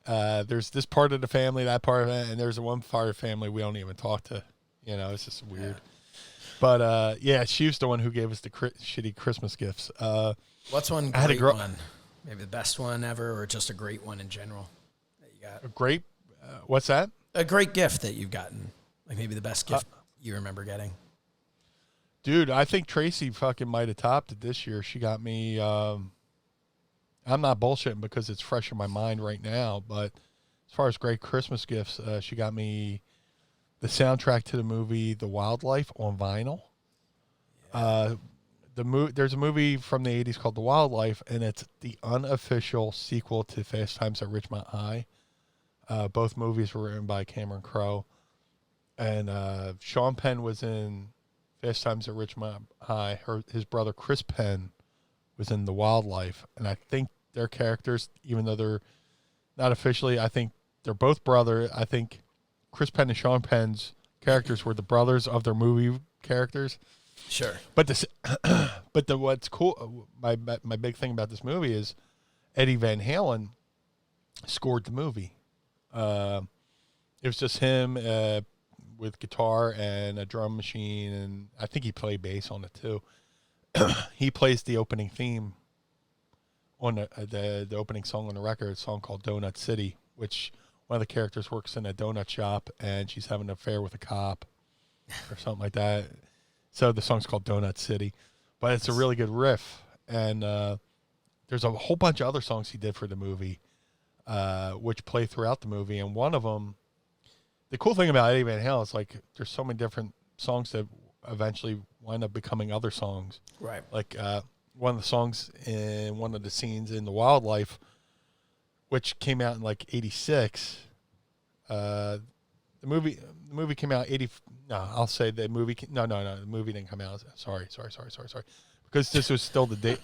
There's this part of the family, that part of it, and there's one part of the family we don't even talk to. It's just weird. But, yeah, she was the one who gave us the shitty Christmas gifts. What's one great one? Maybe the best one ever or just a great one in general that you got? A great? What's that? A great gift that you've gotten. Like maybe the best gift you remember getting. Dude, I think Tracy fucking might have topped it this year. She got me, I'm not bullshitting because it's fresh in my mind right now, but as far as great Christmas gifts, she got me the soundtrack to the movie The Wildlife on vinyl. Yeah. There's a movie from the 80s called The Wildlife, and it's the unofficial sequel to Fast Times at Ridgemont High. Both movies were written by Cameron Crowe. And Sean Penn was in Fast Times at Ridgemont High. His brother Chris Penn was in The Wildlife. And I think their characters, even though they're not officially, I think they're both brother. I think Chris Penn and Sean Penn's characters were the brothers of their movie characters. Sure. But what's cool, my big thing about this movie is Eddie Van Halen scored the movie. It was just him with guitar and a drum machine, and I think he played bass on it too. He plays the opening theme on the opening song on the record, a song called Donut City, which one of the characters works in a donut shop and she's having an affair with a cop or something like that. So the song's called Donut City, but it's a really good riff. And there's a whole bunch of other songs he did for the movie, which play throughout the movie. And one of them, the cool thing about Eddie Van Halen is like there's so many different songs that eventually wind up becoming other songs. Right. Like one of the songs in one of the scenes in The Wildlife, which came out in like 86. The movie came out the movie didn't come out. Sorry. Because this was still the date.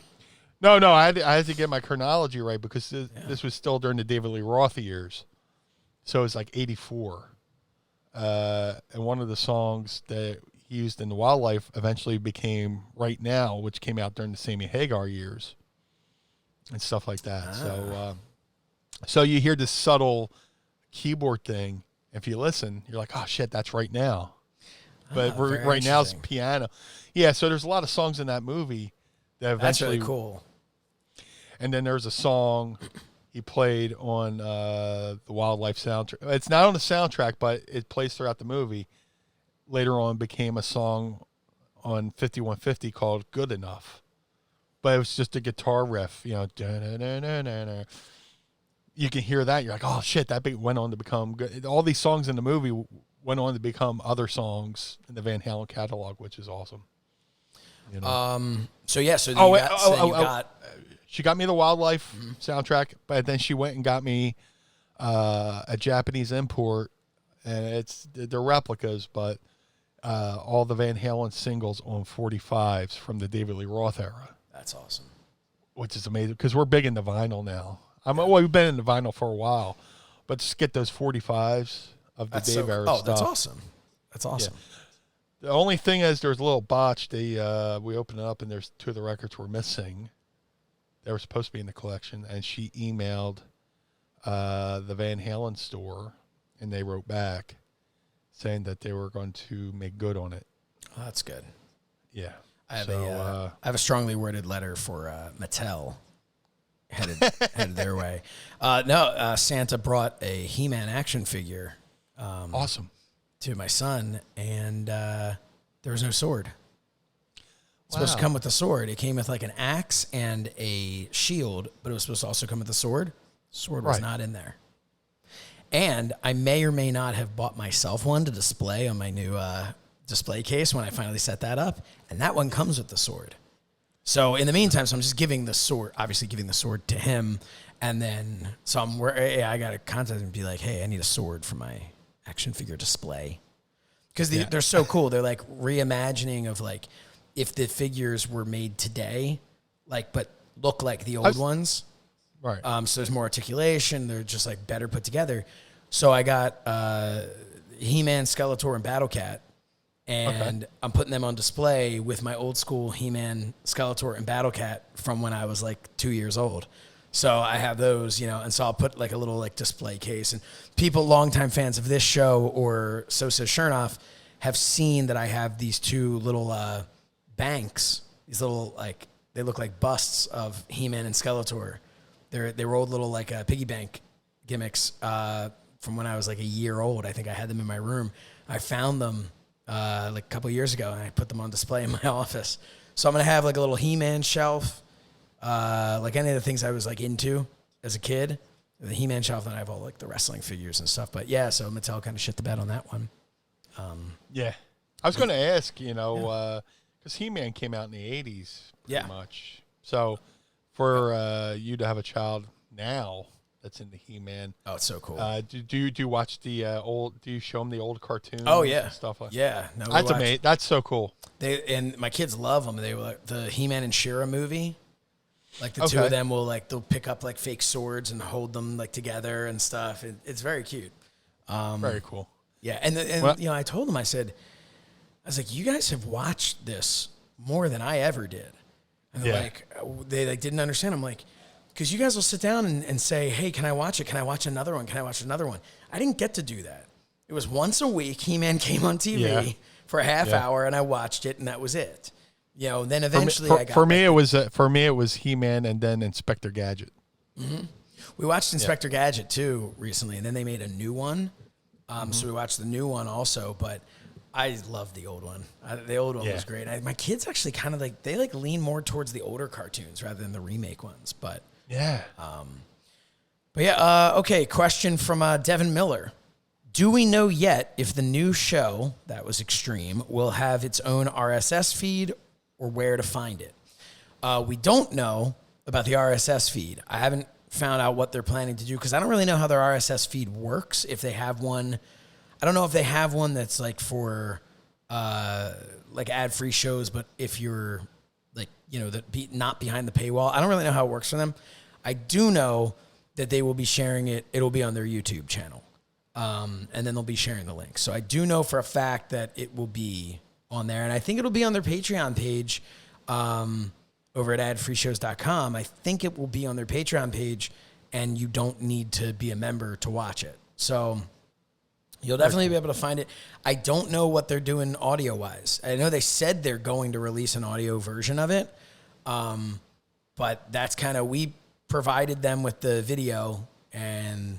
No, I had to get my chronology right because this was still during the David Lee Roth years. So it was like 84. And one of the songs that he used in The Wildlife eventually became Right Now, which came out during the Sammy Hagar years and stuff like that. So you hear this subtle keyboard thing. If you listen, you're like, oh, shit, that's Right Now. But Right Now's piano. Yeah, so there's a lot of songs in that movie that eventually... That's really cool. And then there's a song he played on the Wildlife soundtrack. It's not on the soundtrack, but it plays throughout the movie. Later on became a song on 5150 called Good Enough. But it was just a guitar riff, da-da-da-da-da-da. You can hear that. You're like, oh, shit, that went on to become good. All these songs in the movie went on to become other songs in the Van Halen catalog, which is awesome. She got me the Wildlife soundtrack, but then she went and got me a Japanese import, and they're replicas, but all the Van Halen singles on 45s from the David Lee Roth era. That's awesome. Which is amazing, because we're big into vinyl now. We've been into vinyl for a while, but just get those 45s of the Dave era stuff. That's awesome. That's awesome. The only thing is there was a little botch. We opened it up and there's 2 of the records were missing. They were supposed to be in the collection, and she emailed the Van Halen store, and they wrote back saying that they were going to make good on it. Oh, that's good. Yeah. I have a strongly worded letter for Mattel headed their way. Santa brought a He-Man action figure. Awesome. To my son, and there was no sword. It's supposed to come with a sword. It came with like an axe and a shield, but it was supposed to also come with a sword. Sword was not in there. And I may or may not have bought myself one to display on my new display case when I finally set that up, and that one comes with the sword. So in the meantime, I'm just giving the sword to him, and then I got to contact him and be like, hey, I need a sword for my action figure display. Because they're so cool. They're like reimagining of like if the figures were made today, like but look like the old ones. Right. So there's more articulation. They're just like better put together. So I got He-Man, Skeletor, and Battle Cat. And I'm putting them on display with my old school He-Man, Skeletor, and Battle Cat from when I was like 2 years old. So I have those, and so I'll put like a little like display case. And people, longtime fans of this show or So Says Shernoff, have seen that I have these 2 little banks. These little like they look like busts of He-Man and Skeletor. They were old little like piggy bank gimmicks from when I was like a year old. I think I had them in my room. I found them like a couple years ago, and I put them on display in my office. So I'm gonna have like a little He-Man shelf. Like any of the things I was like into as a kid, the He-Man shelf, and I have all like the wrestling figures and stuff. But yeah, so Mattel kind of shit the bed on that one. Yeah. I was going to ask, because He-Man came out in the 80s pretty much. So for you to have a child now that's into He-Man. Oh, it's so cool. Do you watch the old, do you show them the old cartoons? Oh, yeah. And stuff like that? Yeah. No, that's amazing. That's so cool. And my kids love them. They were like the He-Man and She-Ra movie. Like the 2 of them will like, they'll pick up like fake swords and hold them like together and stuff. It's very cute. Very cool. Yeah. And I told them, I was like, you guys have watched this more than I ever did. And they're like, they like didn't understand. I'm like, because you guys will sit down and say, hey, can I watch it? Can I watch another one? Can I watch another one? I didn't get to do that. It was once a week. He-Man came on TV for a half hour, and I watched it, and that was it. Then eventually I got... For me, it was He-Man and then Inspector Gadget. Mm-hmm. We watched Inspector Gadget, too, recently, and then they made a new one. So we watched the new one also, but I love the old one. The old one was great. My kids actually kind of like... They like lean more towards the older cartoons rather than the remake ones, but... Yeah. Okay, question from Devin Miller. Do we know yet if the new show, that was Extreme, will have its own RSS feed or where to find it? We don't know about the RSS feed. I haven't found out what they're planning to do because I don't really know how their RSS feed works. If they have one, I don't know if they have one that's like for like ad-free shows, but if you're like, not behind the paywall, I don't really know how it works for them. I do know that they will be sharing it. It'll be on their YouTube channel. And then they'll be sharing the link. So I do know for a fact that it will be on there. And I think it'll be on their Patreon page over at adfreeshows.com. I think it will be on their Patreon page, and you don't need to be a member to watch it. So you'll definitely be able to find it. I don't know what they're doing audio-wise. I know they said they're going to release an audio version of it, but that's kind of... We provided them with the video, and...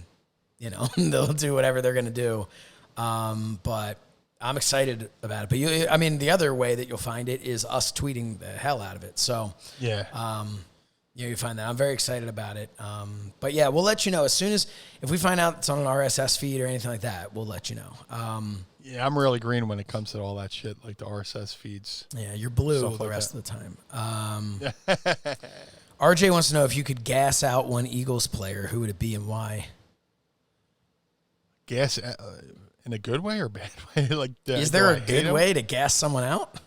they'll do whatever they're going to do. But I'm excited about it. But the other way that you'll find it is us tweeting the hell out of it. So, you find that. I'm very excited about it. But yeah, we'll let you know as soon as, if we find out it's on an RSS feed or anything like that, we'll let you know. I'm really green when it comes to all that shit, like the RSS feeds. Yeah, you're blue the rest of the time. RJ wants to know if you could gas out one Eagles player, who would it be and why? Gas in a good way or bad way? Is there a good way to gas someone out?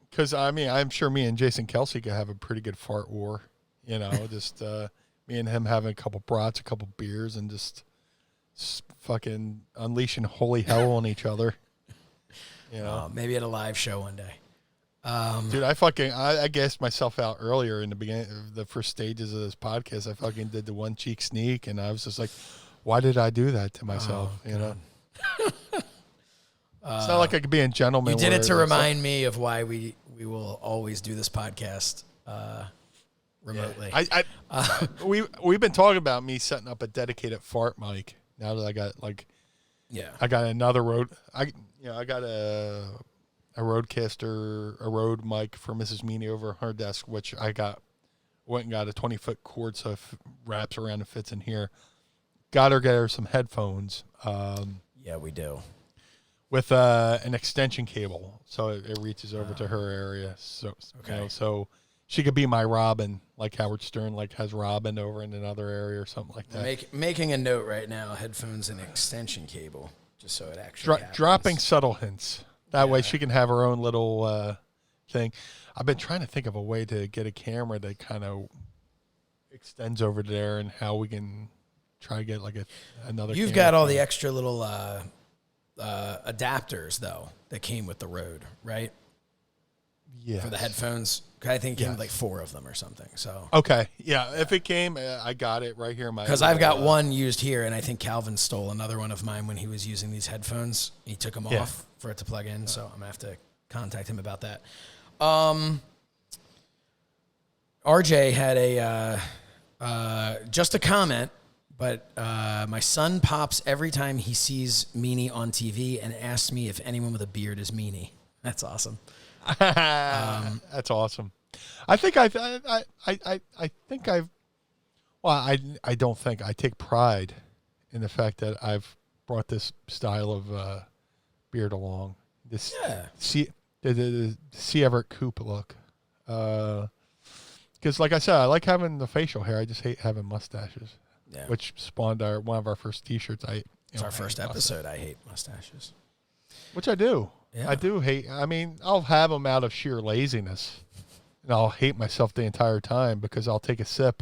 Because I'm sure me and Jason Kelsey could have a pretty good fart war. Just me and him having a couple brats, a couple beers, and just fucking unleashing holy hell on each other. You know, Maybe at a live show one day. Dude, I gassed myself out earlier in the beginning of the first stages of this podcast. I fucking did the one cheek sneak, and I was just like, why did I do that to myself? You know, it's not like I could be a gentleman. You did it to remind me of why we will always do this podcast remotely. Yeah. We've been talking about me setting up a dedicated fart mic. Now that I got I got another Rode. I got a Rodecaster, a Rode mic for Mrs. Meanie over her desk, which went and got a 20-foot cord so it wraps around and fits in here. Got her some headphones. Yeah, we do. With an extension cable, so it reaches over to her area. So so she could be my Robin, like Howard Stern has Robin over in another area or something like that. Making a note right now: headphones and extension cable, just so it actually happens. Dropping subtle hints. That way she can have her own little thing. I've been trying to think of a way to get a camera that kind of extends over there, and how we can try to get another. You've got all the extra little adapters though that came with the Rode, right? Yeah. For the headphones, I think it came with 4 of them or something. So okay, yeah. If it came, I got it right here. Because I've got one used here, and I think Calvin stole another one of mine when he was using these headphones. He took them off for it to plug in, so I'm gonna have to contact him about that. RJ had just a comment, but my son pops every time he sees Meanie on TV and asks me if anyone with a beard is Meanie. That's awesome. That's awesome. I think I don't think I take pride in the fact that I've brought this style of beard along. This the C. Everett Coupe look. Because like I said, I like having the facial hair. I just hate having mustaches. Yeah. Which spawned one of our first T-shirts. It's our first episode. I hate mustaches. Which I do. Yeah. I do hate. I mean, I'll have them out of sheer laziness, and I'll hate myself the entire time because I'll take a sip,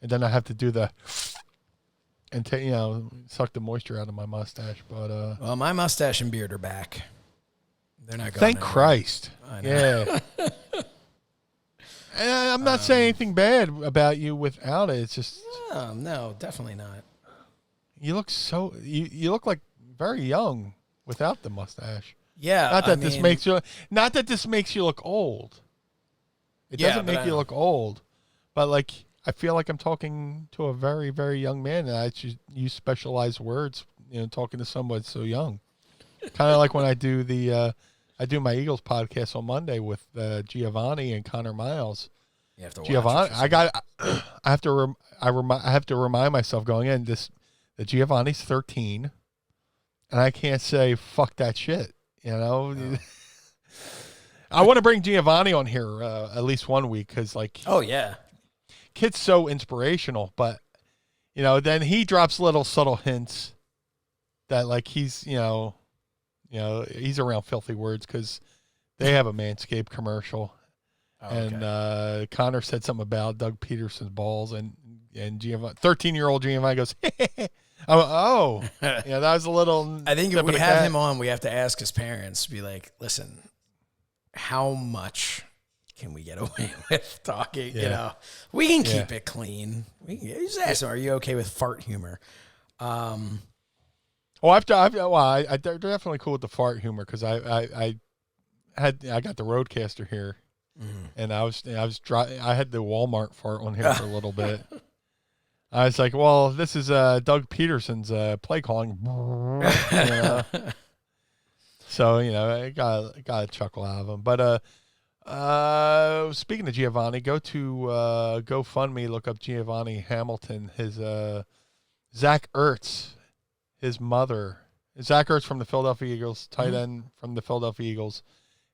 and then I have to do suck the moisture out of my mustache. But well, my mustache and beard are back. They're not going. Thank anywhere. Christ. I know. Yeah. And I'm not saying anything bad about you without it. It's just no, definitely not. You look you look like very young without the mustache. Yeah, not that this makes you look old. It doesn't make you look old, but I feel like I'm talking to a very, very young man, and I should use specialized words, talking to someone so young. Kind of like when I do my Eagles podcast on Monday with Giovanni and Connor Miles. You have to Giovanni, I have to remind myself going in that Giovanni's 13, and I can't say fuck that shit. No. I want to bring Giovanni on here at least one week because oh yeah, kid's so inspirational, but then he drops little subtle hints that he's he's around filthy words because they have a Manscaped commercial. And Connor said something about Doug Peterson's balls, and Giovanni, 13-year-old Giovanni goes, oh, that was a little. I think if we have him on, we have to ask his parents, be like, listen, how much can we get away with talking? Yeah. We can keep it clean. We can just ask him, are you okay with fart humor? They're definitely cool with the fart humor because I got the Rodecaster here, and I had the Walmart fart on here for a little bit. I was like, well, this is Doug Peterson's play calling, so I got a chuckle out of him. But speaking of Giovanni, go to GoFundMe, look up Giovanni Hamilton, his Zach Ertz. His mother, Zach Ertz from the Philadelphia Eagles, tight end from the Philadelphia Eagles.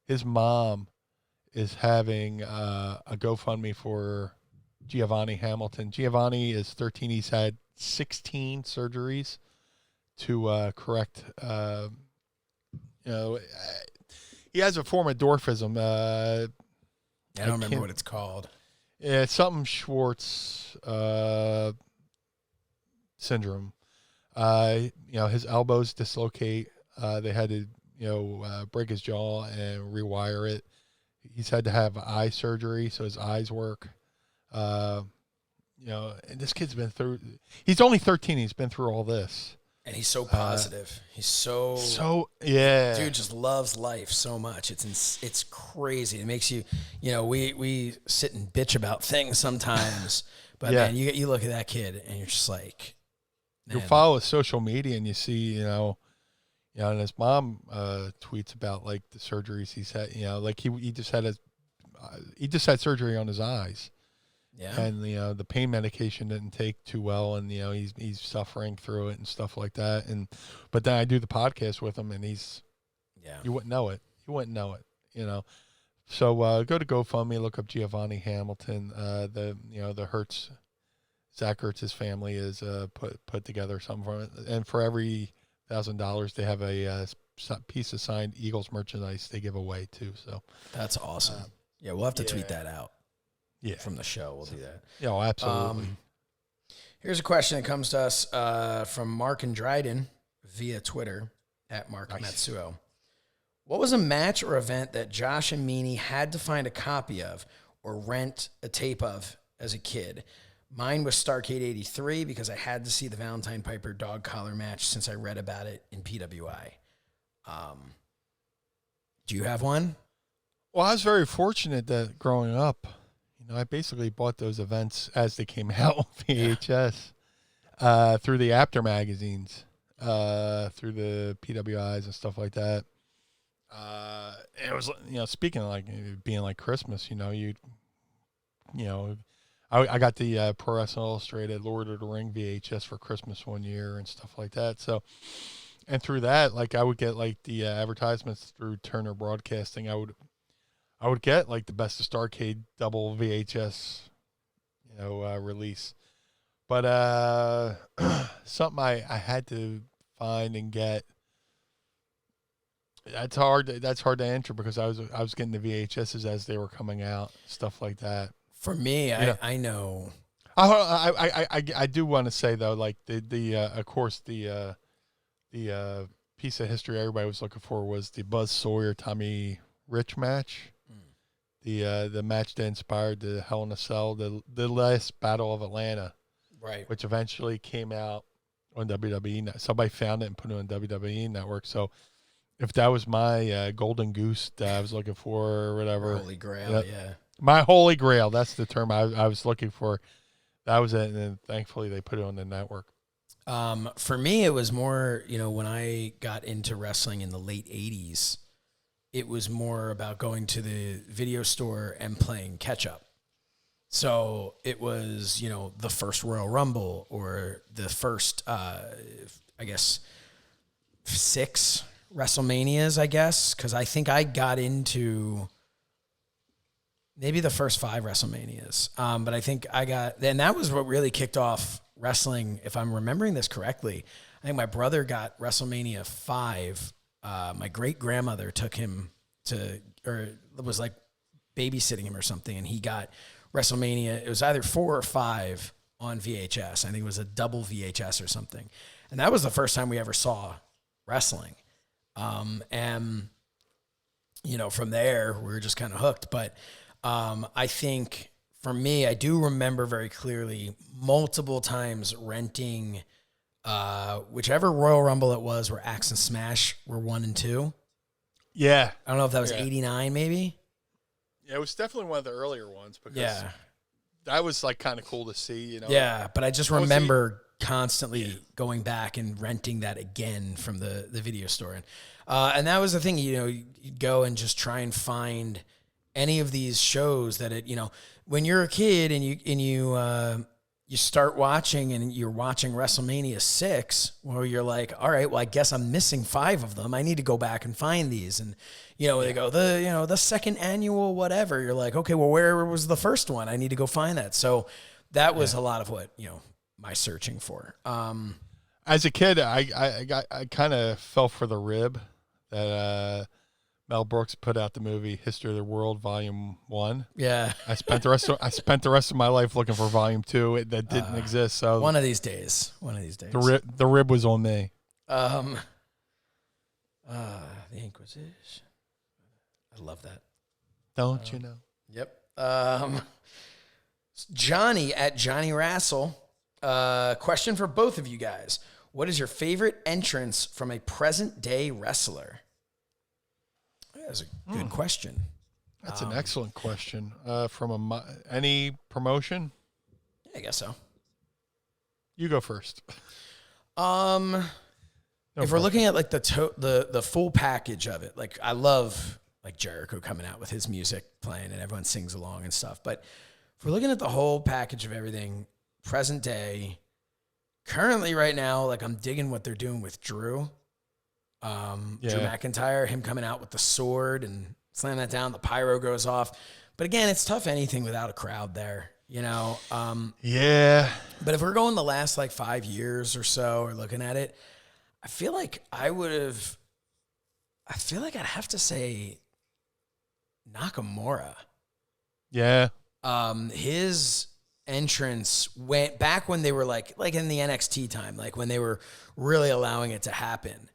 His mom is having a GoFundMe for Giovanni Hamilton. Giovanni is 13. He's had 16 surgeries to correct. He has a form of dwarfism. I don't remember what it's called. Yeah, it's something Schwartz syndrome. His elbows dislocate. They had to, break his jaw and rewire it. He's had to have eye surgery so his eyes work. And this kid's been through. He's only 13. He's been through all this. And he's so positive. He's so yeah. Dude just loves life so much. It's crazy. It makes you, we sit and bitch about things sometimes, but man, you look at that kid and you're just like, man. You follow his social media and you see, and his mom tweets about like the surgeries he's had. Like he just had surgery on his eyes. Yeah. And the pain medication didn't take too well, and he's suffering through it and stuff like that. But then I do the podcast with him, and you wouldn't know it. You wouldn't know it. So go to GoFundMe, look up Giovanni Hamilton. The Hertz, Zach Hertz's family is put together something for it, and for every $1,000 they have a piece of signed Eagles merchandise they give away too. So that's awesome. We'll have to tweet that out. Yeah, from the show, we'll do that. Yeah, absolutely. Here's a question that comes to us from Mark and Dryden via Twitter at Mark Matsuo. What was a match or event that Josh and Meanie had to find a copy of or rent a tape of as a kid? Mine was Starrcade 83 because I had to see the Valentine Piper dog collar match since I read about it in PWI. Do you have one? Well, I was very fortunate that growing up, I basically bought those events as they came out on VHS through the After magazines, through the PWIs and stuff like that. It was, speaking of like being like Christmas, I got the Pro Wrestling Illustrated Lord of the Ring VHS for Christmas one year and stuff like that. So, and through that, like I would get like the advertisements through Turner Broadcasting. I would get like the Best of Starrcade double VHS, release. But something I had to find and get. That's hard to enter because I was getting the VHSs as they were coming out, stuff like that. For me, I know. I do want to say though, like the of course the piece of history everybody was looking for was the Buzz Sawyer Tommy Rich match. The match that inspired the Hell in a Cell, the last Battle of Atlanta, right? Which eventually came out on WWE. Somebody found it and put it on WWE Network. So if that was my golden goose that I was looking for or whatever, Holy Grail, my holy grail. That's the term I was looking for. That was it, and then thankfully they put it on the network. For me, it was more, when I got into wrestling in the late '80s. It was more about going to the video store and playing catch up. So it was, the first Royal Rumble or the first, 6 WrestleManias, because I think I got into maybe the first 5 WrestleManias. But I think and that was what really kicked off wrestling, if I'm remembering this correctly. I think my brother got WrestleMania 5. My great-grandmother took him or was like babysitting him or something, and he got WrestleMania. It was either 4 or 5 on VHS. I think it was a double VHS or something. And that was the first time we ever saw wrestling. And, from there, we were just kind of hooked. But I think for me, I do remember very clearly multiple times renting whichever Royal Rumble it was where Axe and Smash were 1 and 2. Yeah. I don't know if that was 89 maybe. Yeah, it was definitely one of the earlier ones because that was like kind of cool to see, Yeah, but I just remember constantly going back and renting that again from the video store. And that was the thing, you'd go and just try and find any of these shows that when you're a kid and you start watching and you're watching WrestleMania 6, where you're like, all right, well, I guess I'm missing 5 of them. I need to go back and find these. And, they go, the second annual, whatever. You're like, okay, well, where was the first one? I need to go find that. So that was a lot of what, my searching for. As a kid, I kind of fell for the rib that Mel Brooks put out the movie History of the World Volume 1. Yeah. I spent the rest of my life looking for Volume 2 that didn't exist. So one of these days. The rib was on me. The Inquisition. I love that. Don't you know? Yep. Johnny at Johnny Rassel. Question for both of you guys. What is your favorite entrance from a present-day wrestler? That's a good question. That's an excellent question. From any promotion? Yeah, I guess so. You go first. If we're looking at like the full package of it, like I love like Jericho coming out with his music playing and everyone sings along and stuff. But if we're looking at the whole package of everything, present day, currently right now, like I'm digging what they're doing with Drew. Drew McIntyre, him coming out with the sword and slam that down, the pyro goes off. But again, it's tough anything without a crowd there, you know? Yeah. But if we're going the last like 5 years or so or looking at it, I feel like I'd have to say Nakamura. Yeah. His entrance went back when they were like in the NXT time, like when they were really allowing it to happen.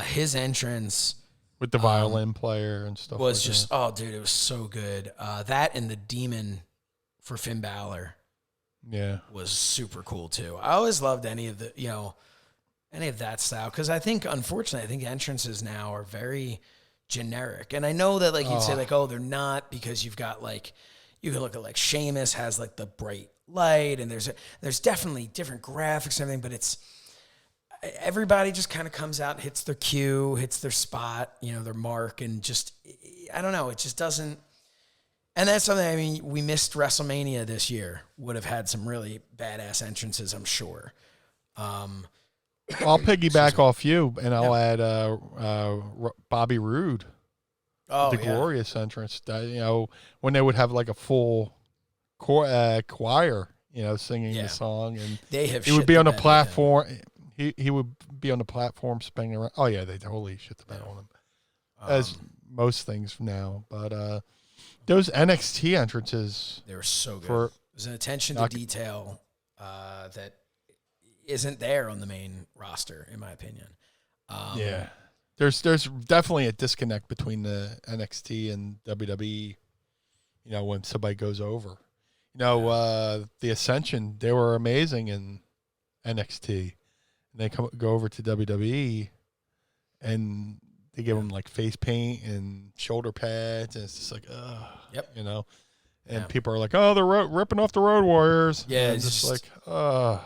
His entrance with the violin player and stuff was like just, that. oh dude, it was so good. That and the Demon for Finn Balor. Yeah. Was super cool too. I always loved any of that style. Cause I think, unfortunately, entrances now are very generic. And I know that like you'd say like, oh, they're not, because you've got like, you can look at like Sheamus has like the bright light and there's definitely different graphics and everything, but everybody just kind of comes out and hits their cue, hits their spot, their mark, and just, I don't know, it just doesn't. And that's something, I mean, we missed WrestleMania this year. Would have had some really badass entrances, I'm sure. I'll piggyback off you, and I'll add Bobby Roode. Oh, the glorious entrance. When they would have like a full choir, singing the song, and he would be on the platform. He would be on the platform spinning around. Oh yeah, they totally shit the bed on him, as most things now. But those NXT entrances, they were so good. There's an attention to detail that isn't there on the main roster, in my opinion. Yeah. There's definitely a disconnect between the NXT and WWE, when somebody goes over. The Ascension, they were amazing in NXT. And they go over to WWE, and they give them, like, face paint and shoulder pads, and it's just like, ugh. Yep. And people are like, oh, they're ripping off the Road Warriors. Yeah, and it's just like, ugh.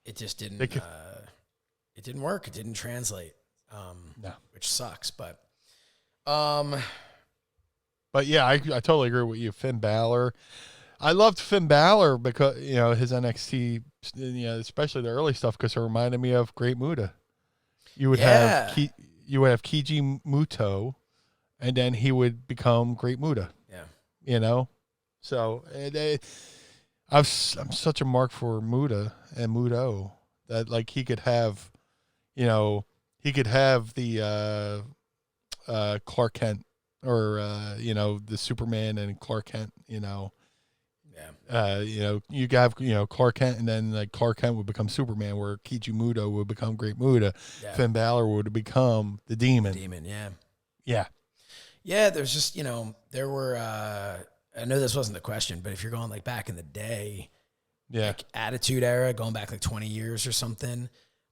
It just didn't, it didn't work. It didn't translate. No. Which sucks, but yeah, I totally agree with you. Finn Balor, I loved Finn Balor because his NXT, especially the early stuff, because it reminded me of Great Muta. You would have Keiji Muto, and then he would become Great Muta. Yeah, so I'm such a mark for Muta and Muto that like he could have, he could have the Clark Kent or the Superman and Clark Kent, you could have Clark Kent, and then like Clark Kent would become Superman, where Keiji Muto would become Great Muta. Yeah. Finn Balor would become the Demon. Yeah. There's just there were I know this wasn't the question, but if you're going like back in the day, like Attitude Era, going back like 20 years or something,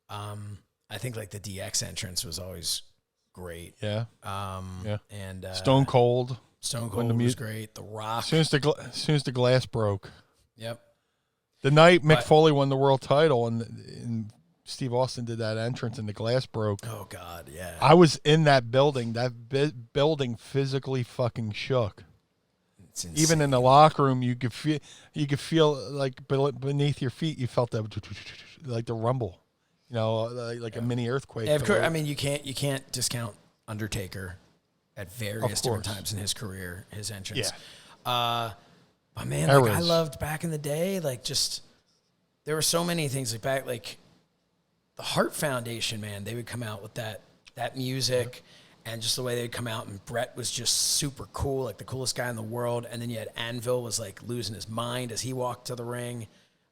I think like the DX entrance was always great. Yeah. And Stone Cold was great. The Rock. As soon as the glass broke. Yep. The night Mick Foley won the world title and Steve Austin did that entrance and the glass broke. Oh God, yeah. I was in that building. That building physically fucking shook. Even in the locker room, you could feel like beneath your feet, you felt that like the rumble. Like a mini earthquake. Yeah, of course. I mean, you can't discount Undertaker at various different times in his career, his entrance. Yeah. But man, like, I loved back in the day, like just there were so many things like back, like the Hart Foundation, man. They would come out with that music, and just the way they'd come out, and Brett was just super cool, like the coolest guy in the world. And then you had Anvil was like losing his mind as he walked to the ring.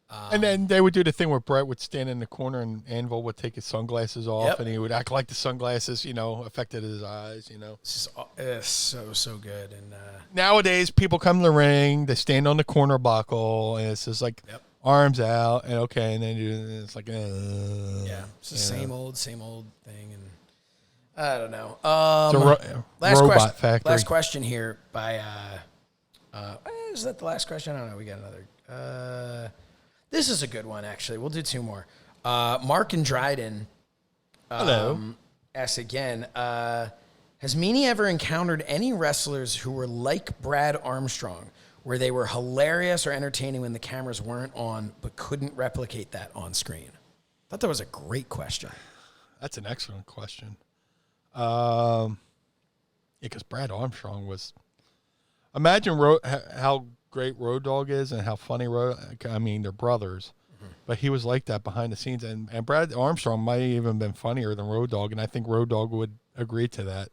And then they would do the thing where Brett would stand in the corner and Anvil would take his sunglasses off, Yep. and he would act like the sunglasses, affected his eyes, It's so good. And Nowadays, people come to the ring, they stand on the corner buckle, and it's just like arms out, and and then it's like, it's the same old thing. And I don't know. It's a last robot factory. Last question here by. Is that the last question? I don't know. We got another. This is a good one, actually. We'll do two more. Mark and Dryden. Hello. Asks again. Has Meanie ever encountered any wrestlers who were like Brad Armstrong, where they were hilarious or entertaining when the cameras weren't on, but couldn't replicate that on screen? I thought that was a great question. That's an excellent question. Because Brad Armstrong was. Imagine how great Road Dogg is and how funny they're brothers, but he was like that behind the scenes. And Brad Armstrong might have even been funnier than Road Dogg, and I think Road Dogg would agree to that.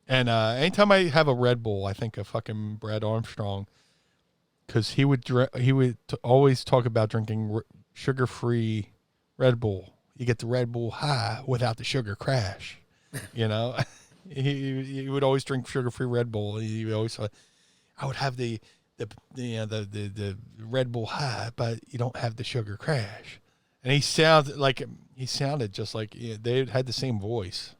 And anytime I have a Red Bull, I think of fucking Brad Armstrong, because he would always talk about drinking sugar-free Red Bull. You get the Red Bull high without the sugar crash, He would always drink sugar-free Red Bull. He always thought, I would have the Red Bull high, but you don't have the sugar crash. And he sounded just like they had the same voice.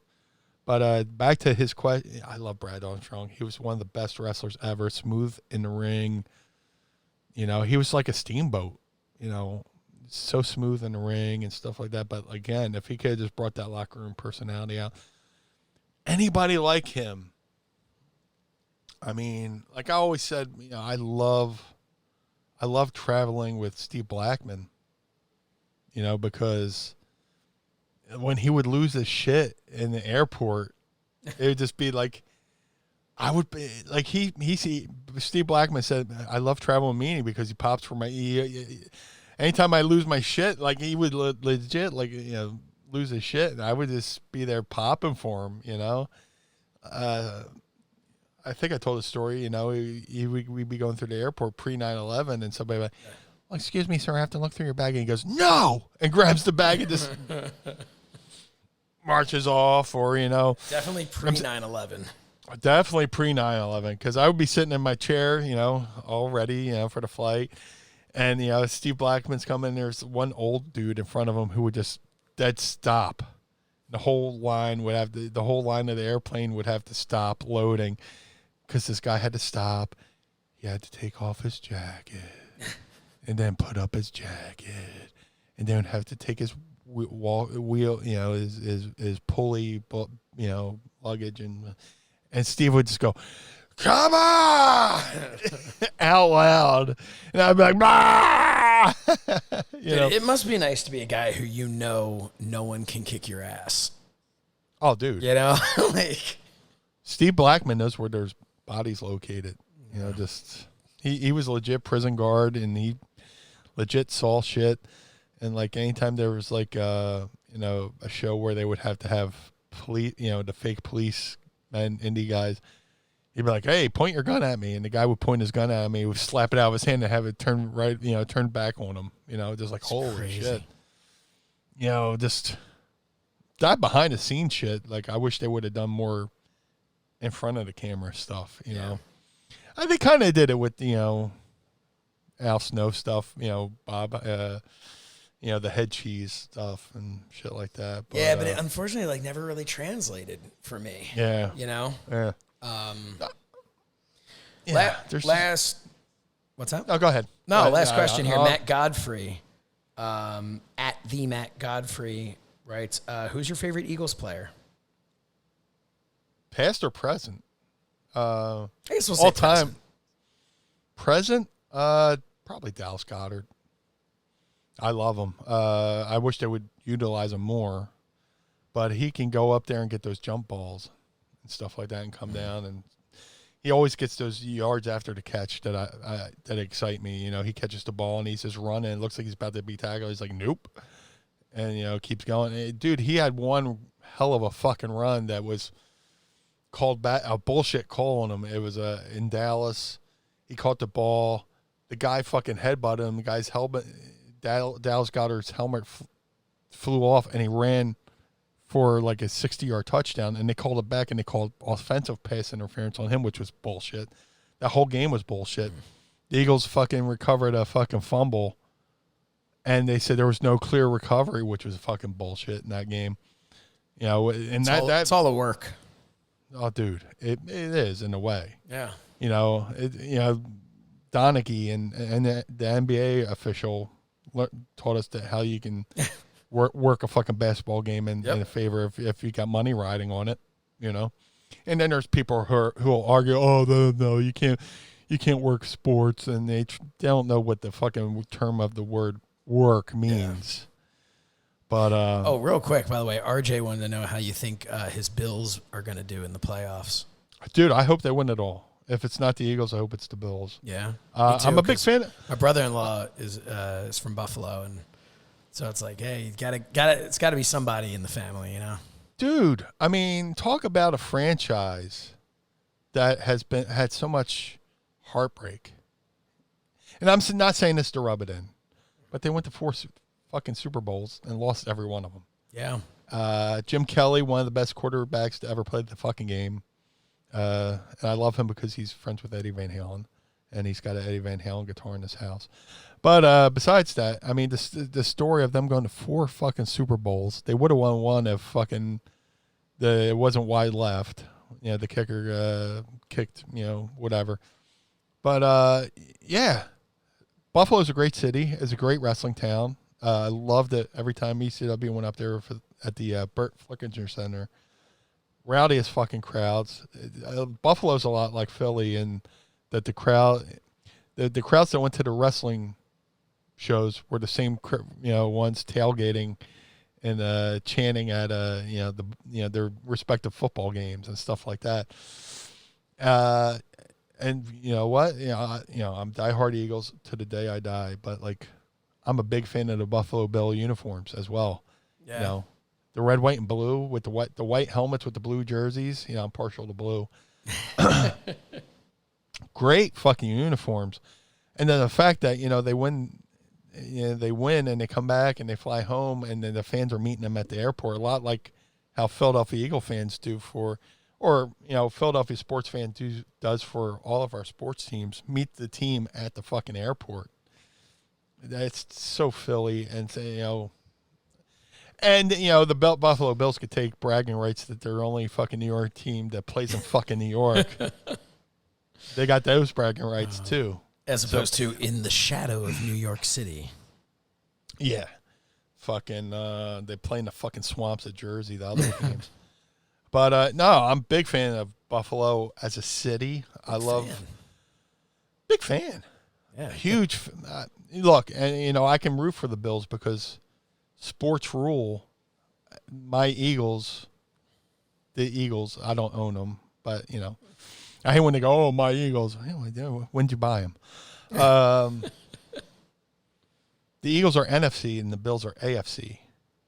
But back to his question, I love Brad Armstrong. He was one of the best wrestlers ever, smooth in the ring. He was like a steamboat, so smooth in the ring and stuff like that. But again, if he could have just brought that locker room personality out, anybody like him. I mean, like I always said, I love traveling with Steve Blackman, because when he would lose his shit in the airport, it would just be like, I would be like, Steve Blackman said, I love traveling with Meanie because he pops for my, anytime I lose my shit, like he would legit, like, lose his shit, and I would just be there popping for him, I think I told a story, we'd be going through the airport pre 9/11, and somebody would be like, well, excuse me, sir, I have to look through your bag, and he goes, no, and grabs the bag and just marches off, or, Definitely pre 9/11. Definitely pre 9/11, because I would be sitting in my chair, all ready, for the flight, and, Steve Blackman's coming, there's one old dude in front of him who would just dead stop. The whole line would have the whole line of the airplane would have to stop loading, because this guy had to stop. He had to take off his jacket and then put up his jacket, and then have to take his wheel, his pulley, luggage, and Steve would just go, come on, out loud, and I'd be like, bah! It must be nice to be a guy who no one can kick your ass. Oh, dude, like Steve Blackman knows where there's bodies located. Just he was a legit prison guard, and he legit saw shit. And like anytime there was like a show where they would have to have police, the fake police men, indie guys, he'd be like, hey, point your gun at me, and the guy would point his gun at me, he would slap it out of his hand and have it turn right, turn back on him, just like, That's holy crazy. shit, just that behind the scenes shit. Like I wish they would have done more in front of the camera stuff, I think kind of did it with, Al Snow stuff, Bob, the head cheese stuff and shit like that. But, but it unfortunately never really translated for me. Yeah. Yeah. Last. What's that? Oh, go ahead. No, last question here. Matt Godfrey, at the Matt Godfrey writes, who's your favorite Eagles player? Past or present? I guess we'll say all time. Present? Probably Dallas Goedert. I love him. I wish they would utilize him more, but he can go up there and get those jump balls and stuff like that and come down, and he always gets those yards after the catch that that excite me. He catches the ball and he's just running. It looks like he's about to be tackled. He's like, nope, and keeps going. Dude, he had one hell of a fucking run that was called back, a bullshit call on him. It was in Dallas. He caught the ball. the guy fucking headbutted him. The guy's helmet, Dallas Goedert's helmet flew off, and he ran for like a 60-yard touchdown, and they called it back, and they called offensive pass interference on him, which was bullshit. That whole game was bullshit. The Eagles fucking recovered a fucking fumble, and they said there was no clear recovery, which was fucking bullshit in that game. You know, and It's all the work. Oh, dude, it is in a way. Yeah. You know, Donaghy and the NBA official taught us that how you can work a fucking basketball game in a favor if you got money riding on it, you know. And then there's people who will argue, oh no, you can't work sports, and they don't know what the fucking term of the word work means. But real quick, by the way, RJ wanted to know how you think his Bills are going to do in the playoffs. Dude, I hope they win it all. If it's not the Eagles, I hope it's the Bills. Yeah, I'm a big fan. My brother-in-law is from Buffalo, and so it's like, hey, it's got to be somebody in the family, you know. Dude, I mean, talk about a franchise that has had so much heartbreak. And I'm not saying this to rub it in, but they went to 4 fucking Super Bowls and lost every one of them. Yeah. Jim Kelly, one of the best quarterbacks to ever play the fucking game. And I love him because he's friends with Eddie Van Halen, and he's got an Eddie Van Halen guitar in his house. But besides that, I mean, the story of them going to 4 fucking Super Bowls, they would have won one if fucking it wasn't wide left. You know, the kicker kicked, you know, whatever. But, yeah, Buffalo's a great city. It's a great wrestling town. I loved it every time ECW went up there at the Burt Flickinger Center. Rowdy as fucking crowds. Buffalo's a lot like Philly in that the crowds that went to the wrestling shows were the same, you know, ones tailgating and chanting at their respective football games and stuff like that. And you know what? I'm diehard Eagles to the day I die, but like I'm a big fan of the Buffalo Bill uniforms as well. Yeah. You know, the red, white, and blue with the white helmets with the blue jerseys. You know, I'm partial to blue. Great fucking uniforms. And then the fact that, you know, they win and they come back and they fly home, and then the fans are meeting them at the airport, a lot like how Philadelphia Eagle fans do Philadelphia sports fans does for all of our sports teams, meet the team at the fucking airport. That's so Philly, and the Buffalo Bills could take bragging rights that they're only fucking New York team that plays in fucking New York. They got those bragging rights too. As opposed to in the shadow of New York City. Yeah. Fucking, they play in the fucking swamps of Jersey, the other teams. But, no, I'm a big fan of Buffalo as a city. Big fan. Yeah. Huge. Look, and, you know, I can root for the Bills because sports rule. My Eagles, I don't own them, but, you know. I hate when they go, oh, my Eagles. When did you buy them? The Eagles are NFC and the Bills are AFC.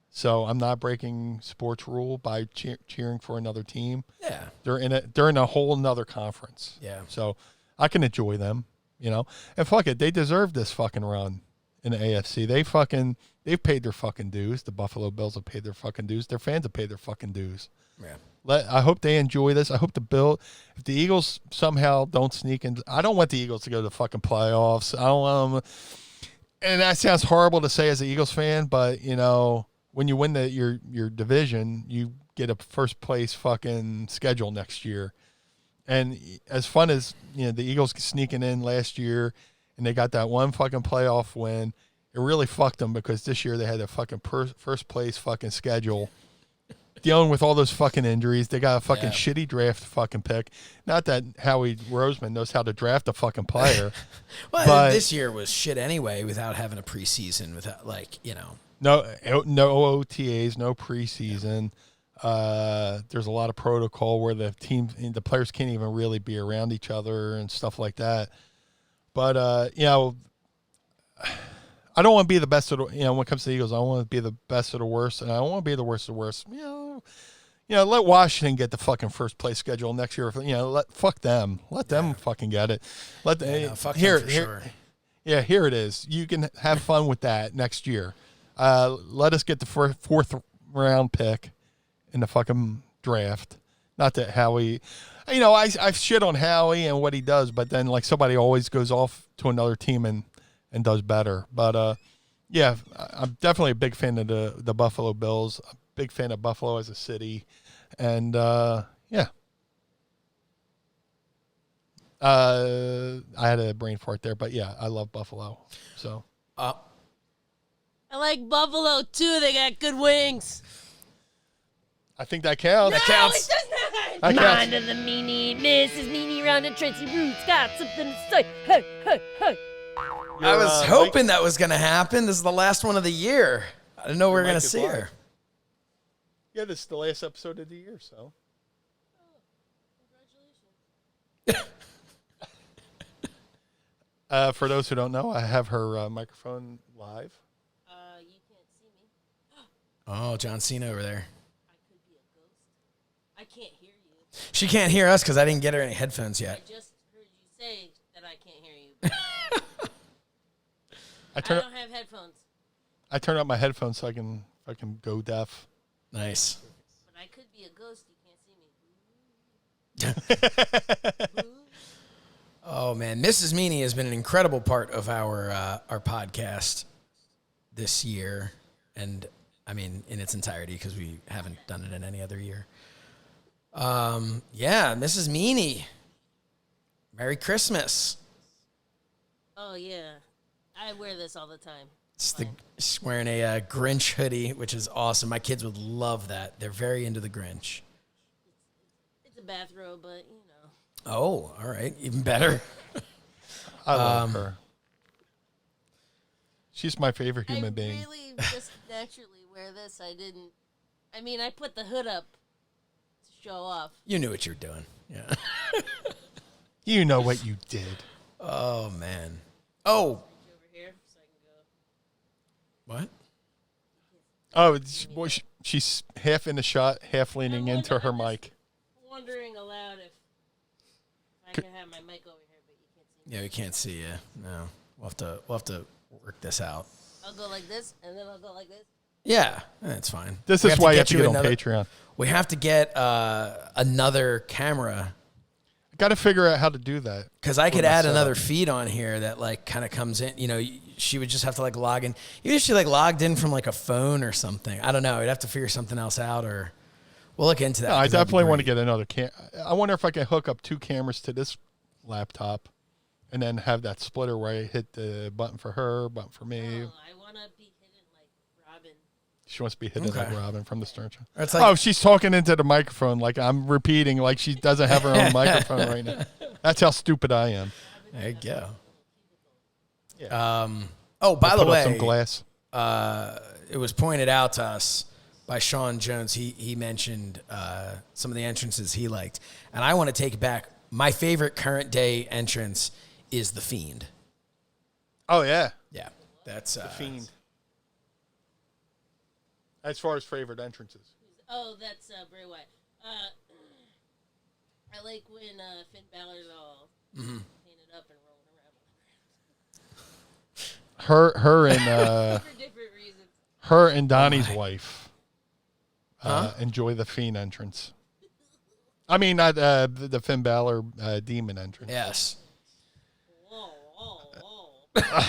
So I'm not breaking sports rule by cheering for another team. Yeah. They're in a whole nother conference. Yeah. So I can enjoy them, you know. And fuck it, they deserve this fucking run in the AFC. They've paid their fucking dues. The Buffalo Bills have paid their fucking dues. Their fans have paid their fucking dues. Yeah. I hope they enjoy this. I hope if the Eagles somehow don't sneak in, I don't want the Eagles to go to the fucking playoffs. I don't want them. And that sounds horrible to say as an Eagles fan, but, you know, when you win your division, you get a first place fucking schedule next year. And as fun as, you know, the Eagles sneaking in last year and they got that one fucking playoff win, it really fucked them because this year they had a fucking first place fucking schedule. Dealing with all those fucking injuries. They got a fucking shitty draft fucking pick. Not that Howie Roseman knows how to draft a fucking player. Well, this year was shit anyway without having a preseason, without, like, you know. No OTAs, no preseason. There's a lot of protocol where the players can't even really be around each other and stuff like that. But, you know, I don't want to be the best of the, you know, when it comes to the Eagles, I want to be the best of the worst, and I don't want to be the worst of the worst. You know, let Washington get the fucking first place schedule next year. You know, fuck them. Let them fucking get it. Fuck them for sure. Yeah, here it is. You can have fun with that next year. Let us get the fourth round pick in the fucking draft. Not that Howie, I've shit on Howie and what he does, but then like somebody always goes off to another team and does better. But yeah, I'm definitely a big fan of the Buffalo Bills. A big fan of Buffalo as a city, and yeah. I had a brain fart there, but yeah, I love Buffalo. So I like Buffalo too. They got good wings. I think that counts. No, That counts. it does not. That counts. Mind of the meanie, Mrs. Meanie round the Tracy Roots got something to say. Hey, hey, hey. I was hoping that was going to happen. This is the last one of the year. I didn't know we were going to Mike is see live. her. Yeah, this is the last episode of the year, so. For those who don't know, I have her microphone live. You can't see me. Oh, John Cena over there. I could be a ghost. I can't hear you. She can't hear us because I didn't get her any headphones I yet. just heard you say that I can't hear you. I I turn don't have headphones, I turn up my headphones so I can go deaf. Nice. but I could be a ghost. You can't see me. Oh, man. Mrs. Meanie has been an incredible part of our podcast this year. And, I mean, in its entirety because we haven't done it in any other year. Yeah, Mrs. Meanie. Merry Christmas. Oh yeah, I wear this all the time. She's wearing a Grinch hoodie, which is awesome. My kids would love that. They're very into the Grinch. It's a bathrobe, but you know. Oh, all right. Even better. I love her. She's my favorite human I being. really just naturally wear this. I mean, I put the hood up to show off. You knew what you were doing. Yeah. You know what you did. Oh, man. Oh. Over here, so I can go. What? Oh, she's half in the shot, half leaning into her mic. Wondering aloud if I can have my mic over here, but you can't see me. Yeah, we can't see you. No. We'll have to work this out. I'll go like this, and then I'll go like this. Yeah, that's fine. This We is why you have to get on another- Patreon. We have to get another camera I got to figure out how to do that. because I could my add setup. another feed on here that like kind of comes in. You know, she would just have to like log in. Even if she like logged in from like a phone or something. I don't know. We'd have to figure something else out, or we'll look into that. No, I 'cause that'd be definitely want to great. get another I wonder if I can hook up two cameras to this laptop and then have that splitter where I hit the button for her, button for me. Oh, I want to be hidden like Robin. She wants to be hidden like Okay. Robin from the Stern Show. Or it's like, Oh, she's talking into the microphone like I'm repeating, like she doesn't have her own microphone right now. That's how stupid I am. there you go. Yeah. Oh, by the Put up some way, glass. it was pointed out to us by Sean Jones. He mentioned some of the entrances he liked, and I want to take it back. My favorite current day entrance is the Fiend. Oh yeah, Yeah, that's Fiend. As far as favorite entrances, Oh, that's Bray Wyatt. I like when Finn Balor's all painted up and rolling around her and for different reasons. her and Donnie's wife enjoy the Fiend entrance. I mean, not the Finn Balor demon entrance. yes. Whoa, whoa, whoa.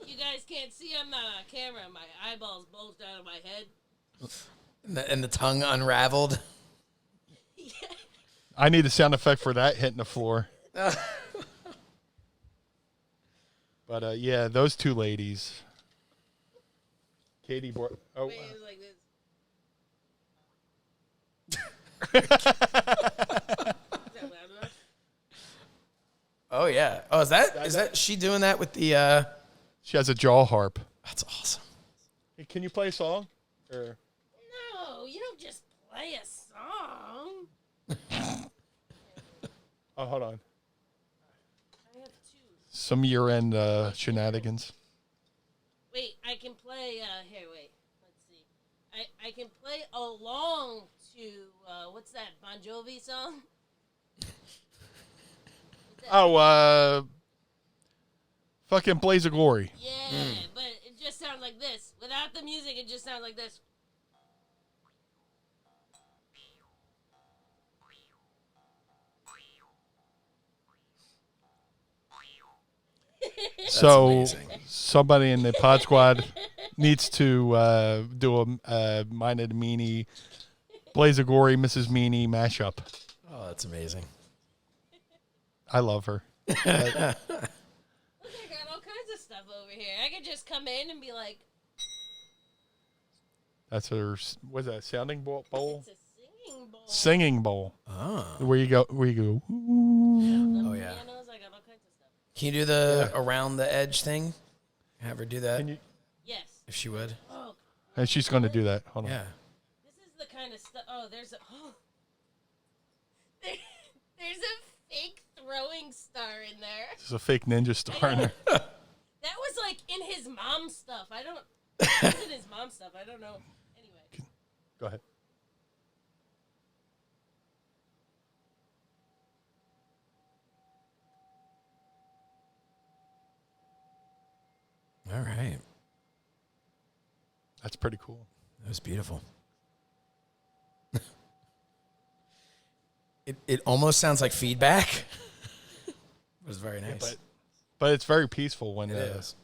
You guys can't see I'm not on camera. My eyeballs bulged out of my head. And the tongue unraveled. I need a sound effect for that hitting the floor. But yeah, those two ladies. Katie Bor- Oh, Wait, it was like this. Is that loud enough? Oh yeah. Oh, is that she doing that with the? she has a jaw harp. That's awesome. Hey, can you play a song? Or No, you don't just play a song. oh, hold on. I have two. Some year-end shenanigans. Wait, I can play. Here, wait. Let's see. I can play along to what's that Bon Jovi song? Oh, Fucking Blaze of Glory. Yeah, but it just sounds like this. Without the music, it just sounds like this. So amazing. somebody in the Pod Squad needs to do a Mine of the Meanie, Blaze of Glory, Mrs. Meanie mashup. Oh, that's amazing. I love her. Look, I got all kinds of stuff over here. I could just come in and be like, That's her. What's that? Sounding bowl? it's a singing bowl. Singing bowl. Oh. Where you go? Oh, yeah. Pianos, I got all kinds of stuff. Can you do the around the edge thing? Have her do that Can you? Yes. if she would. Oh, And she's going to do that. Hold on. Yeah. this is the kind of stuff. Oh, there's a. Oh. There's a fake throwing star in there. There's a fake ninja star in there. That was like in his mom's stuff. I don't. It was in his mom's stuff. I don't know. Anyway. Go ahead. All right. That's pretty cool. That was beautiful. It almost sounds like feedback. It was very nice. But it's very peaceful when It is.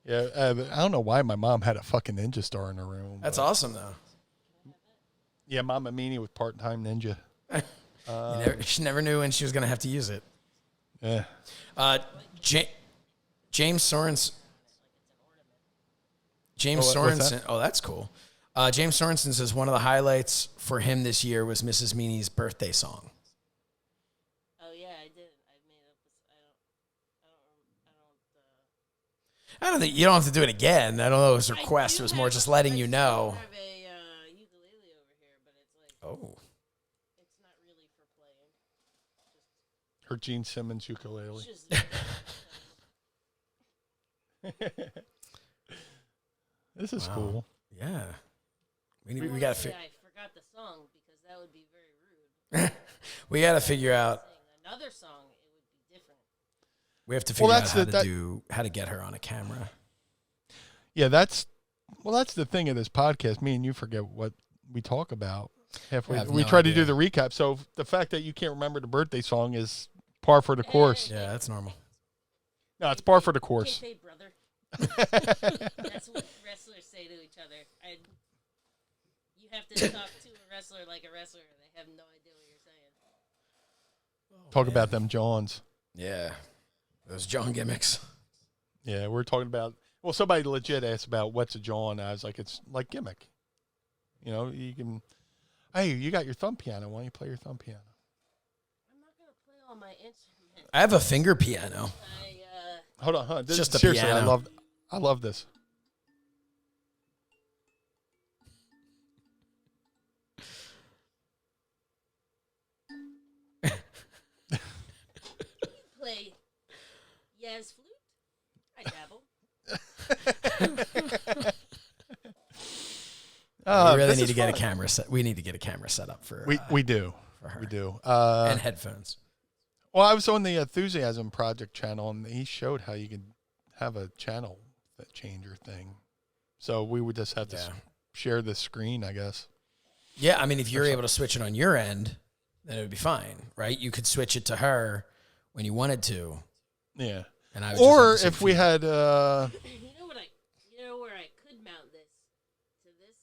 Yeah, but I don't know why my mom had a fucking ninja star in her room. That's but- awesome, though. Yeah, Mama Meanie was part-time ninja. She never knew when she was going to have to use it. Yeah. James Sorensen. What's Sorensen. that? Oh, that's cool. James Sorensen says one of the highlights for him this year was Mrs. Meanie's birthday song. Oh yeah, I did. I made up. I don't think you don't have to do it again. I don't know. It was a I request. do It was more have- just letting I you do know. have a ukulele over here, but it's like Oh, it's not really for playing. Her Gene Simmons ukulele. It's just This is Wow. cool. yeah. We got to Honestly, I forgot the song because that would be very rude. we got to figure out. Sing another song, it would be different. We have to figure out that's how to get her on a camera. Yeah, that's the thing of this podcast. Me and you forget what we talk about halfway. I have We no try to do idea. the recap. So the fact that you can't remember the birthday song is par for the course. Yeah, that's normal. No, it's par for the You course. can't say brother. That's what wrestlers say to each other. You have to talk to a wrestler like a wrestler, and they have no idea what you're saying. Talk about them Johns. Yeah, those John gimmicks. Yeah, we're talking about. Well, somebody legit asked about what's a John. I was like, it's like gimmick. You know, you can. Hey, you got your thumb piano. Why don't you play your thumb piano? I'm not gonna play all my instruments. I have a finger piano. Hold on, huh? This, Just a seriously, piano. I love this. Play Yaz flute. I dabble. We really this need is to get a fun. camera set. We need to get a camera set up for We do. for her. We do. And headphones. Well, I was on the Enthusiasm Project channel, and he showed how you can have a channel that changer thing. So we would just have to Yeah. share the screen, I guess. Yeah, I mean, if you're able to switch it on your end, then it would be fine, right? You could switch it to her when you wanted to, Yeah. and I would Or just have the if same we feed. had, You know where I could mount this to this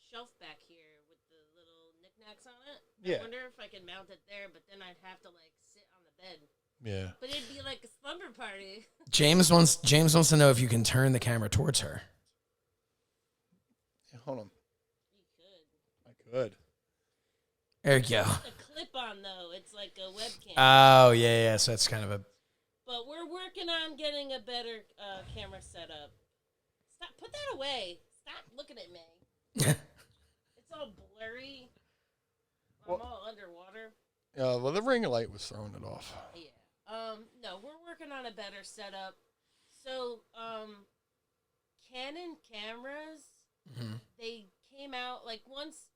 shelf back here with the little knickknacks on it. Yeah. I wonder if I could mount it there, but then I'd have to like sit on the bed. yeah. But it'd be like a slumber party. James wants to know if you can turn the camera towards her. Hold on. You could. I could. There you go. A clip on though. It's like a webcam. Oh yeah. So that's kind of a. But we're working on getting a better camera setup. Stop. Put that away. Stop looking at me. It's all blurry. I'm all underwater. Well, the ring light was throwing it off. Yeah. No, we're working on a better setup. So, Canon cameras, they came out like once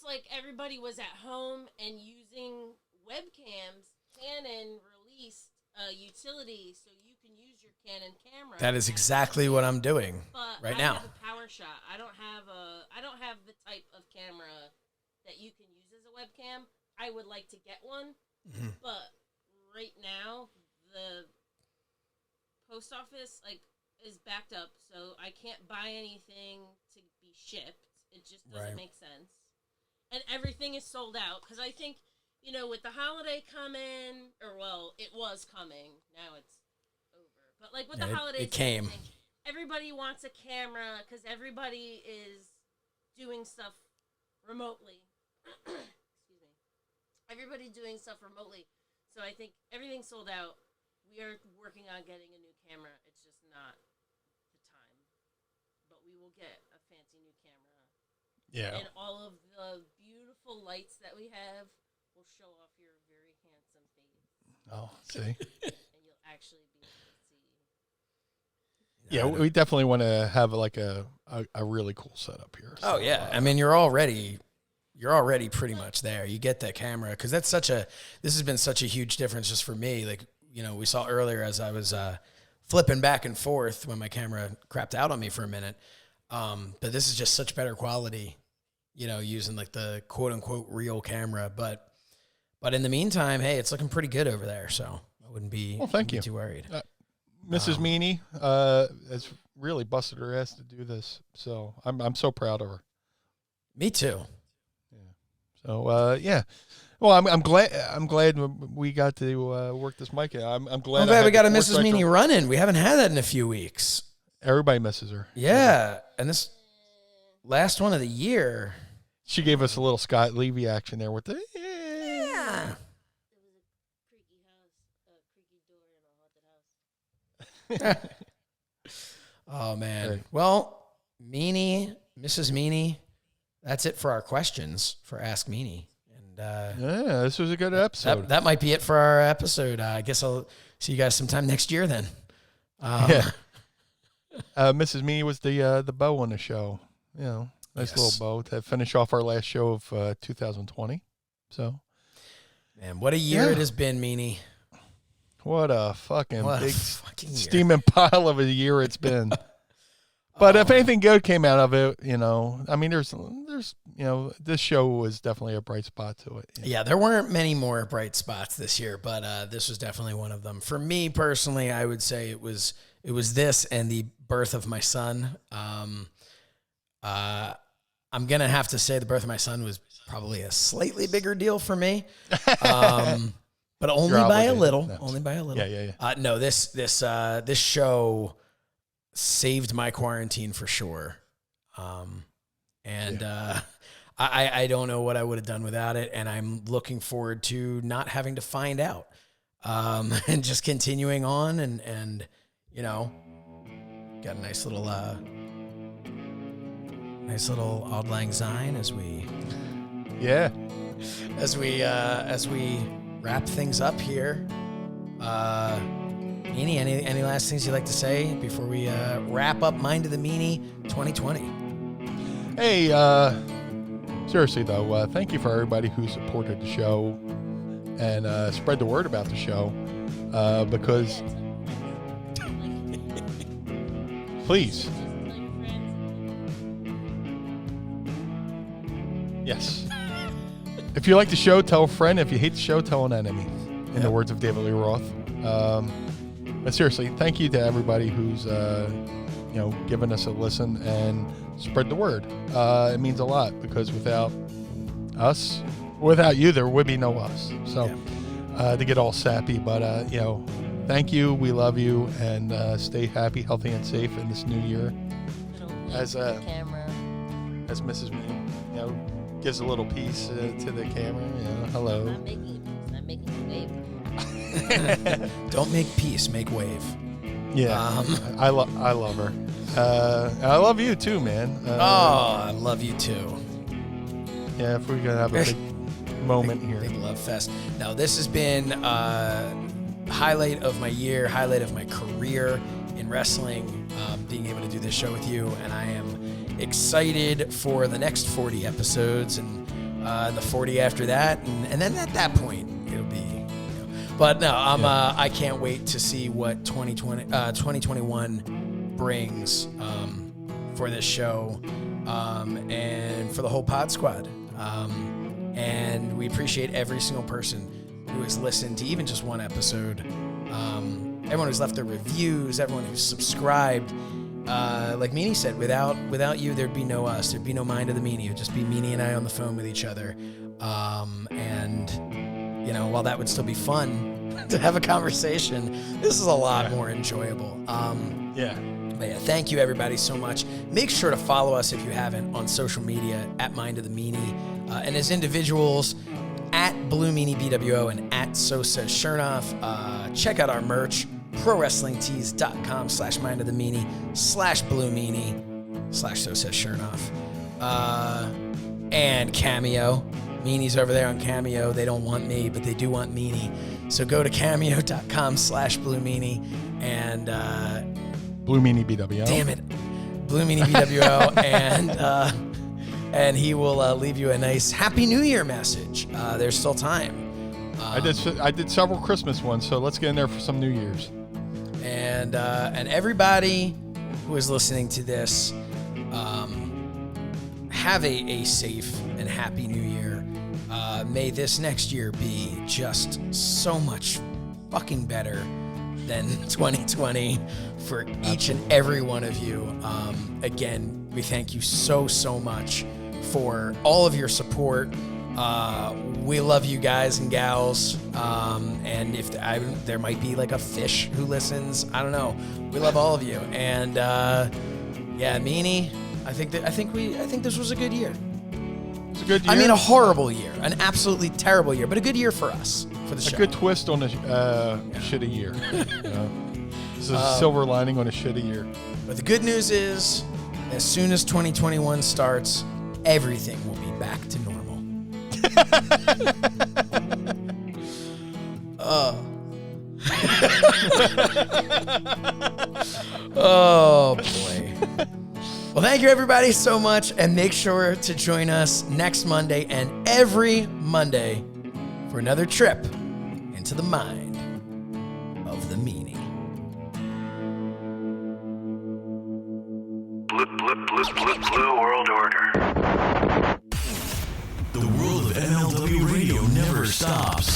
like everybody was at home and using webcams, Canon released utility so you can use your Canon camera. That is exactly what I'm doing right now. I have a power shot. I don't have the type of camera that you can use as a webcam. I would like to get one, but right now the post office is backed up, so I can't buy anything to be shipped. It just doesn't make sense. And everything is sold out because I think, with the holiday coming, it was coming. Now it's over. But with the holidays, it came. Everybody wants a camera because everybody is doing stuff remotely. Excuse me. Everybody doing stuff remotely. So I think everything's sold out. We are working on getting a new camera. It's just not the time. But we will get a fancy new camera. Yeah. And all of the beautiful lights that we have will show off your very handsome face. Oh, see? And you'll actually be able to see. Yeah, we definitely want to have a really cool setup here. Oh, yeah. I mean, you're already pretty much there. You get that camera because this has been such a huge difference just for me. We saw earlier as I was flipping back and forth when my camera crapped out on me for a minute. But this is just such better quality, using the quote unquote real camera. But in the meantime, hey, it's looking pretty good over there. So I wouldn't be, too worried. Mrs. Meanie has really busted her ass to do this. So I'm so proud of her. Me too. So yeah, well, I'm glad we got to work this mic. I'm glad we got a Mrs. Meanie running. We haven't had that in a few weeks. Everybody misses her. Yeah, and this last one of the year, she gave us a little Scott Levy action there with the yeah. There was a creaky door in a haunted house. Oh man. Right. Well, Mrs. Meanie. That's it for our questions for Ask Meanie. And yeah, this was a good episode. That might be it for our episode. I guess I'll see you guys sometime next year then. Yeah. Mrs. Meanie was the bow on the show. Nice little bow to finish off our last show of 2020. So, man, what a year it has been, Meanie. What a fucking big fucking steaming pile of a year it's been. But if anything good came out of it, I mean, there's, this show was definitely a bright spot to it. Yeah, there weren't many more bright spots this year, but this was definitely one of them. For me personally, I would say it was this and the birth of my son. I'm going to have to say the birth of my son was probably a slightly bigger deal for me. But only by a little. No. Only by a little. Yeah. No, this show saved my quarantine for sure. I don't know what I would have done without it. And I'm looking forward to not having to find out, and just continuing on and got a nice little Auld Lang Syne as we wrap things up here. Meanie, any last things you'd like to say before we wrap up Mind of the Meanie 2020? Hey, seriously though, thank you for everybody who supported the show and spread the word about the show, because please. Yes. If you like the show, tell a friend. If you hate the show, tell an enemy. In the words of David Lee Roth. But seriously, thank you to everybody who's given us a listen and spread the word. It means a lot because without you, there would be no us. So to get all sappy, but thank you. We love you, and stay happy, healthy, and safe in this new year. As Mrs. Meanie, gives a little piece to the camera. Hello. I'm making a wave. Don't make peace, make wave. Yeah, I love her. I love you too, man. I love you too. Yeah, if we're gonna have a big moment here. Big love fest. Now, this has been highlight of my year, highlight of my career in wrestling, being able to do this show with you, and I am excited for the next 40 episodes and the 40 after that, and then at that point it'll be. But no, I can't wait to see what 2021 brings for this show and for the whole Pod Squad. And we appreciate every single person who has listened to even just one episode. Everyone who's left their reviews, everyone who's subscribed. Like Meanie said, without you, there'd be no us. There'd be no Mind of the Meanie. It'd just be Meanie and I on the phone with each other. And, you know, while that would still be fun to have a conversation, this is a lot more enjoyable. Yeah. But yeah, thank you everybody so much. Make sure to follow us if you haven't on social media at Mind of the Meanie. And as individuals, at Blue Meanie BWO and at So Says Shernoff. Check out our merch, prowrestlingtees.com/Mind of the Meanie /Blue Meanie /So Says Shernoff. And Cameo. Meanie's over there on Cameo. They don't want me, but they do want Meanie. So go to cameo.com/Blue Meanie and Blue Meanie BWO. Damn it. Blue Meanie BWO and he will leave you a nice Happy New Year message. There's still time. I did several Christmas ones, so let's get in there for some New Year's. And everybody who is listening to this, have a safe and happy New Year. May this next year be just so much fucking better than 2020 for each and every one of you. Again, we thank you so much for all of your support. We love you guys and gals. And if there might be like a fish who listens, I don't know. We love all of you. And yeah, Meanie, I think this was a good year. It was a good year. I mean, a horrible year, an absolutely terrible year, but a good year for us, for the show. A good twist on a shitty year. You know? This is a silver lining on a shitty year. But the good news is, as soon as 2021 starts, everything will be back to normal. Oh boy. Well, thank you everybody so much, and make sure to join us next Monday and every Monday for another trip into the mind of the Meanie. Blue World Order. The world of MLW radio never stops.